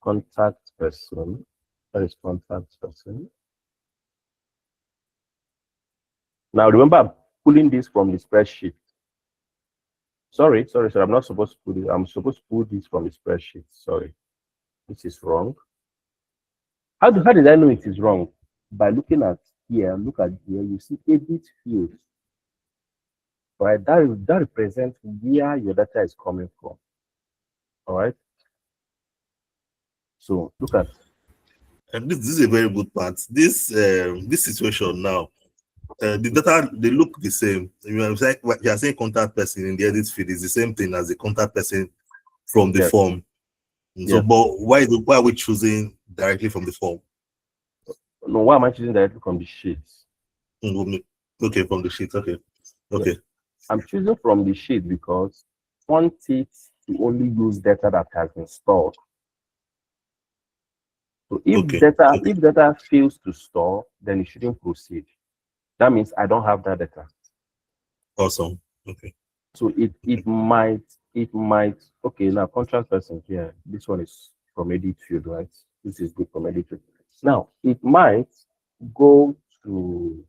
Contact person. That is contact person. Now remember, I'm pulling this from the spreadsheet. Sorry. I'm not supposed to put it. I'm supposed to pull this from the spreadsheet. Sorry, this is wrong. How did I know it is wrong? By looking at here, look at here, you see edit field. Right, that represents where your data is coming from. All right. So look at. And this is a very good part. This situation now, the data, they look the same. You are saying contact person in the edit field is the same thing as the contact person from the form. So, but why are we choosing directly from the form? No, why am I choosing directly from the sheets? Okay, from the sheet. Okay. Yes. I'm choosing from the sheet because I want it to only use data that has been stored. So if data fails to store, then it shouldn't proceed. That means I don't have that data. Awesome. Okay. So it might okay, now contract person here. This one is from edit field, right? This is good from edit field. Now it might go to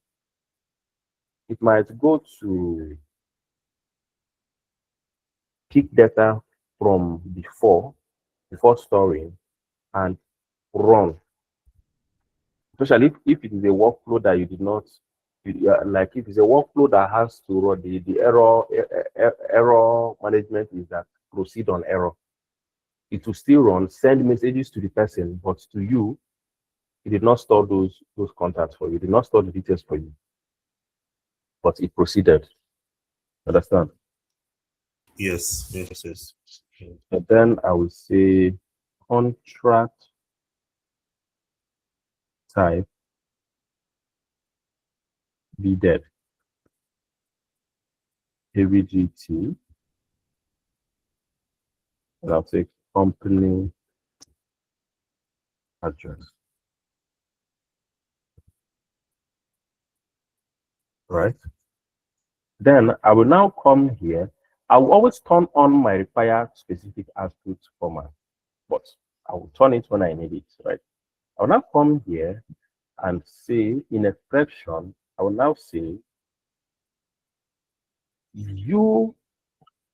pick data from before storing and run. Especially if it is a workflow that you did not, like if it's a workflow that has to run, the error management is that proceed on error. It will still run, send messages to the person, but to you, it did not store those contacts for you. It did not store the details for you, but it proceeded. Understand? Yes. And then I will say contract type be dead. Heavy GT. And I'll say company address. Right? Then I will now come here. I will always turn on my require specific output format, but I will turn it when I need it, right? I will now come here and say in expression, I will now say you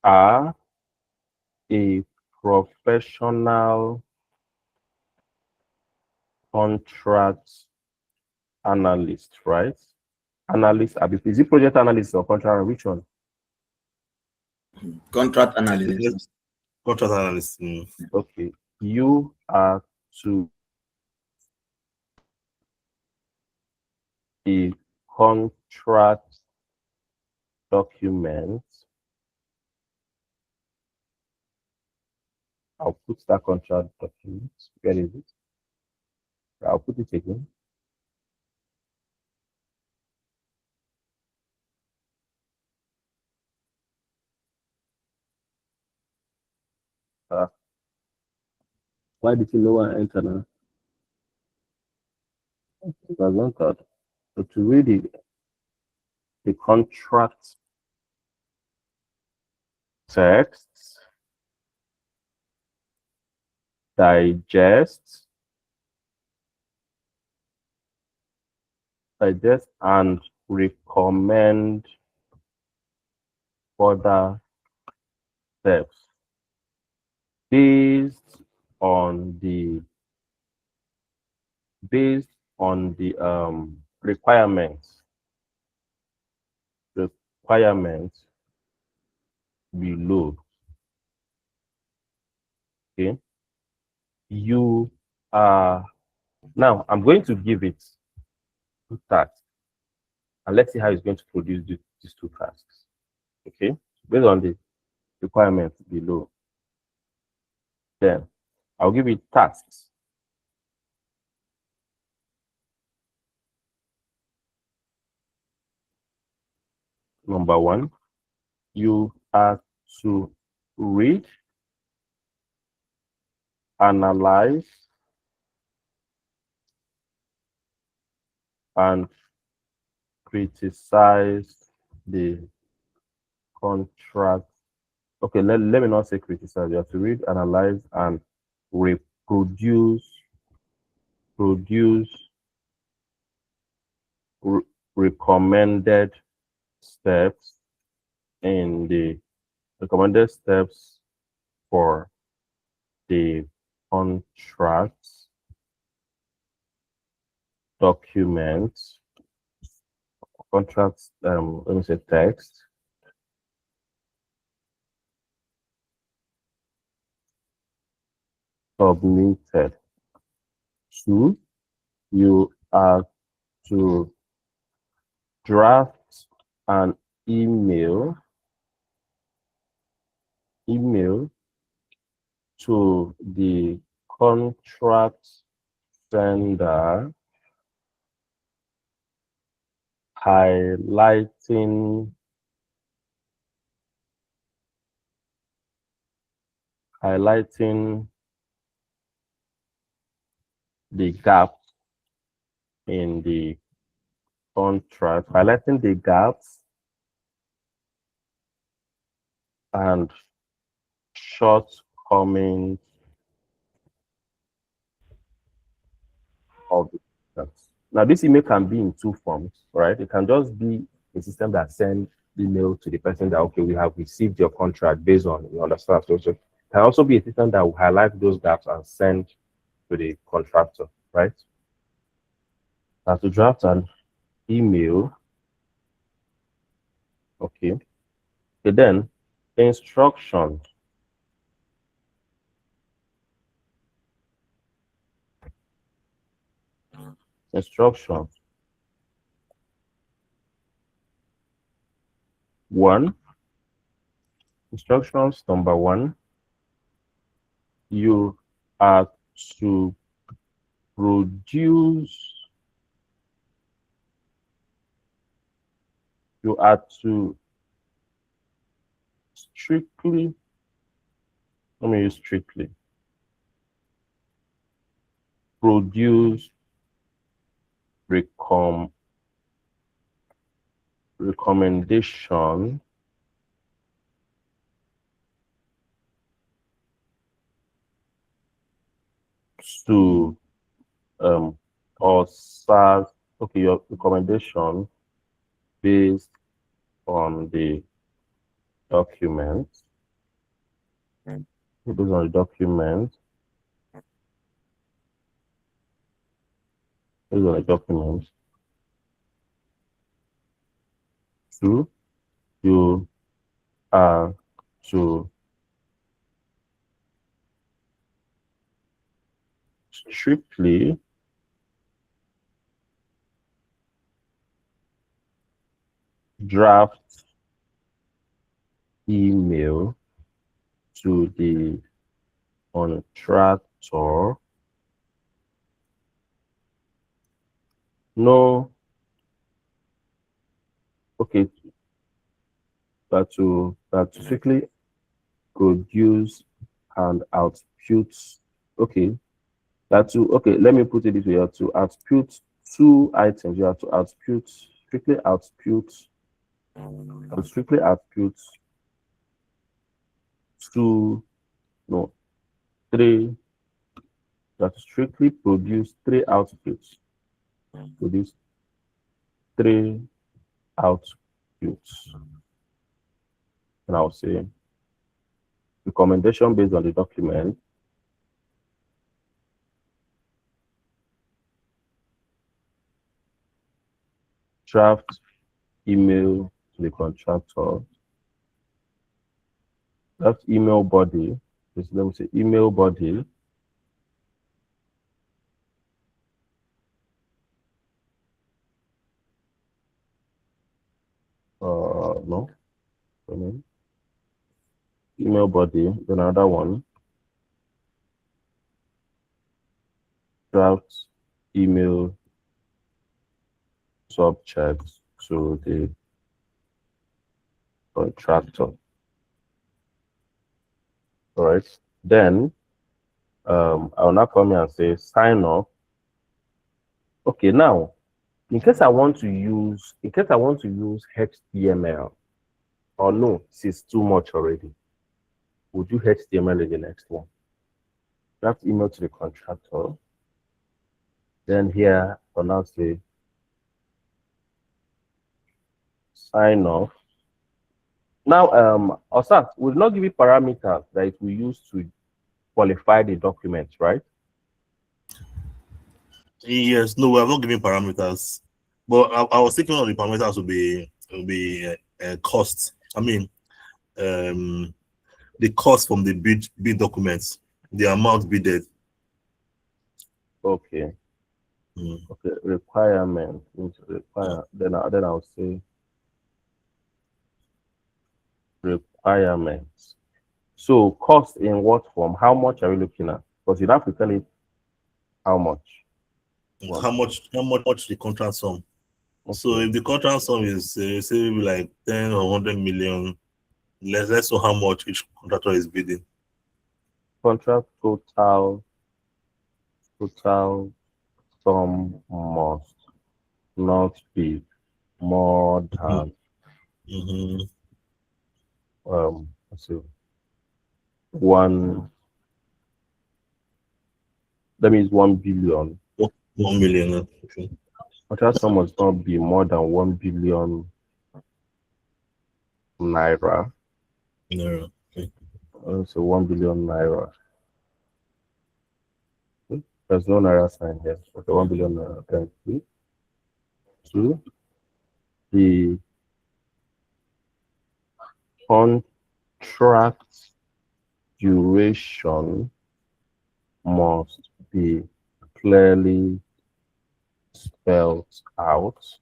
are a professional contract analyst, right? Analyst, is it project analyst or contract? Which one? Contract analyst. Contract analyst. Okay. You are to a contract document. I'll put that contract document. Where is it? I'll put it again. Why did you lower enter now? It was not that. So to read the contract text, digest and recommend further steps based on the requirements below. Okay. you are now I'm going to give it 2 tasks, and let's see how it's going to produce these 2 tasks. Okay, based on the requirements below. Then I'll give it tasks. Number 1, you are to read, analyze, and criticize the contract. Okay, let me not say criticize. You have to read, analyze, and produce recommended steps in the recommended steps for the contract document, contract, let me say text, submitted. 2, you are to draft an email to the contract sender highlighting the gap in the contract, highlighting the gaps and shortcomings of the contract. Now, this email can be in 2 forms, right? It can just be a system that sends email to the person that, okay, we have received your contract based on, you understand. So it can also be a system that will highlight those gaps and send to the contractor, right? Now, to draft an email, okay. Then instructions. Instructions. 1. Instructions number 1. You are to produce. You are to strictly. Let me use strictly. Produce recommendation to or SARS, okay, your recommendation based on the document. Based on the document. Based on the document. 2, you are to strictly draft email to the contractor. No, okay, that to strictly produce and output. Okay, okay, let me put it this way. You have to output 2 items. You have to strictly output 2, no, 3. You have to strictly produce 3 outputs. Produce 3 outputs. And I'll say recommendation based on the document. Draft email to the contractor. Draft email body. Let me say email body no. Email body, then another one. Draft email subject to the contractor. All right. Then I'll now come here and say sign off. Okay, now in case I want to use HTML, or no, this is too much already. We'll do HTML in the next one. Draft email to the contractor. Then here I'll now say sign off. Now Osas will not give you parameters that it will use to qualify the document, right? Yes, no, we are not giving parameters, but I was thinking of the parameters will be cost. I mean, the cost from the bid documents, the amount bidded. Okay. Okay. Requirement. Require. Then I'll say requirements. So cost in what form? How much are we looking at? Because you have to tell it how much. How much the contract sum. Okay. So if the contract sum is say like 10 or 100 million, let's know how much each contractor is bidding. Contract total sum must not be more than let's see, that means 1 billion. 1 million. Okay. Contract sum must not be more than 1 billion naira. Naira. Okay. So 1 billion naira. There's no naira sign here. Okay, 1 billion naira. Thank you. Two, the contract duration must be clearly spelled out.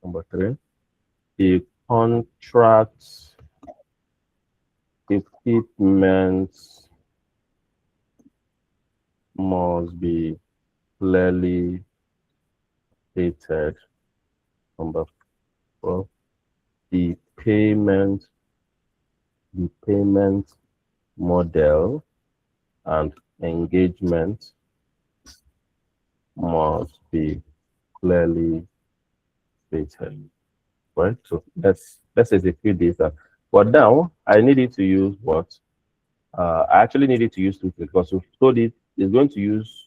Number 3, the contract equipment must be clearly stated. Number 4, the payment model and engagement must be clearly stated. Right? So let's execute this. But now I needed to use what? I actually needed to use 2 things because we told it is going to use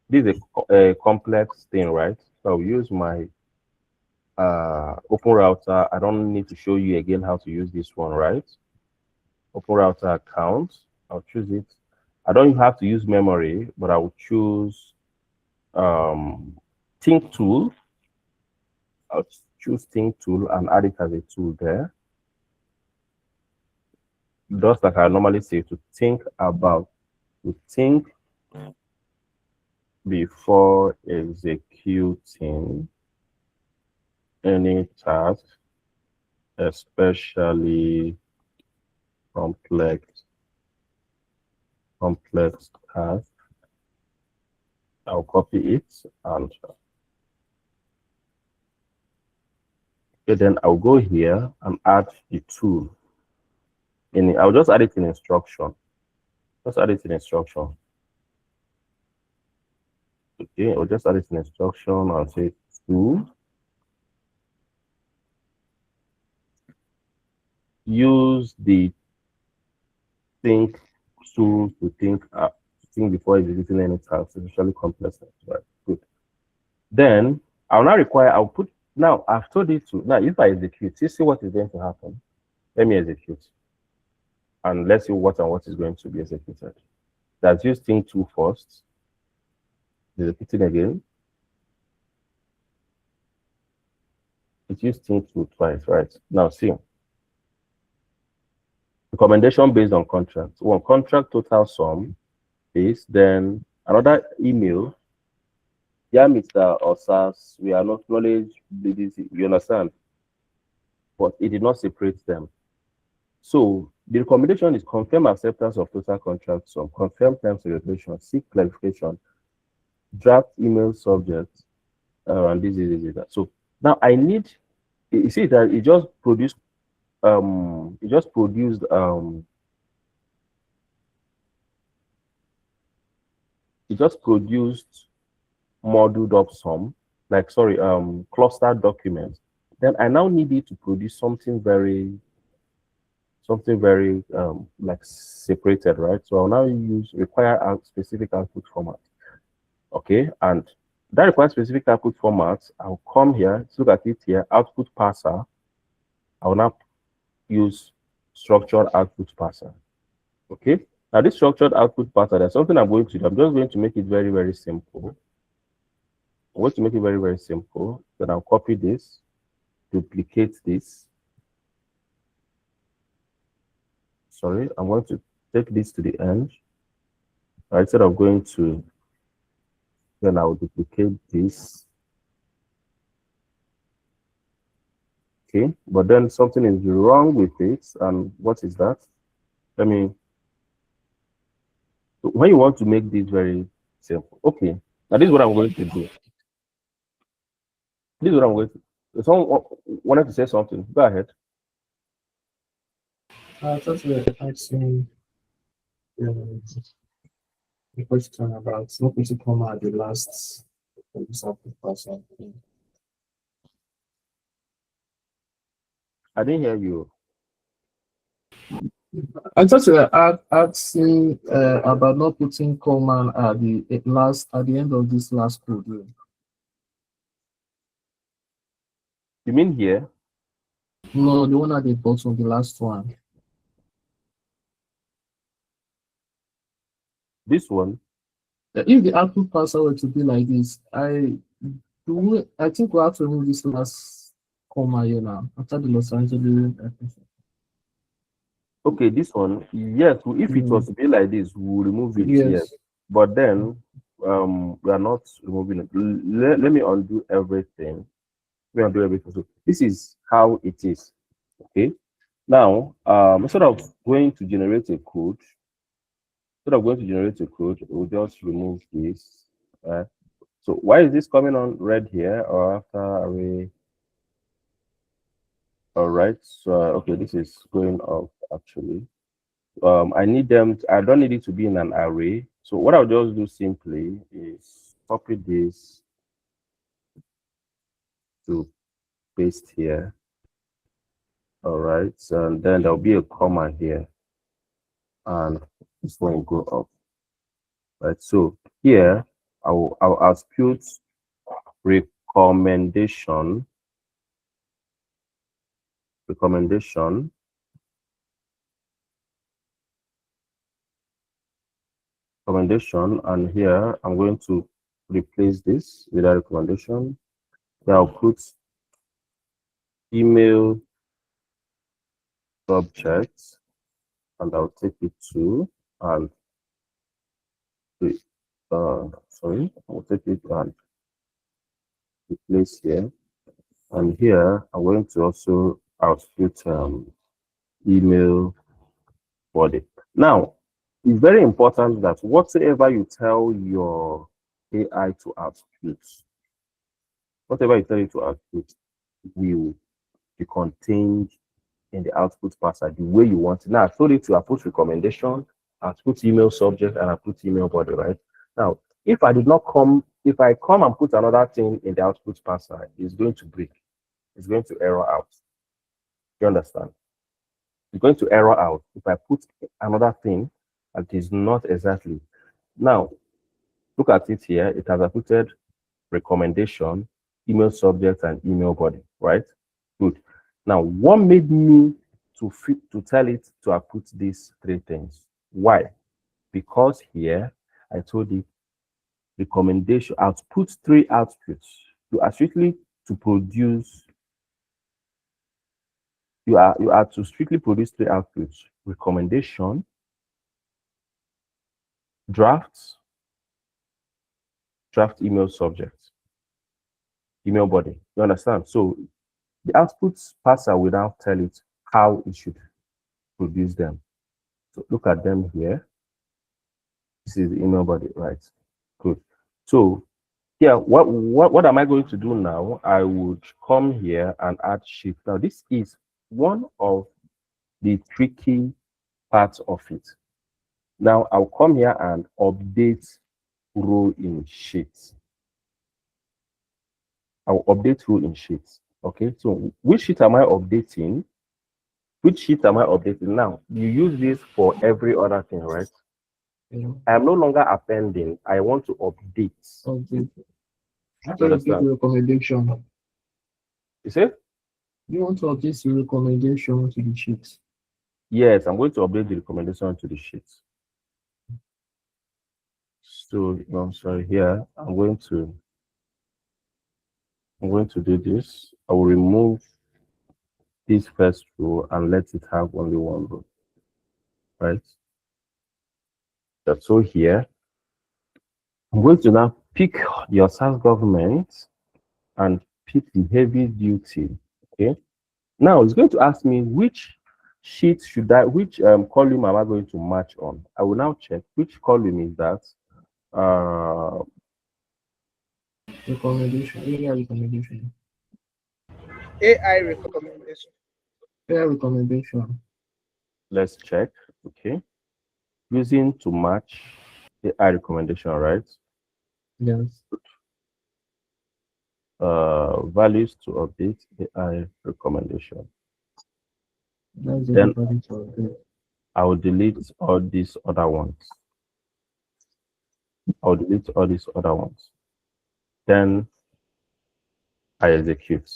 this is a complex thing, right? So I'll use my open router. I don't need to show you again how to use this one, right? Open router account. I'll choose it. I don't have to use memory, but I will choose Think Tool. I'll choose Think Tool and add it as a tool there. Just like I normally say, to think before executing any task, especially complex task. I'll copy it and okay, then I'll go here and add the tool. I'll just add it in instruction. Just add it in instruction. Okay, I'll just add it in instruction and say tool. Use the think tool to think before executing any task, especially complex. Right, good. Then I'll now now I've told it to now if I execute, you see what is going to happen. Let me execute. And let's see what is going to be executed. That's use think tool first. Executing again. It's used think tool twice, right? Now see. Recommendation based on contract. One contract total sum is then another email. Yeah, Mr. Osas, we are not knowledge. You understand? but it did not separate them. So the recommendation is confirm acceptance of total contract sum, confirm terms and regulations, seek clarification, draft email subject, and this is that. So now I need, you see that it just produced it just produced modeled up some, like sorry, cluster documents. Then I now need it to produce something very like separated, right? So I'll now use require a specific output format. Okay, and that requires specific output format. I'll come here, look at it here, output parser. I will now use structured output parser. Okay, now this structured output parser, there's something I'm going to do. I'm just going to make it very, very simple. I'm going to make it very, very simple. Then I'll copy this, duplicate this. Sorry, I'm going to take this to the end. Instead of going to, then I will duplicate this. Okay, but then something is wrong with it. And what is that? I mean, when you want to make this very simple, okay, now this is what I'm going to do. This is what I'm going to do. Someone wanted to say something. Go ahead. I thought we were asking the question about not to come at the last person. I didn't hear you. I thought you were asking about not putting command at the end of this last code. You mean here? No, the one at the bottom, the last one. This one? If the output parser were to be like this, I think we have to remove this last comma here now after the Los Angeles. Okay, this one, yes. If it was to be like this, we'll remove it. Yes. But then we are not removing it. Let me undo everything. So this is how it is. Okay. Now, instead of going to generate a code, we'll just remove this. So why is this coming on red here or after array? All right. So okay, this is going off actually. I don't need it to be in an array. So what I'll just do simply is copy this to paste here. All right, and then there'll be a comma here, and this one will go up. Right. So here I'll output recommendation, and here I'm going to replace this with a recommendation. Then I'll put email subject, and I'll take it to and I'll take it and replace here, and here I'm going to also output email body. Now, it's very important that whatever you tell your AI to output, whatever you tell it to output will be contained in the output parser the way you want it. Now, I told it to output recommendation, output email subject, and output email body, right? Now, if I come and put another thing in the output parser, it's going to break. It's going to error out. You understand? It's going to error out if I put another thing that is not exactly. Now, look at it here. It has outputted recommendation, email subject, and email body, right? Good. Now, what made me to tell it to output these three things? Why? Because here I told it recommendation output three outputs to produce. You are to strictly produce three outputs: recommendation, draft email subject, email body. You understand? So The output parser will now tell it how it should produce them. So look at them here. This is the email body, right? Good. So yeah, what am I going to do now? I would come here and add sheet. Now this is one of the tricky parts of it. Now I'll come here and update row in sheets. I'll update row in sheets. Okay, so which sheet am I updating? Which sheet am I updating now? You use this for every other thing, right? I am no longer appending. I want to update. Okay. You understand? Recommendation. You see? You want to update the recommendation to the sheet? Yes, I'm going to update the recommendation to the sheet. So I'm sorry, here I'm going to do this. I will remove this first row and let it have only one row. Right? That's so here. I'm going to now pick your SaaS government and pick the heavy duty. Okay. Now it's going to ask me which sheet which column am I going to match on? I will now check which column is that. Recommendation. AI recommendation. AI recommendation. AI recommendation. Let's check. Okay. Using to match AI recommendation, right? Yes. Values to update AI recommendation. That's Then the I will delete all these other ones. I'll delete all these other ones. Then I execute.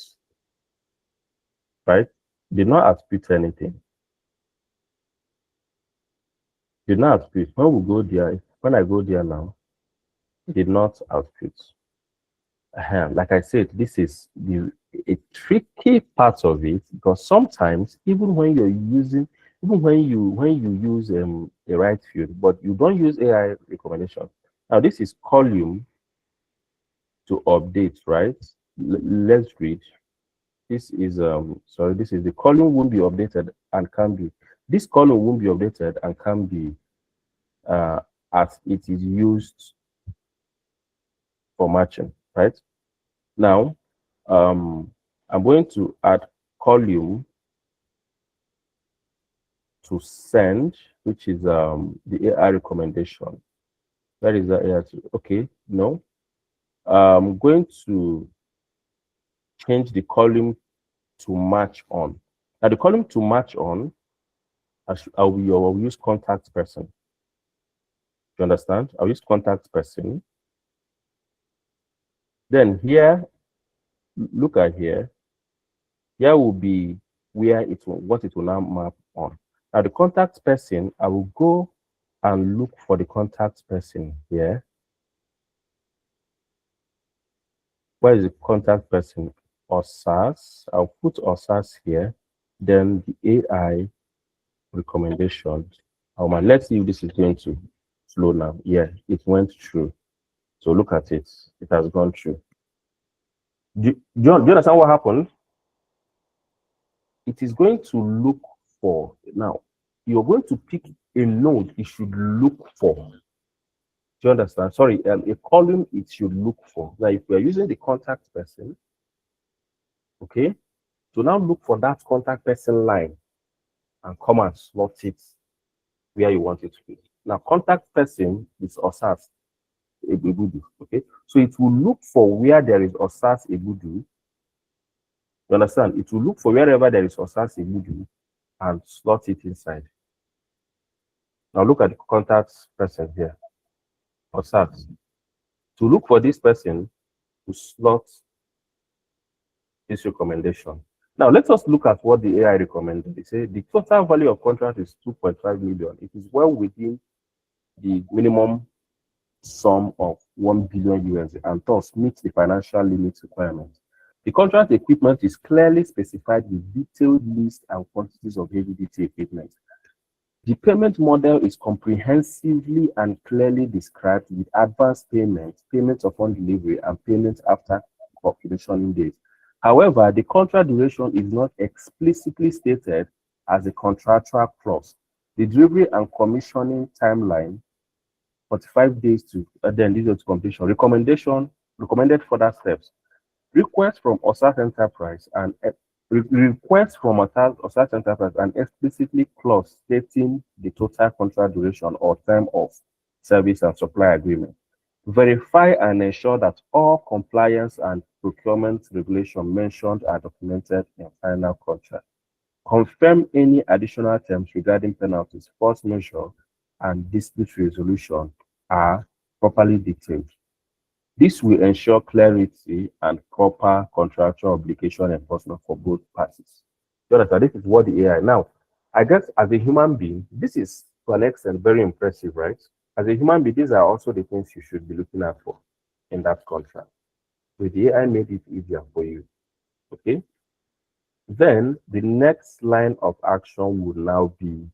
Right? Did not output anything. Did not output. When we go there, when I go there now, did not output. Like I said, this is a tricky part of it, because sometimes even when you're using, even when you use a right field, but you don't use AI recommendation. Now this is column to update, right? Let's read. This is sorry, this is the column won't be updated and can be. This column won't be updated and can be as it is used for matching, right? Now, I'm going to add column to send, which is the AI recommendation. Where is that AI? Okay, no. I'm going to change the column to match on. Now, the column to match on, I will use contact person. You understand? I'll use contact person. Then here, look at here. Here will be where what it will now map on. Now the contact person, I will go and look for the contact person here. Where is the contact person? OSAS. I'll put OSAS here. Then the AI recommendation. Let's see if this is going to flow now. Yeah, it went through. So look at it. It has gone through. Do you understand what happened? It is going to look for, now, you're going to pick a node it should look for. Do you understand? Sorry, a column it should look for. Now, if we're using the contact person, okay, so now look for that contact person line and come and slot it where you want it to be. Now, contact person is OSAS Ebudu, okay? So it will look for where there is OSAS Ebudu. You understand? It will look for wherever there is OSAS Ebudu and slot it inside. Now look at the contact person here, OSAS. To look for this person to slot this recommendation. Now let us look at what the AI recommended. They say the total value of contract is 2.5 million. It is well within the minimum sum of 1 billion USD and thus meets the financial limits requirement. The contract equipment is clearly specified with detailed list and quantities of heavy duty equipment. The payment model is comprehensively and clearly described with advance payments, payments upon delivery, and payments after commissioning days. However, the contract duration is not explicitly stated as a contractual clause. The delivery and commissioning timeline, 45 days to then lead to completion. Recommended further steps. Request from OSAT Enterprise and request from OSAT Enterprise and explicitly clause stating the total contract duration or term of service and supply agreement. Verify and ensure that all compliance and procurement regulation mentioned are documented in final contract. Confirm any additional terms regarding penalties, force majeure, and dispute resolution are properly detailed. This will ensure clarity and proper contractual obligation enforcement for both parties. Jonathan, this is what the AI. Now, I guess as a human being, this is to an extent very impressive, right? As a human being, these are also the things you should be looking out for in that contract. With the AI made it easier for you. Okay. Then the next line of action would now be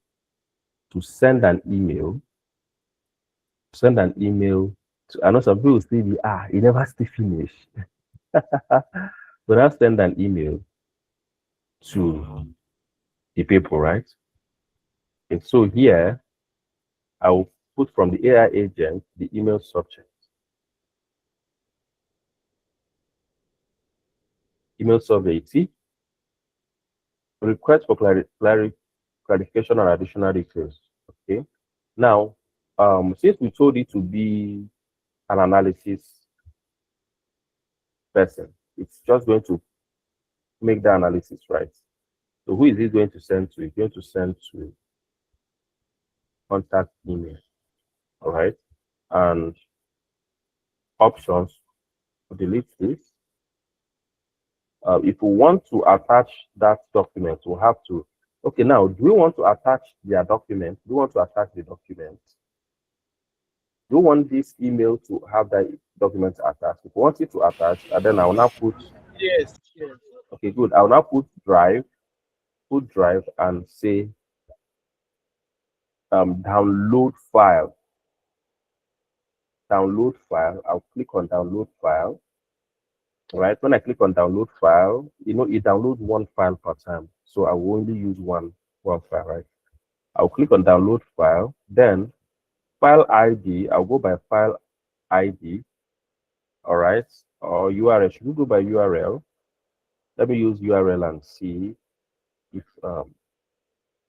to send an email. Send an email to, I know some people will say, it never still finished. But I'll send an email to the people, right? And so here, I will put from the AI agent the email subject. Email subject, see? Request for clarification or additional details. Okay. Now, since we told it to be an analysis person, it's just going to make the analysis, right? So who is it going to send to? It's going to send to contact email. All right. And options, delete this. If we want to attach that document, we'll have to, okay, now, do we want to attach their document? Do we want to attach the document? Do we want this email to have that document attached? If we want it to attach, and then I will now put, Yes, yes. okay, good. I will now put drive and say download file. Download file. I'll click on download file. Right, when I click on download file, it downloads one file per time. So I will only use one file, right? I'll click on download file, then file ID, I'll go by file ID, all right, or URL. Should we go by URL? Let me use URL and see if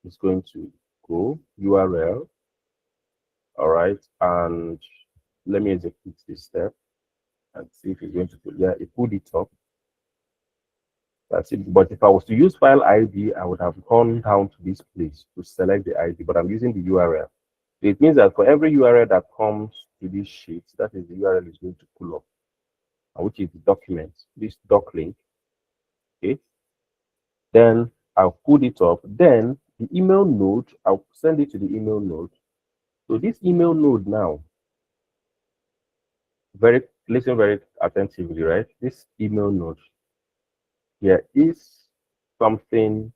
it's going to go URL, all right, and let me execute this step and see if it's going to go. Yeah, it pulled it up. That's it. But if I was to use file ID, I would have gone down to this place to select the ID, but I'm using the URL. It means that for every URL that comes to this sheet, that is the URL is going to pull up, which is the document, this doc link. Okay. Then I'll put it up. Then the email node, I'll send it to the email node. So this email node now, listen very attentively, right? This email node, here is something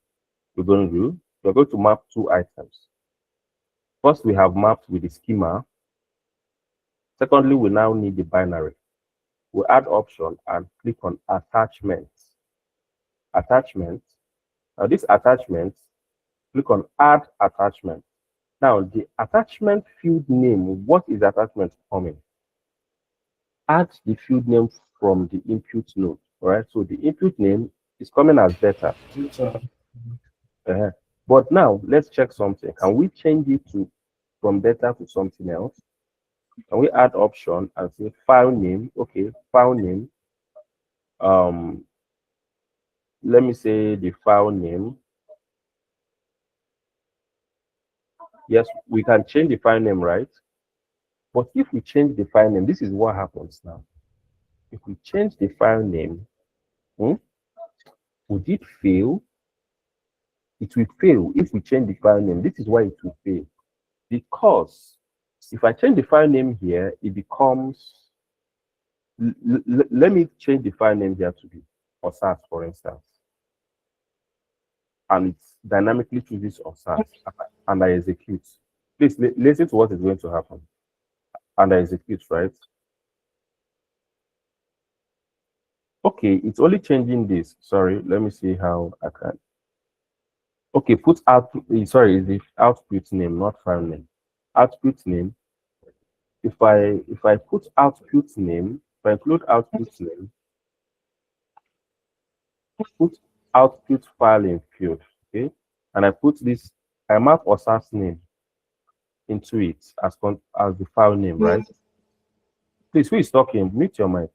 we're going to do. We're going to map two items. First, we have mapped with the schema. Secondly, we now need the binary. We'll add option and click on attachments. Attachments. Now, this attachment, click on add attachment. Now, the attachment field name, what is attachment coming? Add the field name from the input node. All right, so the input name is coming as data. But now let's check something. Can we change it from data to something else? Can we add option and say file name? Okay, file name. Let me say the file name. Yes, we can change the file name, right? But if we change the file name, this is what happens now. If we change the file name, would it fail? It will fail if we change the file name. This is why it will fail. Because if I change the file name here, it becomes, let me change the file name here to be OSAT, for instance. And it dynamically chooses OSAT, and I execute. Please listen to what is going to happen. And I execute, right? Okay, it's only changing this. Sorry, let me see how I can. Okay, put out. Sorry, is the output name, not file name. Output name. If I put output name, if I include output name, put output file in field. Okay, and I put this. I map OSAS name into it as the file name, right? Please, who is talking? Mute your mic.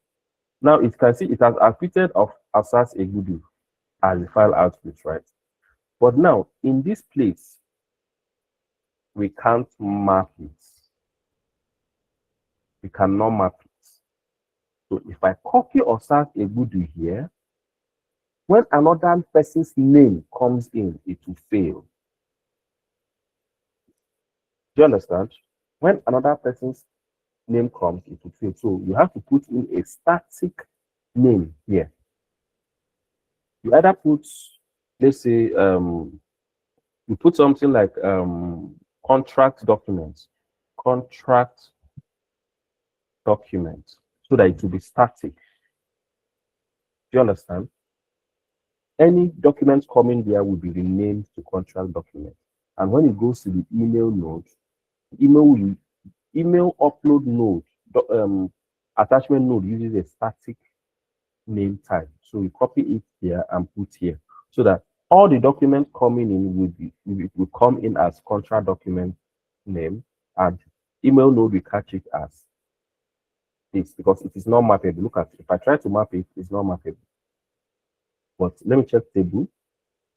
Now it can see it has outputted of OSAS Egudu as the file output, right? But now in this place, we can't map it. We cannot map it. So if I copy OSAS Egudu here, when another person's name comes in, it will fail. Do you understand? When another person's name comes, it will fail. So you have to put in a static name here. You either put, let's say, you put something like contract documents, contract document, so that it will be static. Do you understand? Any documents coming there will be renamed to contract document. And when it goes to the email node, email upload node, attachment node uses a static name type. So we copy it here and put here, so that all the documents coming in will come in as contract document name, and email node will catch it as this, because it is not mappable. Look at it. If I try to map it, it's not mappable. But let me check table.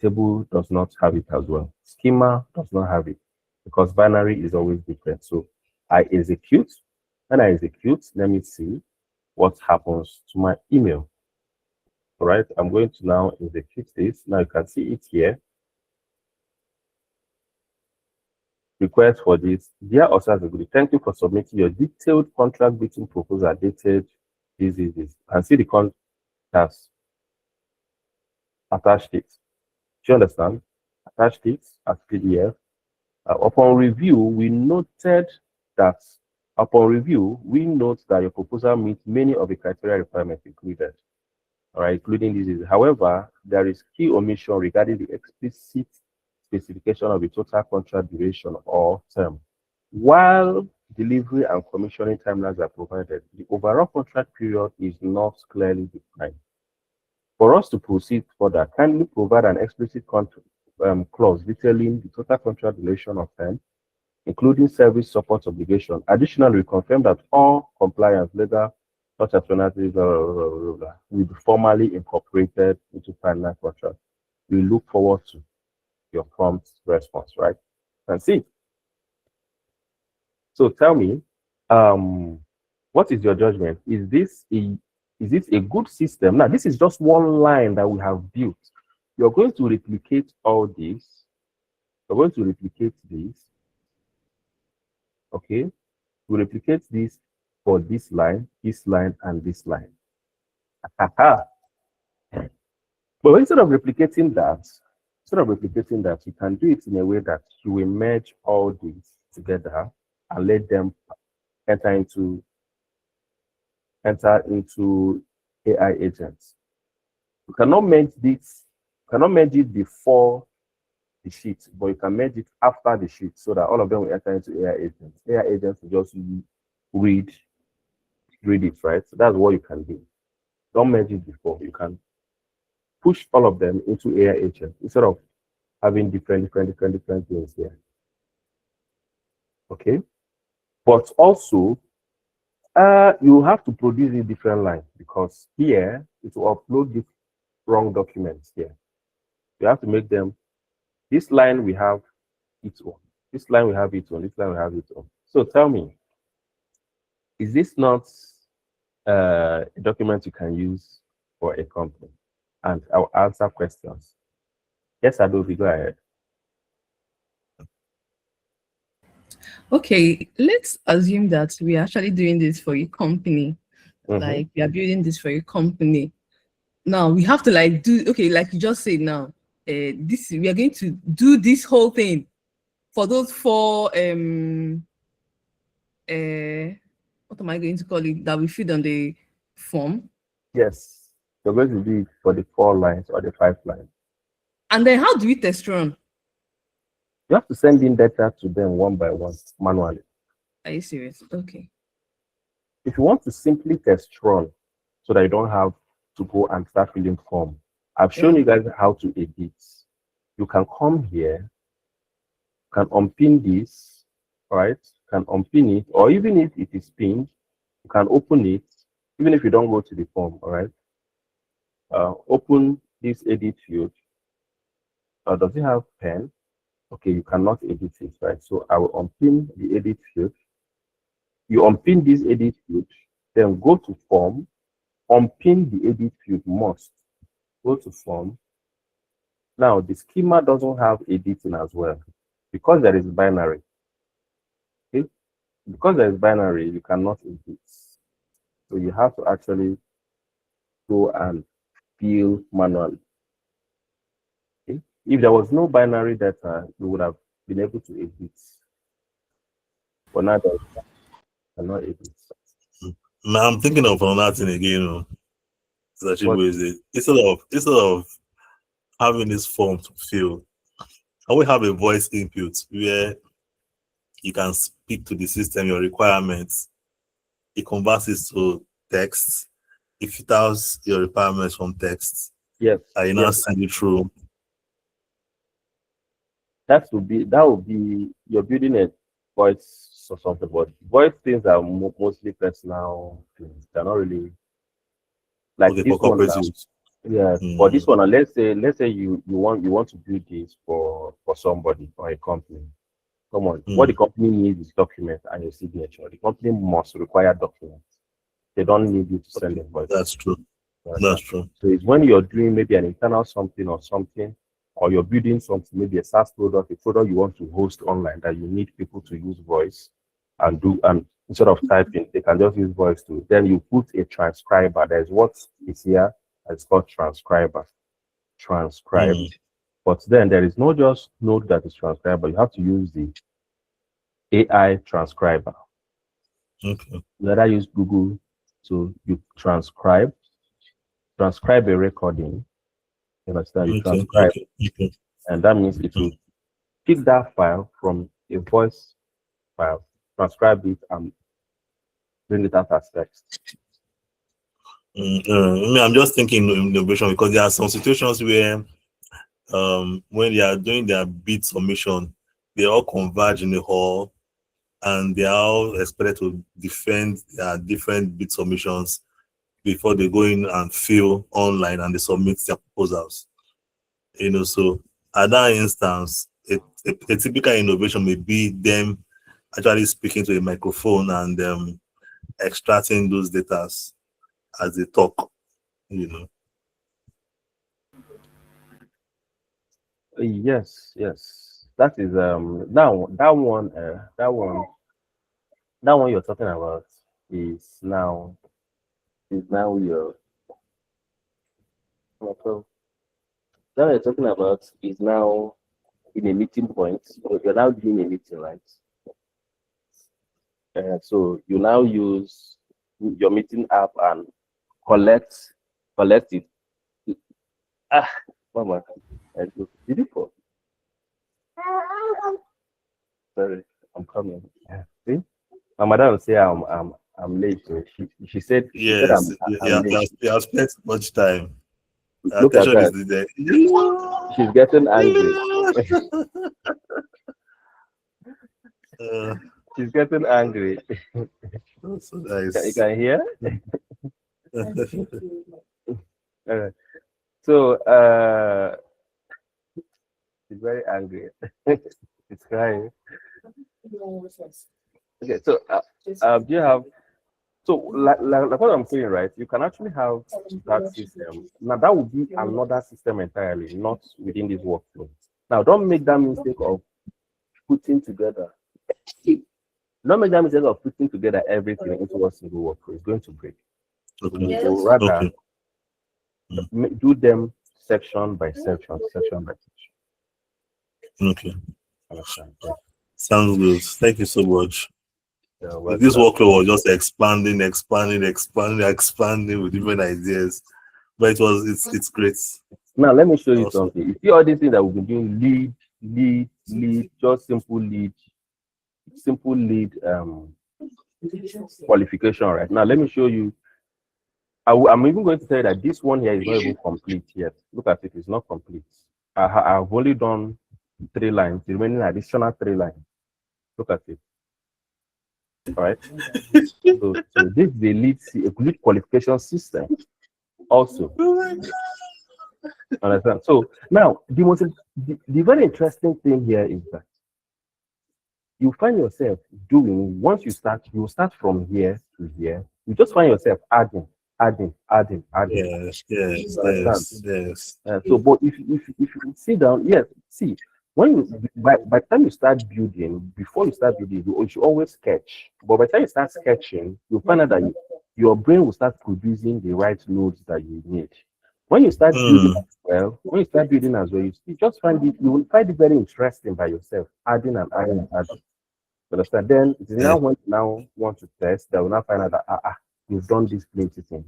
Table does not have it as well. Schema does not have it, because binary is always different. So I execute. When I execute, let me see what happens to my email. All right, I'm going to now execute this. Now you can see it here. Request for this. Dear Osasagudi, thank you for submitting your detailed contract bidding proposal dated this. You can see the contract has attached it. Do you understand? Attached it as PDF. Upon review, we note that your proposal meets many of the criteria requirements included. All right, including this. However, there is key omission regarding the explicit specification of the total contract duration or term. While delivery and commissioning timelines are provided, the overall contract period is not clearly defined. For us to proceed further, kindly provide an explicit contract clause detailing the total contract duration of time, including service support obligation. Additionally, we confirm that all compliance, legal, such as penalties, will be formally incorporated into final contract. We look forward to your prompt response, right? And see. So tell me, what is your judgment? Is this a good system? Now, this is just one line that we have built. You're going to replicate all this. You're going to replicate this. Okay? We replicate this for this line, and this line. But instead of replicating that, you can do it in a way that you will merge all these together and let them enter into AI agents. You cannot merge it before the sheet, but you can merge it after the sheet, so that all of them will enter into AI agents. AI agents will just read it, right? So that's what you can do. Don't merge it before. You can push all of them into AI agents instead of having different things here. Okay, but also you have to produce a different line, because here it will upload the wrong documents here. You have to make them, this line we have its own, this line we have its own, this line we have its own. So tell me, is this not a document you can use for a company? And I'll answer questions. Yes, Adobe, go ahead. Okay, let's assume that we are actually doing this for a company. Like we are building this for a company. Now we have to like like you just said now, we are going to do this whole thing for those 4 what am I going to call it, that we filled on the form? Yes. You're going to do it for the 4 lines or the 5 lines. And then how do we test run? You have to send in data to them one by one manually. Are you serious? Okay. If you want to simply test run so that you don't have to go and start filling form, I've shown you guys how to edit. You can come here, can unpin this, right? Can unpin it, or even if it is pinned, you can open it, even if you don't go to the form, all right? Open this edit field. Does it have pen? Okay, you cannot edit it, right? So I will unpin the edit field. You unpin this edit field, then go to form, unpin the edit field must. Go to form. Now, the schema doesn't have editing as well because there is binary. Okay? Because there is binary, you cannot edit. So you have to actually go and fill manually. Okay? If there was no binary data, you would have been able to edit. But now you cannot edit. Now I'm thinking of another thing again. Instead of having this form to fill, can we have a voice input where you can speak to the system your requirements? It converts it to text. It filters your requirements from text. Yes. And you now send it through. That would be you're building a voice or something, but voice things are mostly personal things. They're not really like okay, this one. Yeah, for this one, let's say you want to build this for somebody or a company. Come on, what the company needs is document and your signature. The company must require documents. They don't need you to send a voice. That's true. That's true. So it's when you're doing maybe an internal something, or you're building something, maybe a SaaS product, a product you want to host online that you need people to use voice and instead of typing, they can just use voice too. Then you put a transcriber. There's what is here. It's called transcriber. Transcribe. But then there is no just node that is transcriber. You have to use the AI transcriber. Okay. You either use Google, so you transcribe a recording. You understand? You transcribe, and that means it will pick that file from a voice file, transcribe it, and bring it out as text. I'm just thinking innovation because there are some situations where when they are doing their bid submission, they all converge in the hall and they are all expected to defend their different bid submissions before they go in and fill online and they submit their proposals. So at that instance, a typical innovation may be them actually speaking to a microphone and extracting those data as they talk, Yes. That is now that one you're talking about is now your that you're talking about is now in a meeting point. So you're now doing a meeting, right? So you now use your meeting app and collect it. Mama, did you fall? Sorry, I'm coming. See, my madam say I'm late. So she said yes, I'm late. You have spent much time. Look at that. She's getting angry. She's getting angry. That's so nice. You can hear? All right. So she's very angry. She's crying. Okay, so do you have like what I'm saying, right? You can actually have that system. Now that would be another system entirely, not within this workflow. Now don't make that mistake of putting together. Don't make that mistake of putting together everything into a single workflow. It's going to break. Okay. So rather do them section by section. Okay. Sounds good. Thank you so much. This workflow was just expanding with different ideas. but it's great. Now let me show you Awesome. something. You see all these things that we've been doing, lead, just simple lead qualification, right? Now let me show you. I'm even going to tell you that this one here is not even complete yet. Look at it, it's not complete. I've only done 3 lines, the remaining additional 3 lines. Look at it. All right. so this is a lead qualification system also. Understand? So now the very interesting thing here is that you find yourself doing, once you start from here to here, you just find yourself adding. Yes. So, but if you sit down, yes, see, when you by the time you start building, before you start building, you should always sketch. But by the time you start sketching, you find out that your brain will start producing the right loads that you need. When you start building as well, you just find it, you will find it very interesting by yourself, adding and adding. Understand? Then it is now when you now want to test, that will now find out that you've done this plenty thing.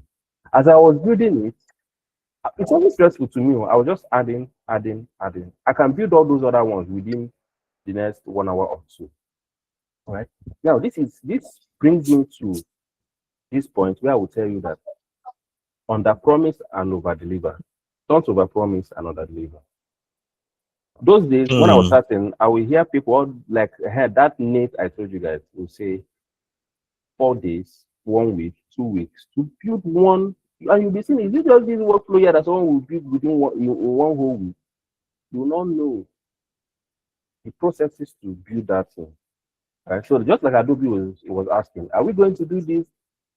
As I was building it, it's always stressful to me. I was just adding. I can build all those other ones within the next 1 hour or 2. All right. Now this brings me to this point where I will tell you that under promise and over deliver. Don't over promise and under deliver. Those days when I was starting, I will hear people like that Nate I told you guys will say 4 days, 1 week, 2 weeks to build one. And you'll be saying, is it just this workflow here that someone will build within one whole week? You will not know the processes to build that thing. Right? So just like Adobe was asking, are we going to do this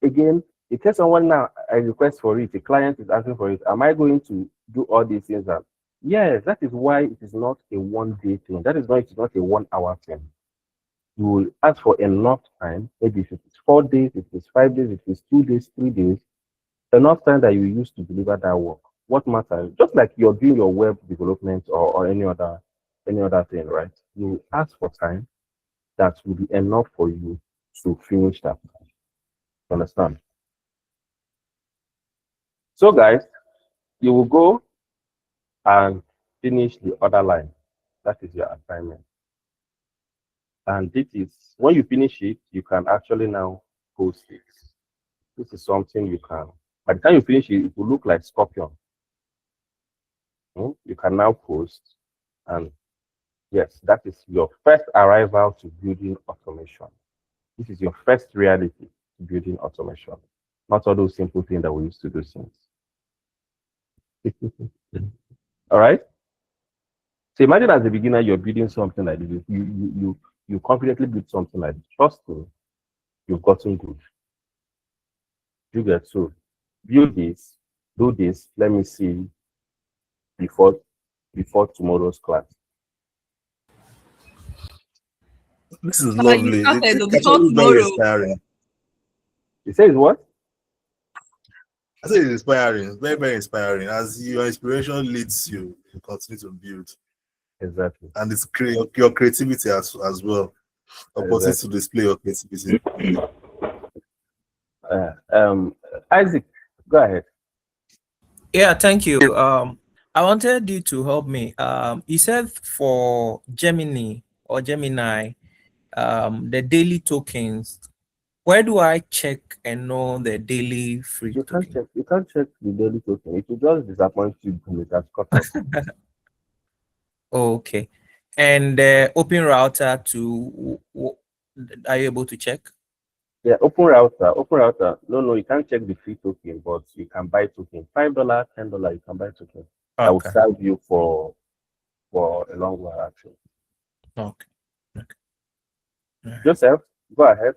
again? In case someone now I request for it, the client is asking for it, am I going to do all these things? Yes, that is why it is not a 1-day thing. That is why it is not a 1 hour thing. You will ask for enough time, maybe if it's 4 days, if it's 5 days, if it's 2 days, 3 days, enough time that you use to deliver that work. What matters, just like you're doing your web development or any other thing, right? You ask for time that will be enough for you to finish that. Understand? So guys, you will go and finish the other line. That is your assignment. And this is when you finish it, you can actually now post it. This is something you can. By the time you finish it, it will look like Scorpion. You can now post, and yes, that is your first arrival to building automation. This is your first reality to building automation. Not all those simple things that we used to do since. All right. So imagine as a beginner, you're building something like this. You confidently build something like this. Trust me, you've gotten good. You get so build this, do this. Let me see before tomorrow's class. This is lovely. It's actually very inspiring. It says what? I say it's inspiring, very, very inspiring. As your inspiration leads you, you continue to build. Exactly. And it's your creativity as well. Opportunity to display your creativity. Isaac, go ahead. Yeah, thank you. I wanted you to help me. You said for Gemini, the daily tokens. Where do I check and know the daily free token? You can't check the daily token. It will just disappoint you when it has cut off. Okay. And the open router are you able to check? Yeah, open router. No, you can't check the free token, but you can buy token. $5, $10, you can buy token. Okay. That will serve you for a long while actually. Okay. Joseph, go ahead.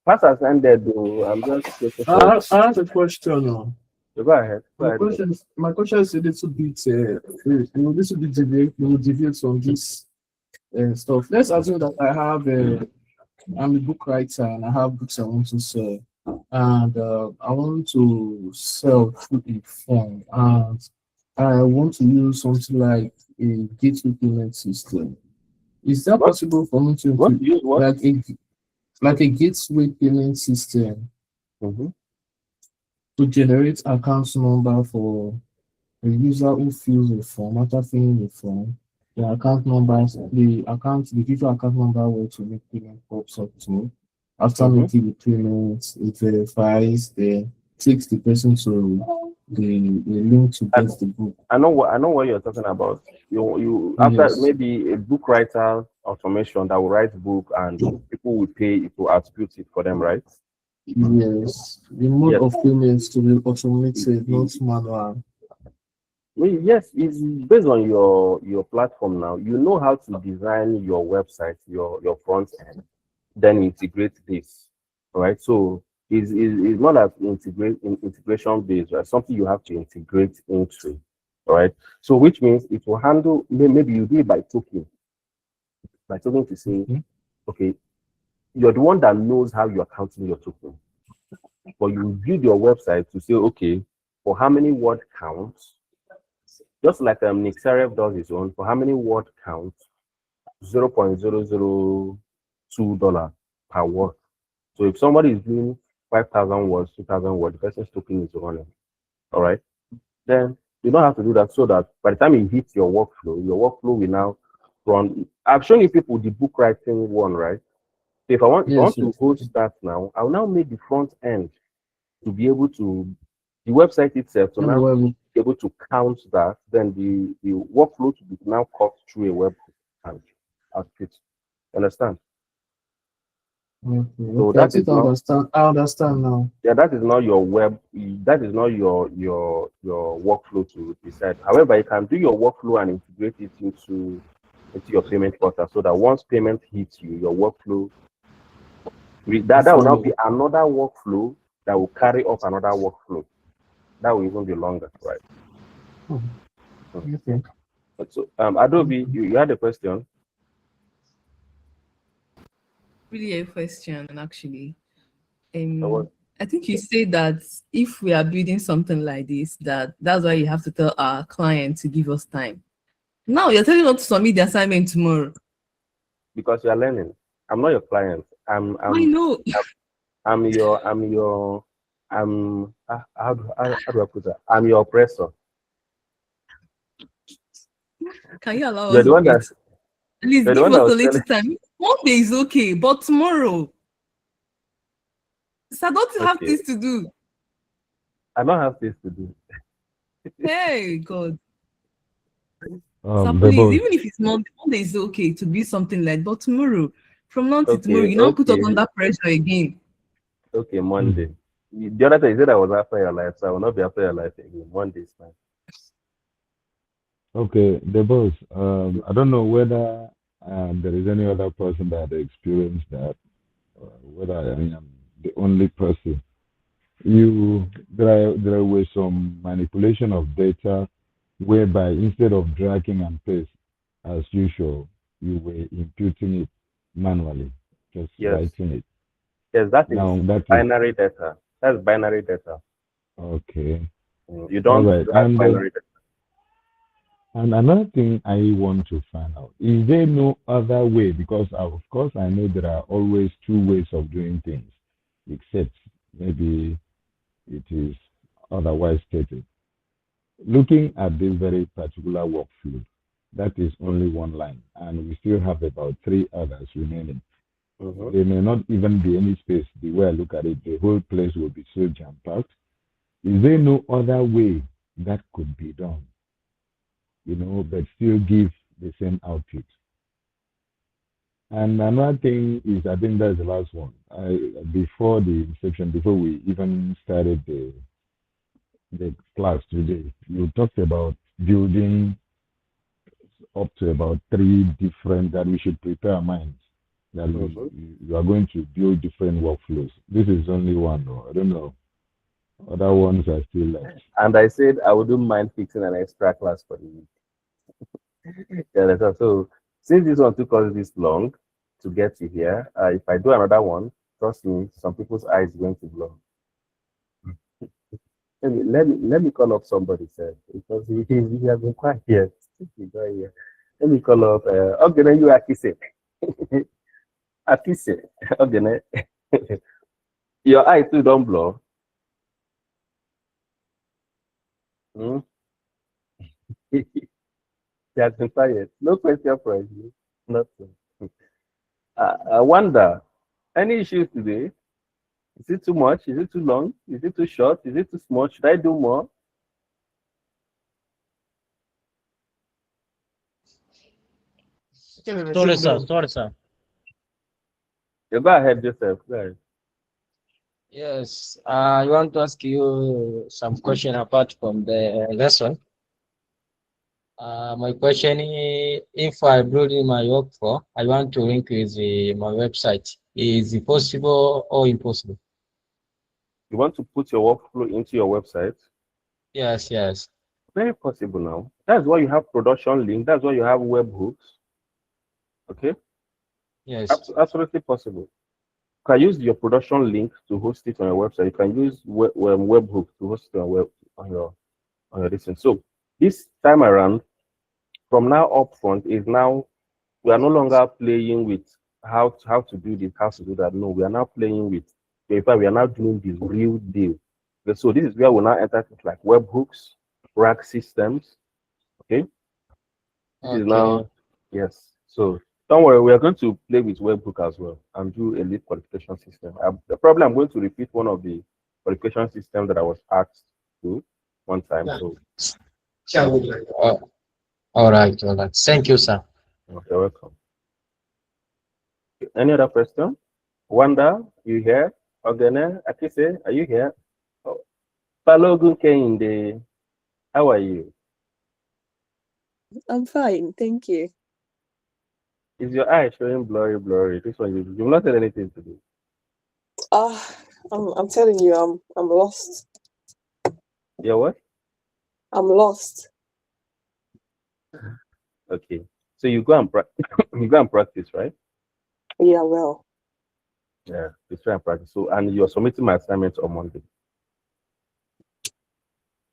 Class has ended though. I'm just I have a question. So go ahead. My question is a little bit deviate from this stuff. Let's assume that I have I'm a book writer and I have books I want to sell, and I want to sell through a phone, and I want to use something like a gateway payment system. Is that possible for me to use like a gateway payment system? to generate account number for a user who fills a form. After filling the form, the account numbers, the future account number where to make payment pops up to. After making the payments, it verifies, then takes the person to the link to get the book. I know what you're talking about. You after maybe a book writer automation that will write book and people will pay to attribute it for them, right? Yes, the mode of payments to be automated, not manual. Well, yes, it's based on your platform now. You know how to design your website, your front end, then integrate this, right? So it's not as integration based, right? Something you have to integrate into, right? So which means it will handle, maybe you do it by token to say, okay, you're the one that knows how you're counting your token, but you build your website to say, okay, for how many word counts, just like Nick Seref does his own, for how many word counts, $0.002 per word. So if somebody is doing 5,000 words, 2,000 words, the person's token is running. All right. Then you don't have to do that, so that by the time you hit your workflow will now run. I've shown you people the book writing one, right? So if I want to host that now, I'll now make the front end to be able to the website itself to now be able to count that. Then the workflow to be now cut through a web and output. Understand? Okay, So that is not, I understand now. Yeah, that is not your web. That is not your workflow to decide. However, you can do your workflow and integrate it into your payment portal, so that once payment hits you, your workflow that will now be another workflow that will carry up another workflow. That will even be longer, right? Okay. So, Adobe, you had a question. Really a question, actually. I think you say that if we are building something like this, that's why you have to tell our client to give us time. Now you're telling us to submit the assignment tomorrow. Because you are learning. I'm not your client. I know. How do I put that? I'm your oppressor. Can you allow You're us the one that, please give us a little time. One day is okay, but tomorrow. So don't you have things to do? I don't have things to do. Hey, God. So please, even if it's not, one day is okay to be something like, but tomorrow, from now to tomorrow, you now put us under pressure again. Okay, Monday. The other time you said I was after your life, so I will not be after your life again. Monday is fine. Okay, the boss. I don't know whether there is any other person that experienced that, whether I am the only person. There were some manipulation of data, whereby instead of dragging and paste as usual, you were imputing it manually, just writing it. Yes, that is binary data. That's binary data. Okay. You don't drag binary data. And another thing I want to find out, is there no other way? Because of course I know there are always two ways of doing things, except maybe it is otherwise stated. Looking at this very particular workflow, that is only one line, and we still have about 3 others remaining. There may not even be any space. The way I look at it, the whole place will be so jam-packed. Is there no other way that could be done? But still give the same output. And another thing is, I think that's the last one. Before the inception, before we even started the class today, you talked about building up to about 3 different, that we should prepare our minds, that you are going to build different workflows. This is only one, though. I don't know. Other ones are still left. And I said I wouldn't mind fixing an extra class for the week. So since this one took us this long to get to here, if I do another one, trust me, some people's eyes are going to blow. Let me call up somebody, sir, because he has been quiet here. Let me call up. Okay, then you Akise. Akise. Okay, your eye too don't blow. Hmm? He has been quiet. No question for you. Nothing. I wonder, any issues today? Is it too much? Is it too long? Is it too short? Is it too small? Should I do more? Sorry, sir. Sorry, sir. You go ahead, Joseph. Go ahead. Yes, I want to ask you some question apart from the lesson. My question is, if I build in my workflow, I want to link with my website. Is it possible or impossible? You want to put your workflow into your website? Yes, yes. Very possible now. That's why you have production link. That's why you have webhooks. Okay? Yes. Absolutely possible. You can use your production link to host it on your website. You can use webhook to host it on your distance. So this time around, from now up front, is now we are no longer playing with how to do this, how to do that. No, we are now playing with. In fact, we are now doing the real deal. Okay, so this is where we now enter things like webhooks, rack systems. Okay, this is now yes. So don't worry, we are going to play with webhook as well and do a lead qualification system. Probably I'm going to repeat one of the qualification systems that I was asked to one time. So All right, all right. Thank you, sir. you're welcome. Any other question? Wanda, you here? Ogene, Akise, are you here? Oh, Balogun Kehinde, how are you? I'm fine, thank you. Is your eye showing blurry? This one, you've not said anything to do. I'm telling you, I'm lost. Yeah, what? I'm lost. Okay, so you go and you go and practice, right? Yeah, well. Yeah, you try and practice. So, and you're submitting my assignment on Monday.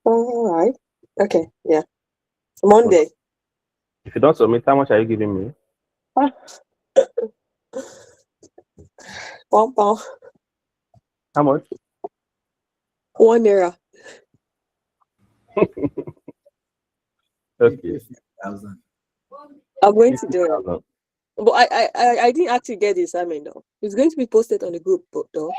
All right. Okay. Yeah. Monday. If you don't submit, how much are you giving me? £1. How much? €1. Okay. I'm going to do it. But I didn't actually get the assignment though. It's going to be posted on the group though.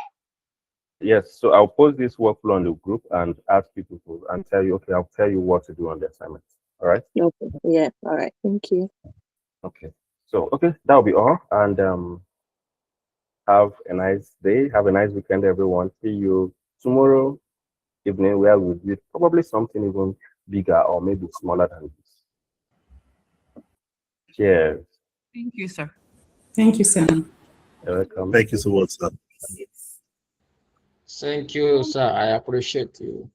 Yes, so I'll post this workflow on the group and ask people to and tell you, okay, I'll tell you what to do on the assignment. All right? Okay. Yeah, all right. Thank you. Okay. So that'll be all. And have a nice day. Have a nice weekend, everyone. See you tomorrow evening where we'll do probably something even bigger or maybe smaller than this. Cheers. Thank you, sir. Thank you, sir. You're welcome. Thank you so much, sir. Thank you, sir. I appreciate you.